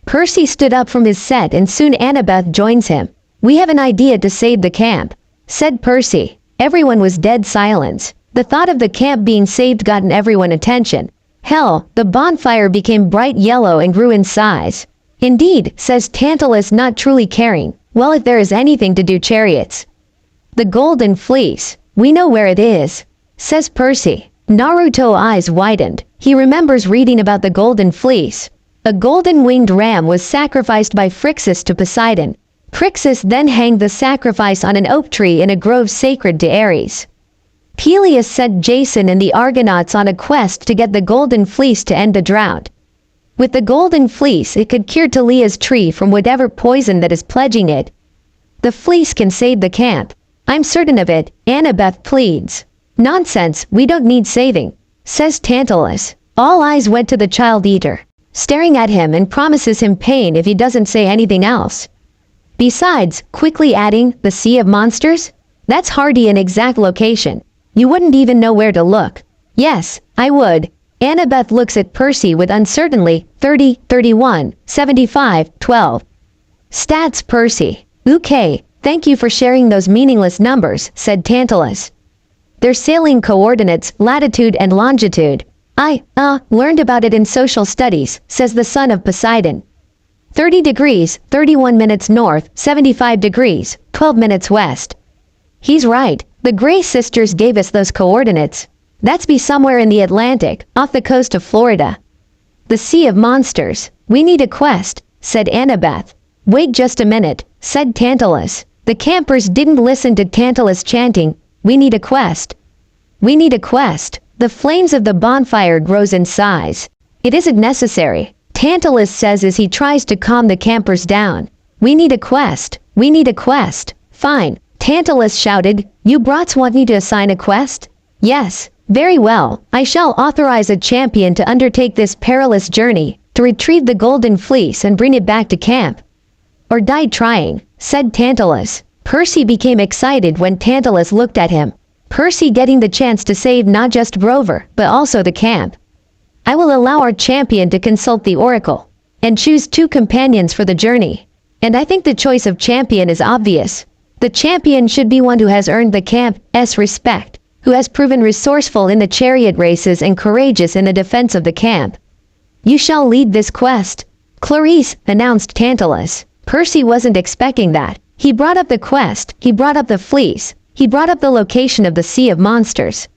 Percy stood up from his set and soon Annabeth joins him. We have an idea to save the camp, said Percy. Everyone was dead silence. The thought of the camp being saved got everyone's attention. Hell, the bonfire became bright yellow and grew in size. Indeed, says Tantalus, not truly caring. Well, if there is anything to do, chariots. The golden fleece. We know where it is, says Percy. Naruto's eyes widened. He remembers reading about the golden fleece. A golden-winged ram was sacrificed by Phrixus to Poseidon. Phrixus then hanged the sacrifice on an oak tree in a grove sacred to Ares. Peleus sent Jason and the Argonauts on a quest to get the golden fleece to end the drought. With the golden fleece, it could cure Talia's tree from whatever poison that is plaguing it. The fleece can save the camp. I'm certain of it, Annabeth pleads. Nonsense, we don't need saving, says Tantalus. All eyes went to the child eater, staring at him, and promises him pain if he doesn't say anything else. Besides, quickly adding, the Sea of Monsters? That's hardly an exact location. You wouldn't even know where to look. Yes, I would. Annabeth looks at Percy with uncertainty. 30, 31, 75, 12. Stats Percy. Okay, thank you for sharing those meaningless numbers, said Tantalus. Their sailing coordinates, latitude and longitude. I learned about it in social studies, says the son of Poseidon. 30 degrees, 31 minutes north, 75 degrees, 12 minutes west. He's right, the Gray sisters gave us those coordinates. That's be somewhere in the Atlantic, off the coast of Florida. The Sea of Monsters. We need a quest, said Annabeth. Wait just a minute, said Tantalus. The campers didn't listen to Tantalus chanting, we need a quest. We need a quest. The flames of the bonfire grows in size. It isn't necessary, Tantalus says as he tries to calm the campers down. We need a quest. We need a quest. Fine, Tantalus shouted. You brats want me to assign a quest? Yes. Very well, I shall authorize a champion to undertake this perilous journey, to retrieve the golden fleece and bring it back to camp. Or die trying, said Tantalus. Percy became excited when Tantalus looked at him. Percy getting the chance to save not just Grover, but also the camp. I will allow our champion to consult the oracle, and choose 2 companions for the journey. And I think the choice of champion is obvious. The champion should be one who has earned the camp's respect, who has proven resourceful in the chariot races and courageous in the defense of the camp. You shall lead this quest, Clarice, announced Tantalus. Percy wasn't expecting that. He brought up the quest, he brought up the fleece, he brought up the location of the Sea of Monsters.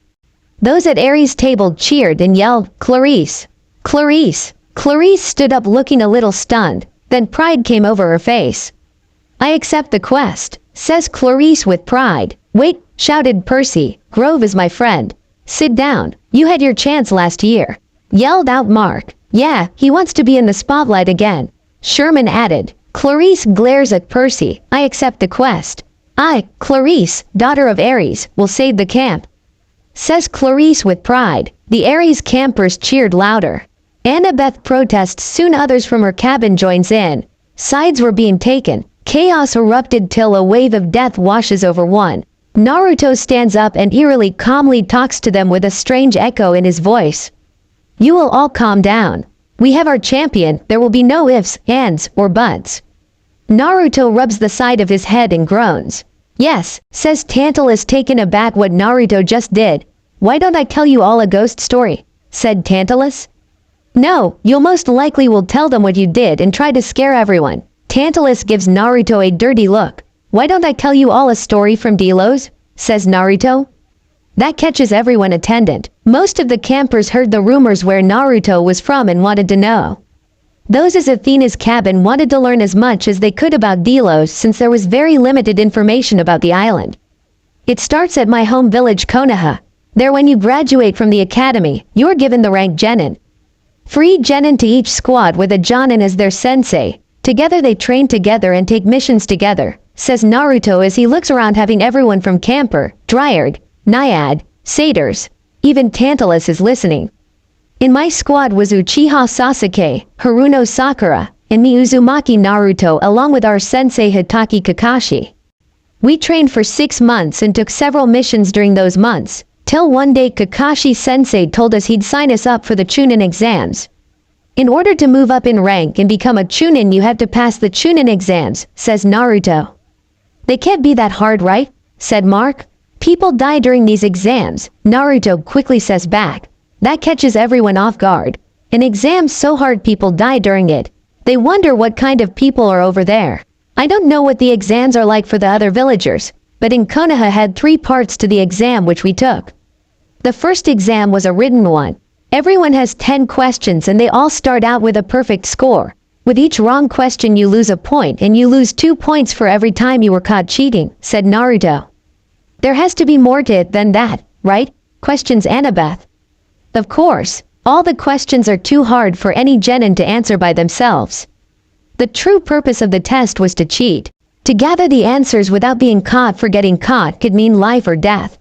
Those at Ares' table cheered and yelled, Clarice! Clarice! Clarice stood up looking a little stunned. Then pride came over her face. "I accept the quest," says Clarice with pride. "Wait," shouted Percy, "Grove is my friend." "Sit down, you had your chance last year," yelled out Mark. "Yeah, he wants to be in the spotlight again," Sherman added. Clarice glares at Percy. "I accept the quest. I, Clarice, daughter of Ares, will save the camp," says Clarice with pride. The Ares campers cheered louder. Annabeth protests, soon others from her cabin joins in. Sides were being taken. Chaos erupted till a wave of death washes over one. Naruto stands up and eerily calmly talks to them with a strange echo in his voice. "You will all calm down. We have our champion, there will be no ifs, ands, or buts." Naruto rubs the side of his head and groans. "Yes," says Tantalus, taken aback what Naruto just did. "Why don't I tell you all a ghost story?" said Tantalus. "No, you'll most likely will tell them what you did and try to scare everyone." Tantalus gives Naruto a dirty look. "Why don't I tell you all a story from Delos?" says Naruto. That catches everyone attendant. Most of the campers heard the rumors where Naruto was from and wanted to know. Those at Athena's cabin wanted to learn as much as they could about Delos since there was very limited information about the island. "It starts at my home village Konoha. There when you graduate from the academy, you're given the rank Genin. Free Genin to each squad with a Jonin as their sensei. Together they train together and take missions together," says Naruto as he looks around, having everyone from camper, dryad, naiad, satyrs. Even Tantalus is listening. "In my squad was Uchiha Sasuke, Haruno Sakura, and me Uzumaki Naruto along with our sensei Hitaki Kakashi. We trained for 6 months and took several missions during those months, till one day Kakashi sensei told us he'd sign us up for the Chunin exams. In order to move up in rank and become a Chunin you have to pass the Chunin exams," says Naruto. "They can't be that hard, right?" said Mark. "People die during these exams," Naruto quickly says back. That catches everyone off guard. "An exam so hard people die during it. They wonder what kind of people are over there. I don't know what the exams are like for the other villagers, but in Konoha had 3 parts to the exam which we took. The first exam was a written one. Everyone has 10 questions and they all start out with a perfect score. With each wrong question you lose a point and you lose 2 points for every time you were caught cheating," said Naruto. "There has to be more to it than that, right?" questions Annabeth. "Of course, all the questions are too hard for any Genin to answer by themselves. The true purpose of the test was to cheat. To gather the answers without being caught for getting caught could mean life or death.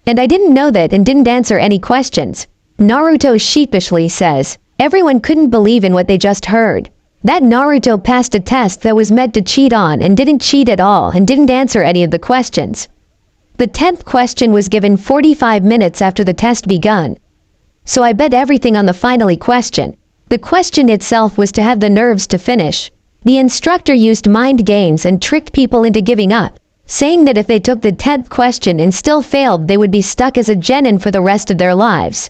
And I didn't know that and didn't answer any questions," Naruto sheepishly says. Everyone couldn't believe in what they just heard. That Naruto passed a test that was meant to cheat on and didn't cheat at all and didn't answer any of the questions. The 10th question was given 45 minutes after the test begun. So I bet everything on the finally question. The question itself was to have the nerves to finish. The instructor used mind games and tricked people into giving up, saying that if they took the 10th question and still failed they would be stuck as a Genin for the rest of their lives,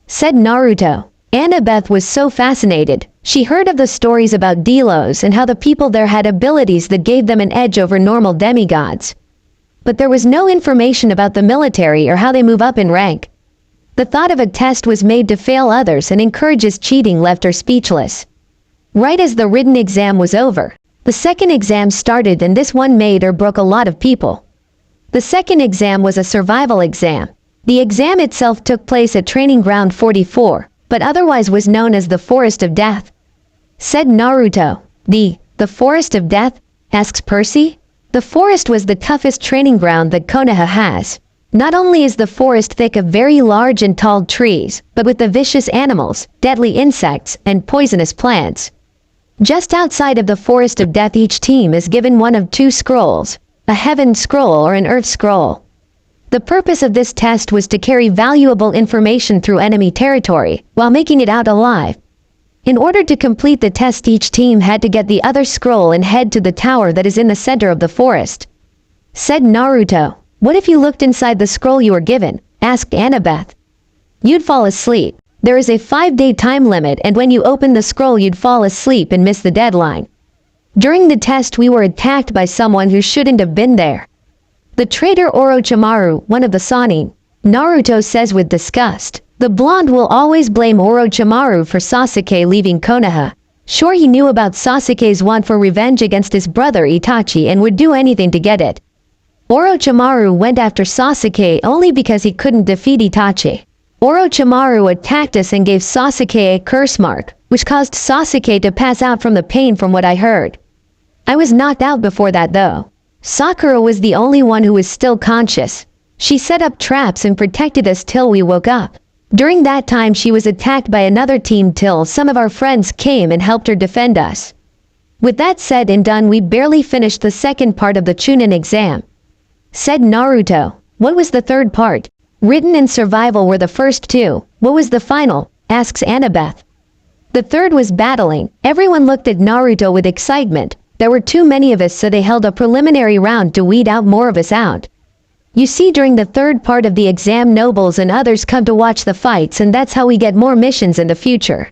said Naruto. Annabeth was so fascinated. She heard of the stories about Delos and how the people there had abilities that gave them an edge over normal demigods. But there was no information about the military or how they move up in rank. The thought of a test was made to fail others and encourages cheating left her speechless. Right as the written exam was over, the second exam started, and this one made or broke a lot of people. The second exam was a survival exam. The exam itself took place at Training Ground 44, but otherwise was known as the Forest of Death. Said Naruto. The Forest of Death? Asks Percy. The forest was the toughest training ground that Konoha has. Not only is the forest thick of very large and tall trees, but with the vicious animals, deadly insects, and poisonous plants. Just outside of the Forest of Death each team is given one of 2 scrolls, a Heaven Scroll or an Earth Scroll. The purpose of this test was to carry valuable information through enemy territory, while making it out alive. In order to complete the test each team had to get the other scroll and head to the tower that is in the center of the forest. Said Naruto. What if you looked inside the scroll you were given? Asked Annabeth. You'd fall asleep. There is a 5-day time limit, and when you open the scroll you'd fall asleep and miss the deadline. During the test we were attacked by someone who shouldn't have been there. The traitor Orochimaru, one of the Sannin. Naruto says with disgust. The blonde will always blame Orochimaru for Sasuke leaving Konoha. Sure, he knew about Sasuke's want for revenge against his brother Itachi and would do anything to get it. Orochimaru went after Sasuke only because he couldn't defeat Itachi. Orochimaru attacked us and gave Sasuke a curse mark, which caused Sasuke to pass out from the pain from what I heard. I was knocked out before that though. Sakura was the only one who was still conscious. She set up traps and protected us till we woke up. During that time she was attacked by another team till some of our friends came and helped her defend us. With that said and done, we barely finished the second part of the Chunin exam. Said Naruto. What was the third part? Written and survival were the first two. What was the final? Asks Annabeth. The third was battling. Everyone looked at Naruto with excitement. There were too many of us, so they held a preliminary round to weed out more of us out. You see, during the third part of the exam, nobles and others come to watch the fights, and that's how we get more missions in the future.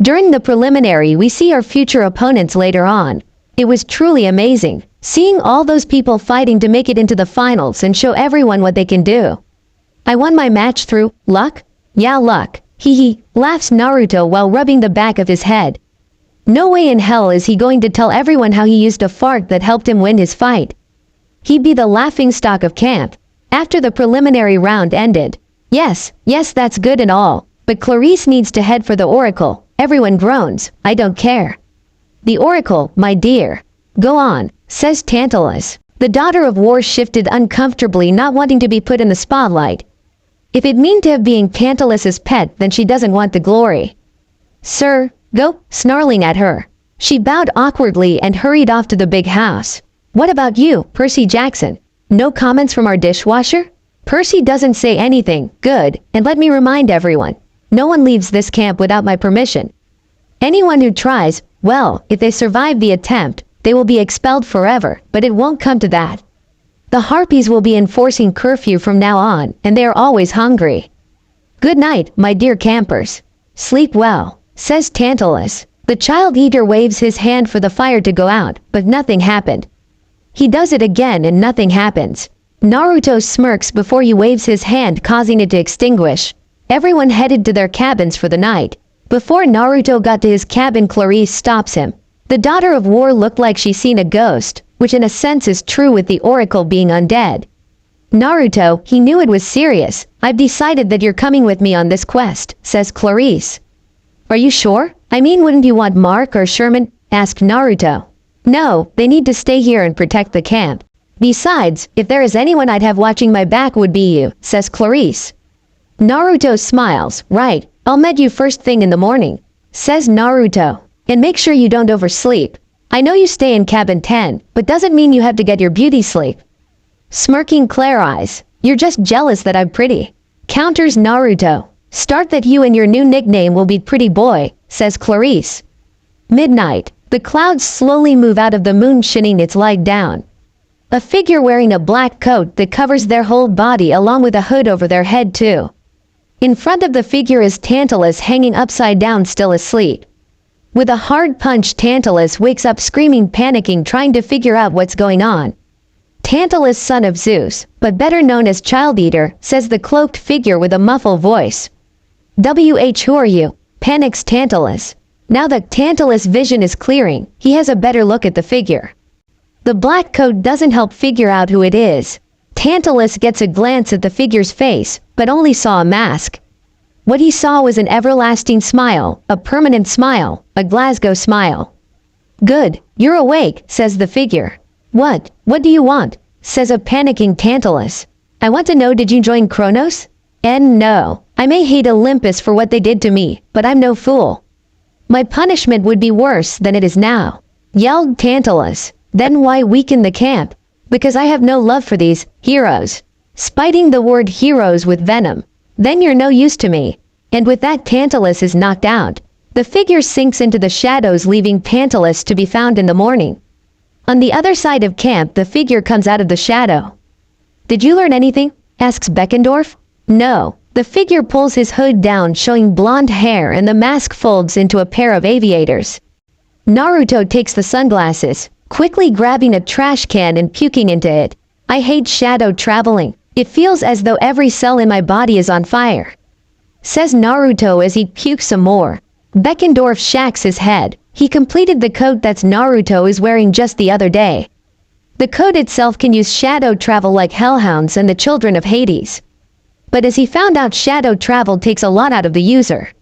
During the preliminary, we see our future opponents later on. It was truly amazing, seeing all those people fighting to make it into the finals and show everyone what they can do. I won my match through luck? Yeah, luck. Hee, laughs Naruto while rubbing the back of his head. No way in hell is he going to tell everyone how he used a fart that helped him win his fight. He'd be the laughingstock of camp. After the preliminary round ended. Yes, that's good and all, but Clarice needs to head for the Oracle. Everyone groans. I don't care. The Oracle, my dear. Go on, says Tantalus. The daughter of war shifted uncomfortably, not wanting to be put in the spotlight. If it mean to have being Tantalus's pet, then she doesn't want the glory. Sir, go, snarling at her. She bowed awkwardly and hurried off to the big house. What about you, Percy Jackson? No comments from our dishwasher? Percy doesn't say anything. Good, and let me remind everyone. No one leaves this camp without my permission. Anyone who tries, well, if they survive the attempt, they will be expelled forever, but it won't come to that. The Harpies will be enforcing curfew from now on, and they are always hungry. Good night, my dear campers. Sleep well, says Tantalus. The child eater waves his hand for the fire to go out, but nothing happened. He does it again and nothing happens. Naruto smirks before he waves his hand, causing it to extinguish. Everyone headed to their cabins for the night. Before Naruto got to his cabin, Clarice stops him. The daughter of war looked like she's seen a ghost, which in a sense is true with the Oracle being undead. Naruto, he knew it was serious. I've decided that you're coming with me on this quest, says Clarice. Are you sure? I mean, wouldn't you want Mark or Sherman? Asked Naruto. No, they need to stay here and protect the camp. Besides, if there is anyone I'd have watching my back would be you, says Clarice. Naruto smiles. Right, I'll meet you first thing in the morning, says Naruto. And make sure you don't oversleep. I know you stay in cabin 10, but doesn't mean you have to get your beauty sleep. Smirking Claire eyes. You're just jealous that I'm pretty. Counters Naruto. Start that you and your new nickname will be Pretty Boy, says Clarice. Midnight. The clouds slowly move out of the moon, shining its light down. A figure wearing a black coat that covers their whole body along with a hood over their head too. In front of the figure is Tantalus hanging upside down, still asleep. With a hard punch, Tantalus wakes up screaming, panicking, trying to figure out what's going on. Tantalus, son of Zeus, but better known as Child Eater, says the cloaked figure with a muffled voice. Who are you? Panics Tantalus. Now that Tantalus' vision is clearing, he has a better look at the figure. The black coat doesn't help figure out who it is. Tantalus gets a glance at the figure's face, but only saw a mask. What he saw was an everlasting smile, a permanent smile, a Glasgow smile. Good, you're awake, says the figure. What do you want? Says a panicking Tantalus. I want to know, did you join Kronos? And no, I may hate Olympus for what they did to me, but I'm no fool. My punishment would be worse than it is now, yelled Tantalus. Then why weaken the camp? Because I have no love for these heroes. Spiting the word heroes with venom. Then you're no use to me. And with that, Tantalus is knocked out. The figure sinks into the shadows, leaving Tantalus to be found in the morning. On the other side of camp, the figure comes out of the shadow. Did you learn anything? Asks Beckendorf. No. The figure pulls his hood down, showing blonde hair, and the mask folds into a pair of aviators. Naruto takes the sunglasses, quickly grabbing a trash can and puking into it. I hate shadow traveling. It feels as though every cell in my body is on fire, says Naruto as he pukes some more. Beckendorf shakes his head. He completed the coat that Naruto is wearing just the other day. The coat itself can use shadow travel like hellhounds and the children of Hades. But as he found out, shadow travel takes a lot out of the user.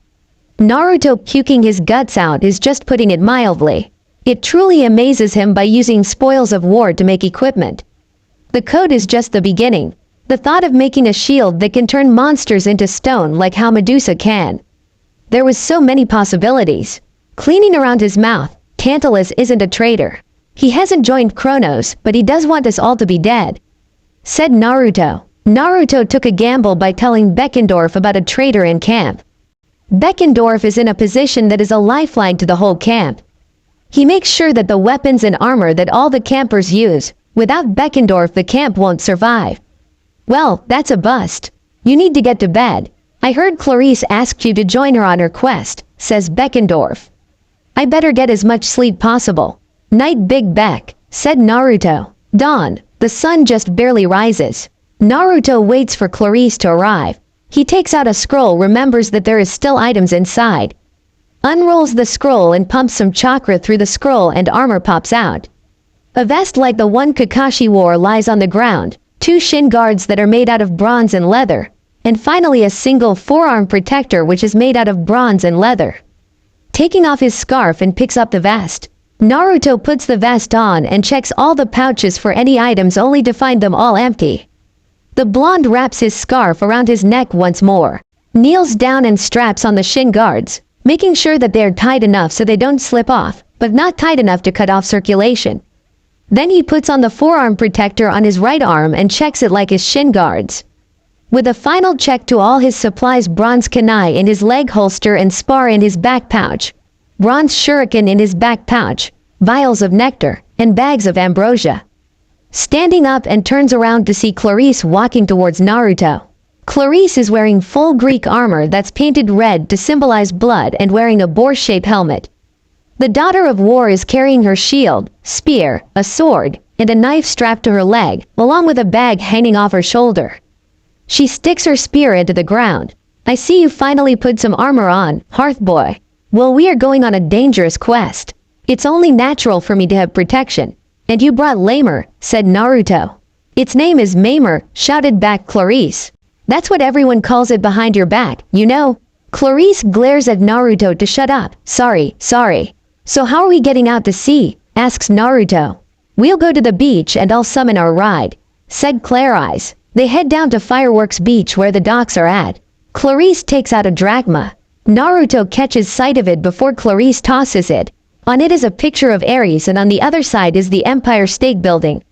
Naruto puking his guts out is just putting it mildly. It truly amazes him by using spoils of war to make equipment. The coat is just the beginning. The thought of making a shield that can turn monsters into stone like how Medusa can. There was so many possibilities. Cleaning around his mouth, Tantalus isn't a traitor. He hasn't joined Kronos, but he does want us all to be dead, said Naruto. Naruto took a gamble by telling Beckendorf about a traitor in camp. Beckendorf is in a position that is a lifeline to the whole camp. He makes sure that the weapons and armor that all the campers use, without Beckendorf the camp won't survive. Well, that's a bust. You need to get to bed. I heard Clarice asked you to join her on her quest, says Beckendorf. I better get as much sleep possible. Night Big Beck, said Naruto. Dawn, the sun just barely rises. Naruto waits for Clarice to arrive. He takes out a scroll, remembers that there is still items inside. Unrolls the scroll and pumps some chakra through the scroll and armor pops out. A vest like the one Kakashi wore lies on the ground, 2 shin guards that are made out of bronze and leather, and finally a single forearm protector which is made out of bronze and leather. Taking off his scarf and picks up the vest. Naruto puts the vest on and checks all the pouches for any items only to find them all empty. The blonde wraps his scarf around his neck once more, kneels down and straps on the shin guards, making sure that they are tight enough so they don't slip off, but not tight enough to cut off circulation. Then he puts on the forearm protector on his right arm and checks it like his shin guards. With a final check to all his supplies, bronze kunai in his leg holster and spar in his back pouch, bronze shuriken in his back pouch, vials of nectar, and bags of ambrosia. Standing up and turns around to see Clarice walking towards Naruto. Clarice is wearing full Greek armor that's painted red to symbolize blood and wearing a boar-shaped helmet. The daughter of war is carrying her shield, spear, a sword, and a knife strapped to her leg, along with a bag hanging off her shoulder. She sticks her spear into the ground. I see you finally put some armor on, Hearth Boy. Well, we are going on a dangerous quest. It's only natural for me to have protection. And you brought Lamer, said Naruto. Its name is Mamer, shouted back Clarice. That's what everyone calls it behind your back, you know. Clarice glares at Naruto to shut up. Sorry. So how are we getting out to sea? Asks Naruto. We'll go to the beach and I'll summon our ride, said Claire Eyes. They head down to Fireworks Beach where the docks are at. Clarice takes out a drachma. Naruto catches sight of it before Clarice tosses it. On it is a picture of Ares and on the other side is the Empire State Building.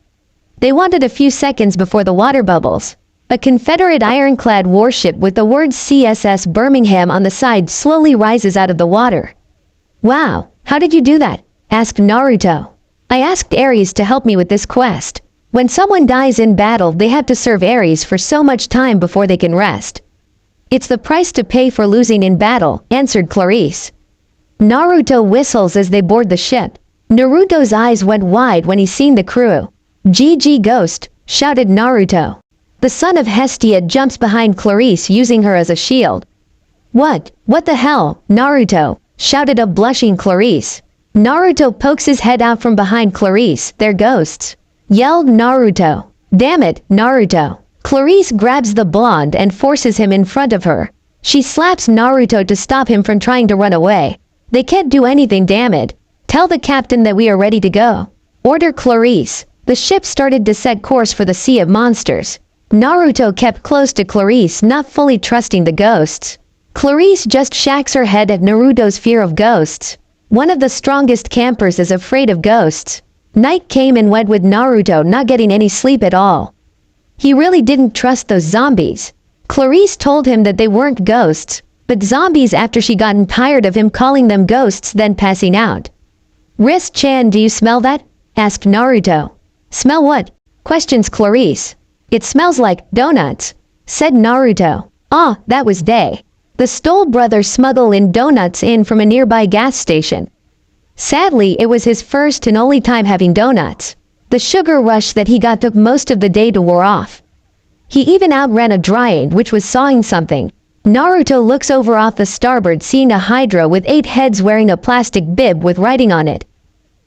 They wanted a few seconds before the water bubbles. A Confederate ironclad warship with the words CSS Birmingham on the side slowly rises out of the water. Wow, how did you do that? Asked Naruto. I asked Ares to help me with this quest. When someone dies in battle, they have to serve Ares for so much time before they can rest. It's the price to pay for losing in battle, answered Clarice. Naruto whistles as they board the ship. Naruto's eyes went wide when he seen the crew. GG Ghost, shouted Naruto. The son of Hestia jumps behind Clarice using her as a shield. What the hell, Naruto, shouted a blushing Clarice. Naruto pokes his head out from behind Clarice. They're ghosts, yelled Naruto. Damn it, Naruto. Clarice grabs the blonde and forces him in front of her. She slaps Naruto to stop him from trying to run away. They can't do anything, damn it. Tell the captain that we are ready to go. Order Clarice. The ship started to set course for the Sea of Monsters. Naruto kept close to Clarice, not fully trusting the ghosts. Clarice just shakes her head at Naruto's fear of ghosts. One of the strongest campers is afraid of ghosts. Night came and went with Naruto not getting any sleep at all. He really didn't trust those zombies. Clarice told him that they weren't ghosts, but zombies after she gotten tired of him calling them ghosts then passing out. Riz-chan, do you smell that? Asked Naruto. Smell what? Questions Clarice. It smells like donuts, said Naruto. Ah, that was Day. The Stoll brothers smuggle in donuts in from a nearby gas station. Sadly, it was his first and only time having donuts. The sugar rush that he got took most of the day to wear off. He even outran a dryad which was sawing something. Naruto looks over off the starboard, seeing a hydra with 8 heads wearing a plastic bib with writing on it.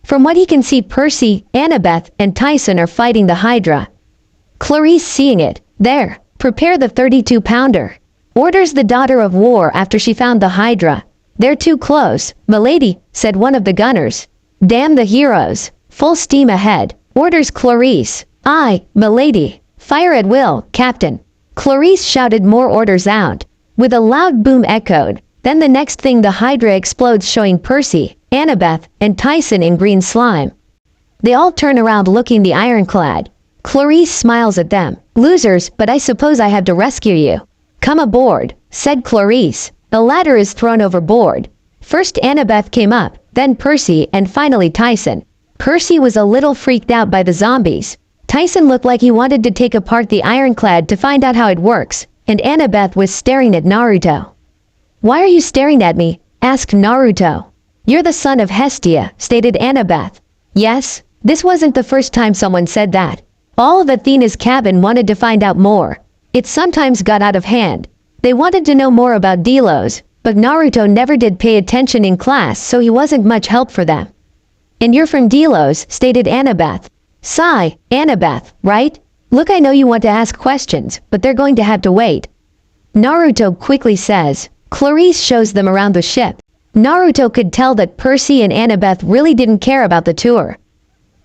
From what he can see, Percy, Annabeth, and Tyson are fighting the hydra. Clarice, seeing it, "There, prepare the 32-pounder. Orders the daughter of war after she found the hydra. "They're too close, milady," said one of the gunners. "Damn the heroes. Full steam ahead," orders Clarice. "Aye, milady. Fire at will, captain." Clarice shouted more orders out. With a loud boom echoed. Then the next thing, the hydra explodes, showing Percy, Annabeth, and Tyson in green slime. They all turn around looking the ironclad. Clarice smiles at them. "Losers, but I suppose I have to rescue you." "Come aboard," said Clarice. The ladder is thrown overboard. First Annabeth came up, then Percy, and finally Tyson. Percy was a little freaked out by the zombies. Tyson looked like he wanted to take apart the ironclad to find out how it works, and Annabeth was staring at Naruto. "Why are you staring at me?" asked Naruto. "You're the son of Hestia," stated Annabeth. Yes, this wasn't the first time someone said that. All of Athena's cabin wanted to find out more. It sometimes got out of hand. They wanted to know more about Delos, but Naruto never did pay attention in class, so he wasn't much help for them. "And you're from Delos," stated Annabeth. "Sigh, Annabeth, right? Look, I know you want to ask questions, but they're going to have to wait." Naruto quickly says. Clarice shows them around the ship. Naruto could tell that Percy and Annabeth really didn't care about the tour,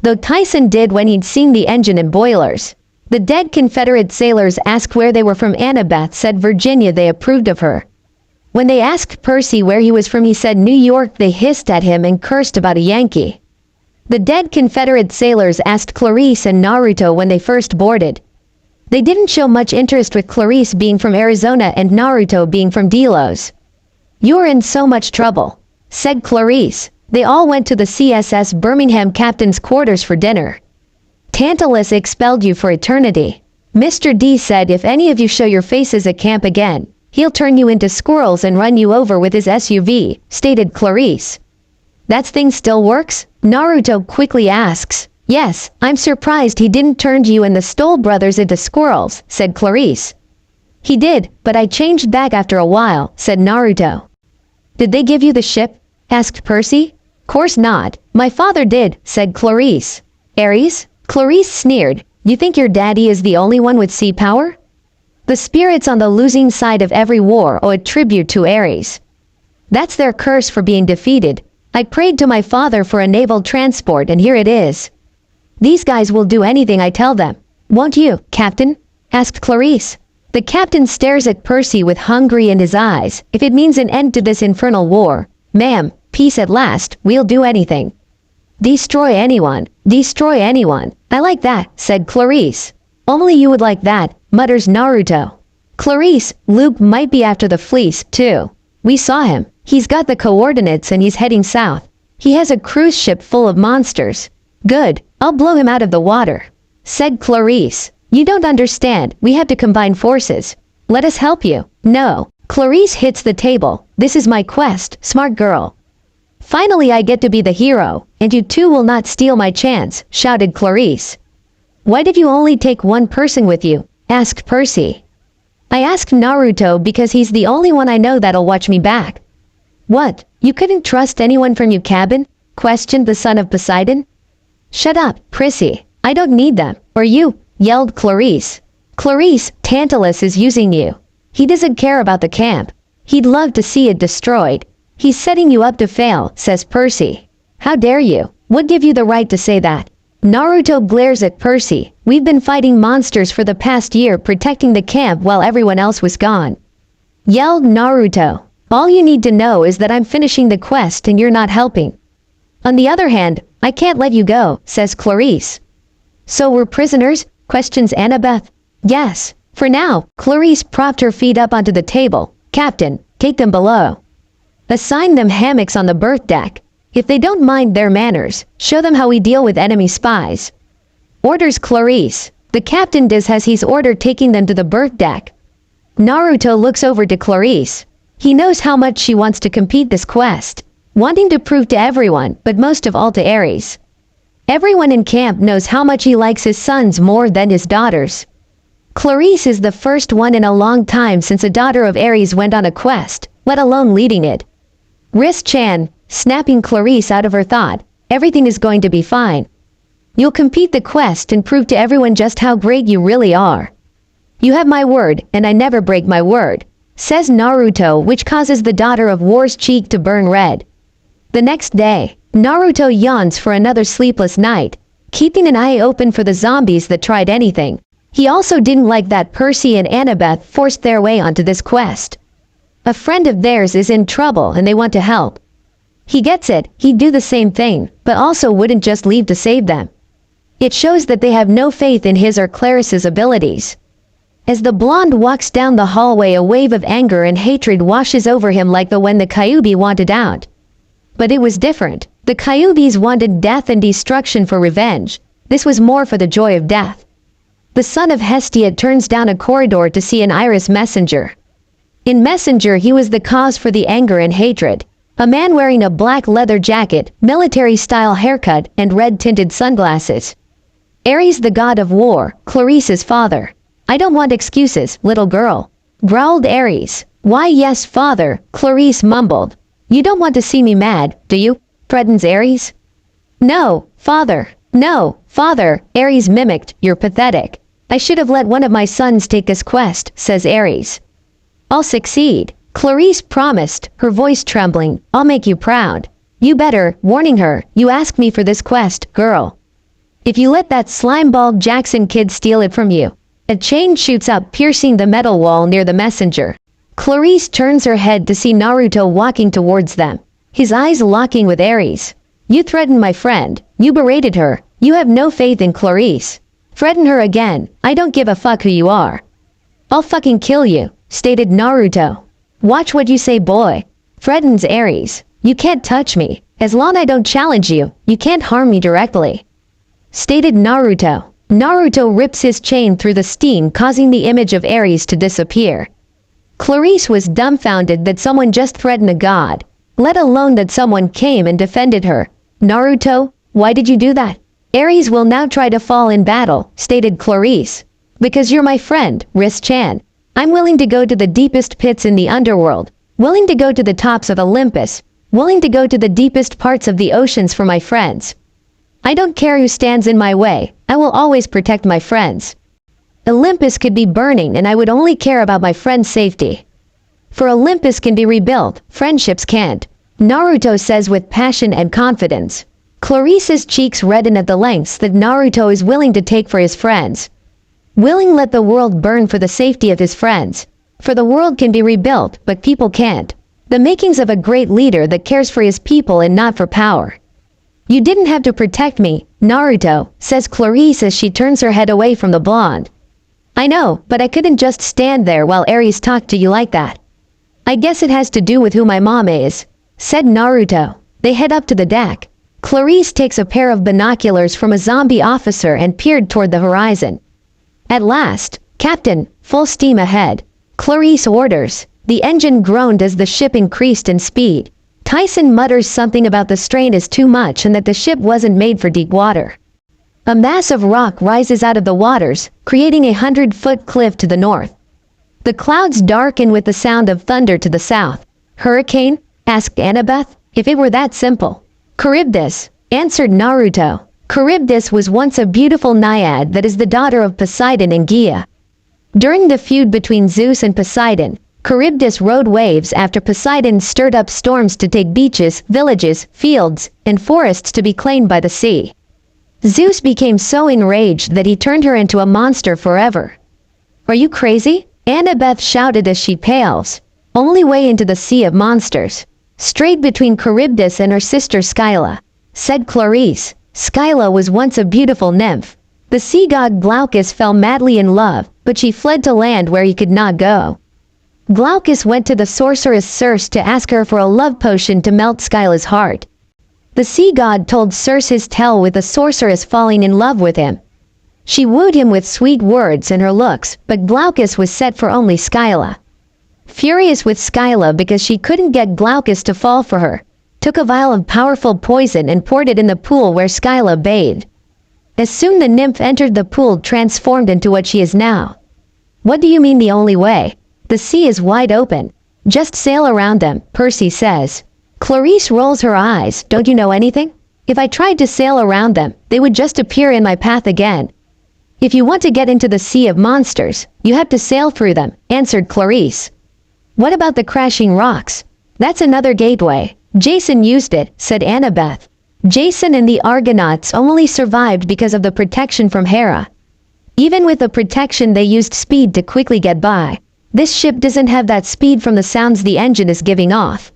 though Tyson did when he'd seen the engine and boilers. The dead Confederate sailors asked where they were from. Annabeth said Virginia. They approved of her. When they asked Percy where he was from, he said New York. They hissed at him and cursed about a Yankee. The dead Confederate sailors asked Clarice and Naruto when they first boarded. They didn't show much interest, with Clarice being from Arizona and Naruto being from Delos. "You're in so much trouble," said Clarice. They all went to the CSS Birmingham captain's quarters for dinner. "Tantalus expelled you for eternity. Mr. D said if any of you show your faces at camp again, he'll turn you into squirrels and run you over with his SUV, stated Clarice. "That thing still works?" Naruto quickly asks. "Yes, I'm surprised he didn't turn you and the Stoll brothers into squirrels," said Clarice. "He did, but I changed back after a while," said Naruto. "Did they give you the ship?" asked Percy. "Course not. My father did," said Clarice. "Ares?" Clarice sneered. "You think your daddy is the only one with sea power?" "The spirits on the losing side of every war owe a tribute to Ares. That's their curse for being defeated. I prayed to my father for a naval transport, and here it is. These guys will do anything I tell them." "Won't you, Captain?" asked Clarice. The captain stares at Percy with hungry in his eyes. "If it means an end to this infernal war, ma'am, peace at last, we'll do anything." "Destroy anyone, destroy anyone. I like that," said Clarice. "Only you would like that," mutters Naruto. "Clarice, Luke might be after the fleece, too. We saw him. He's got the coordinates and he's heading south. He has a cruise ship full of monsters." "Good, I'll blow him out of the water," said Clarice. "You don't understand, we have to combine forces. Let us help you." "No." Clarice hits the table. "This is my quest, smart girl. Finally I get to be the hero, and you two will not steal my chance," shouted Clarice. "Why did you only take one person with you?" asked Percy. "I asked Naruto because he's the only one I know that'll watch me back." "What, you couldn't trust anyone from your cabin?" questioned the son of Poseidon. "Shut up, Percy. I don't need them, or you," yelled Clarice. "Clarice, Tantalus is using you. He doesn't care about the camp. He'd love to see it destroyed. He's setting you up to fail," says Percy. "How dare you? What give you the right to say that?" Naruto glares at Percy. "We've been fighting monsters for the past year, protecting the camp while everyone else was gone," yelled Naruto. "All you need to know is that I'm finishing the quest and you're not helping. On the other hand, I can't let you go," says Clarice. "So we're prisoners?" questions Annabeth. "Yes. For now." Clarice propped her feet up onto the table. "Captain, take them below. Assign them hammocks on the berth deck. If they don't mind their manners, show them how we deal with enemy spies," orders Clarice. The captain does as he's ordered, taking them to the berth deck. Naruto looks over to Clarice. He knows how much she wants to complete this quest, wanting to prove to everyone, but most of all to Ares. Everyone in camp knows how much he likes his sons more than his daughters. Clarice is the first one in a long time since a daughter of Ares went on a quest, let alone leading it. Riz-chan, snapping Clarice out of her thought, everything is going to be fine. You'll complete the quest and prove to everyone just how great you really are. You have my word, and I never break my word, says Naruto, which causes the daughter of War's cheek to burn red. The next day, Naruto yawns for another sleepless night, keeping an eye open for the zombies that tried anything. He also didn't like that Percy and Annabeth forced their way onto this quest. A friend of theirs is in trouble and they want to help. He gets it, he'd do the same thing, but also wouldn't just leave to save them. It shows that they have no faith in his or Clarice's abilities. As the blonde walks down the hallway, a wave of anger and hatred washes over him like when the Kyuubi wanted out. But it was different. The Kyuubis wanted death and destruction for revenge. This was more for the joy of death. The son of Hestia turns down a corridor to see an Iris messenger. In Messenger, he was the cause for the anger and hatred. A man wearing a black leather jacket, military-style haircut, and red-tinted sunglasses. Ares, the god of war, Clarice's father. I don't want excuses, little girl, growled Ares. Why yes, father, Clarice mumbled. You don't want to see me mad, do you? Threatens Ares. No, father, Ares mimicked, you're pathetic. I should have let one of my sons take this quest, says Ares. I'll succeed, Clarice promised, her voice trembling. I'll make you proud. You better, warning her, you asked me for this quest, girl. If you let that slimeball Jackson kid steal it from you. A chain shoots up, piercing the metal wall near the messenger. Clarice turns her head to see Naruto walking towards them, his eyes locking with Ares. You threatened my friend, you berated her, you have no faith in Clarice. Threaten her again, I don't give a fuck who you are. I'll fucking kill you, stated Naruto. Watch what you say, boy, threatens Ares. You can't touch me, as long as I don't challenge you, you can't harm me directly, stated Naruto. Naruto rips his chain through the steam, causing the image of Ares to disappear. Clarice was dumbfounded that someone just threatened a god, let alone that someone came and defended her. Naruto, why did you do that? Ares will now try to fall in battle, stated Clarice. Because you're my friend, Riz-chan. I'm willing to go to the deepest pits in the underworld, willing to go to the tops of Olympus, willing to go to the deepest parts of the oceans for my friends. I don't care who stands in my way, I will always protect my friends. Olympus could be burning and I would only care about my friend's safety. For Olympus can be rebuilt, friendships can't, Naruto says with passion and confidence. Clarice's cheeks redden at the lengths that Naruto is willing to take for his friends. Willing let the world burn for the safety of his friends. For the world can be rebuilt, but people can't. The makings of a great leader that cares for his people and not for power. You didn't have to protect me, Naruto, says Clarice as she turns her head away from the blonde. I know, but I couldn't just stand there while Ares talked to you like that. I guess it has to do with who my mom is, said Naruto. They head up to the deck. Clarice takes a pair of binoculars from a zombie officer and peered toward the horizon. At last, Captain, full steam ahead, Clarice orders. The engine groaned as the ship increased in speed. Tyson mutters something about the strain is too much and that the ship wasn't made for deep water. A mass of rock rises out of the waters, creating a 100-foot cliff to the north. The clouds darken with the sound of thunder to the south. Hurricane? Asked Annabeth. If it were that simple. Charybdis, answered Naruto. Charybdis was once a beautiful naiad that is the daughter of Poseidon and Gaia. During the feud between Zeus and Poseidon, Charybdis rode waves after Poseidon stirred up storms to take beaches, villages, fields, and forests to be claimed by the sea. Zeus became so enraged that he turned her into a monster forever. Are you crazy? Annabeth shouted as she pales. Only way into the sea of monsters. Straight between Charybdis and her sister Scylla, said Clarice. Scylla was once a beautiful nymph. The sea god Glaucus fell madly in love, but she fled to land where he could not go. Glaucus went to the sorceress Circe to ask her for a love potion to melt Scylla's heart. The sea god told Circe his tale with the sorceress falling in love with him. She wooed him with sweet words and her looks, but Glaucus was set for only Scylla. Furious with Scylla because she couldn't get Glaucus to fall for her, took a vial of powerful poison and poured it in the pool where Scylla bathed. As soon the nymph entered the pool, transformed into what she is now. What do you mean the only way? The sea is wide open. Just sail around them, Percy says. Clarice rolls her eyes. Don't you know anything? If I tried to sail around them, they would just appear in my path again. If you want to get into the sea of monsters, you have to sail through them, answered Clarice. What about the crashing rocks? That's another gateway. Jason used it, said Annabeth. Jason and the Argonauts only survived because of the protection from Hera. Even with the protection, they used speed to quickly get by. This ship doesn't have that speed from the sounds the engine is giving off,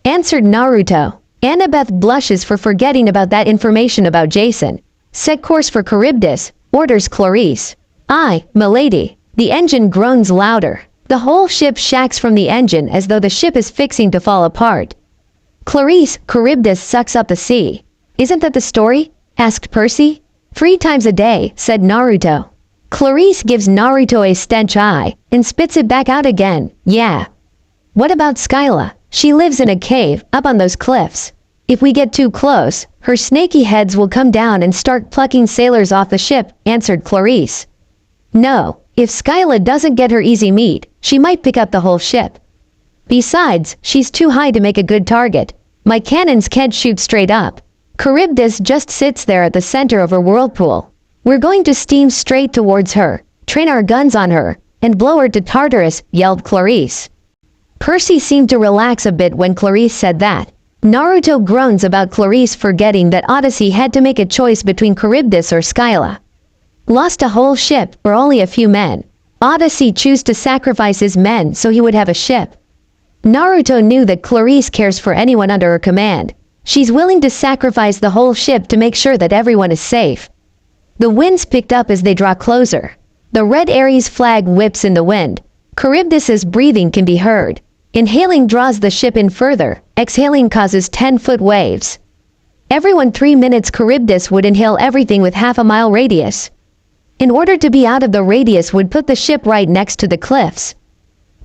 answered Naruto. Annabeth blushes for forgetting about that information about Jason. Set course for Charybdis, orders Clarice. Aye, milady. The engine groans louder. The whole ship shakes from the engine as though the ship is fixing to fall apart. Clarice, Charybdis sucks up the sea. Isn't that the story? Asked Percy. 3 times a day, said Naruto. Clarice gives Naruto a stench eye and spits it back out again. Yeah. What about Skyla? She lives in a cave up on those cliffs. If we get too close, her snaky heads will come down and start plucking sailors off the ship, answered Clarice. No, if Skyla doesn't get her easy meat, she might pick up the whole ship. Besides, she's too high to make a good target. My cannons can't shoot straight up. Charybdis just sits there at the center of her whirlpool. We're going to steam straight towards her, train our guns on her, and blow her to Tartarus, yelled Clarice. Percy seemed to relax a bit when Clarice said that. Naruto groans about Clarice forgetting that Odyssey had to make a choice between Charybdis or Skyla. Lost a whole ship or only a few men. Odyssey chose to sacrifice his men so he would have a ship. Naruto knew that Clarice cares for anyone under her command. She's willing to sacrifice the whole ship to make sure that everyone is safe. The winds picked up as they draw closer. The red Ares flag whips in the wind. Charybdis's breathing can be heard. Inhaling draws the ship in further. Exhaling causes 10-foot waves. Every 3 minutes Charybdis would inhale everything with half a mile radius. In order to be out of the radius would put the ship right next to the cliffs.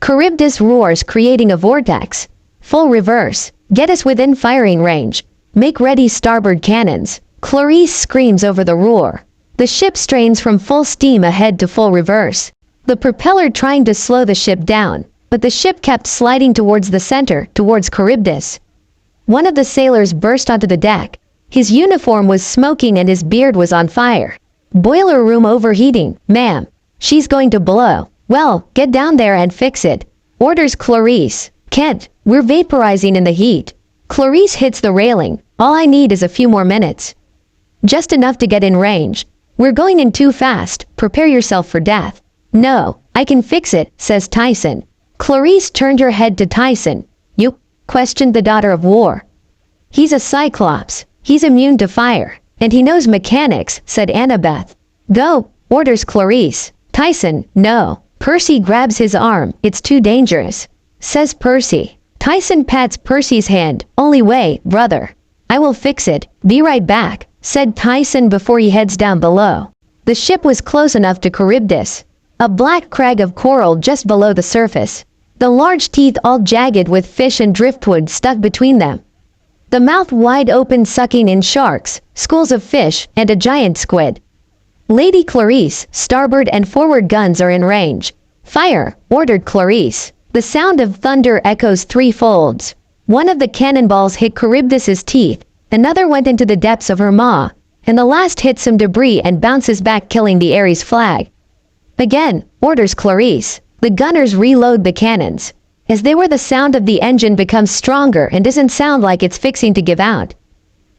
Charybdis roars, creating a vortex. Full reverse. Get us within firing range. Make ready starboard cannons. Clarice screams over the roar. The ship strains from full steam ahead to full reverse. The propeller trying to slow the ship down, but the ship kept sliding towards the center, towards Charybdis. One of the sailors burst onto the deck. His uniform was smoking and his beard was on fire. Boiler room overheating, ma'am. She's going to blow. Well, get down there and fix it, orders Clarice. Can't, we're vaporizing in the heat. Clarice hits the railing. All I need is a few more minutes. Just enough to get in range. We're going in too fast, prepare yourself for death. No, I can fix it, says Tyson. Clarice turned her head to Tyson. You? Questioned the daughter of war. He's a Cyclops. He's immune to fire. And he knows mechanics, said Annabeth. Go, orders Clarice. Tyson, no. Percy grabs his arm. It's too dangerous, says Percy. Tyson pats Percy's hand. Only way, brother. I will fix it. Be right back, said Tyson before he heads down below. The ship was close enough to Charybdis, a black crag of coral just below the surface. The large teeth all jagged with fish and driftwood stuck between them. The mouth wide open sucking in sharks, schools of fish, and a giant squid. Lady Clarice, starboard and forward guns are in range. Fire, ordered Clarice. The sound of thunder echoes 3 folds. One of the cannonballs hit Charybdis's teeth, another went into the depths of her maw, and the last hit some debris and bounces back, killing the Ares flag. Again, orders Clarice. The gunners reload the cannons. As they were, the sound of the engine becomes stronger and doesn't sound like it's fixing to give out.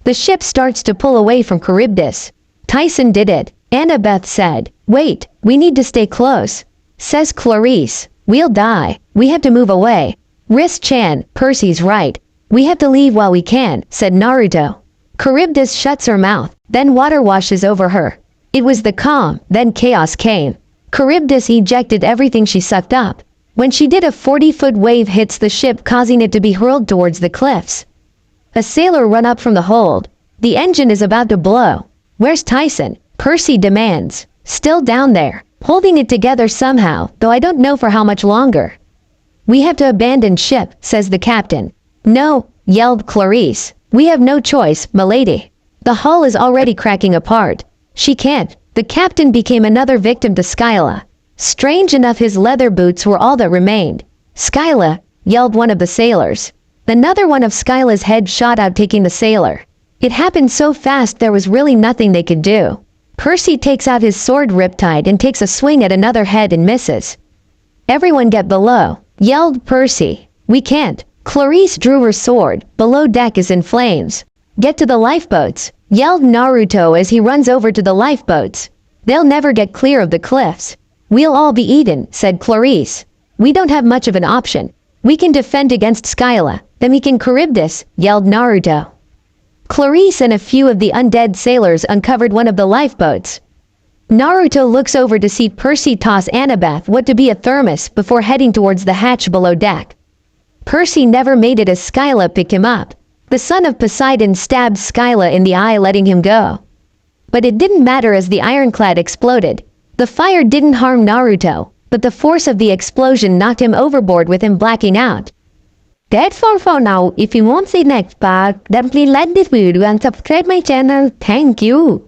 The ship starts to pull away from Charybdis. Tyson did it, Annabeth said. Wait, we need to stay close, says Clarice. We'll die. We have to move away. Riz-chan, Percy's right. We have to leave while we can, said Naruto. Charybdis shuts her mouth, then water washes over her. It was the calm, then chaos came. Charybdis ejected everything she sucked up. When she did, a 40-foot wave hits the ship, causing it to be hurled towards the cliffs. A sailor run up from the hold. The engine is about to blow. Where's Tyson? Percy demands. Still down there, holding it together somehow, though I don't know for how much longer. We have to abandon ship, says the captain. No, yelled Clarice. We have no choice, milady. The hull is already cracking apart. She can't. The captain became another victim to Skyla. Strange enough, his leather boots were all that remained. "Skyla!" yelled one of the sailors. Another one of Skyla's head shot out, taking the sailor. It happened so fast there was really nothing they could do. Percy takes out his sword Riptide and takes a swing at another head and misses. "Everyone get below," yelled Percy. "We can't." Clarice drew her sword. "Below deck is in flames." "Get to the lifeboats," yelled Naruto as he runs over to the lifeboats. "They'll never get clear of the cliffs." "We'll all be eaten," said Clarice. "We don't have much of an option. We can defend against Skyla, then we can Charybdis," yelled Naruto. Clarice and a few of the undead sailors uncovered one of the lifeboats. Naruto looks over to see Percy toss Annabeth what to be a thermos before heading towards the hatch below deck. Percy never made it as Skyla picked him up. The son of Poseidon stabbed Skyla in the eye, letting him go. But it didn't matter as the ironclad exploded. The fire didn't harm Naruto, but the force of the explosion knocked him overboard with him blacking out. That's all for now. If you want the next part, then please like this video and subscribe my channel. Thank you.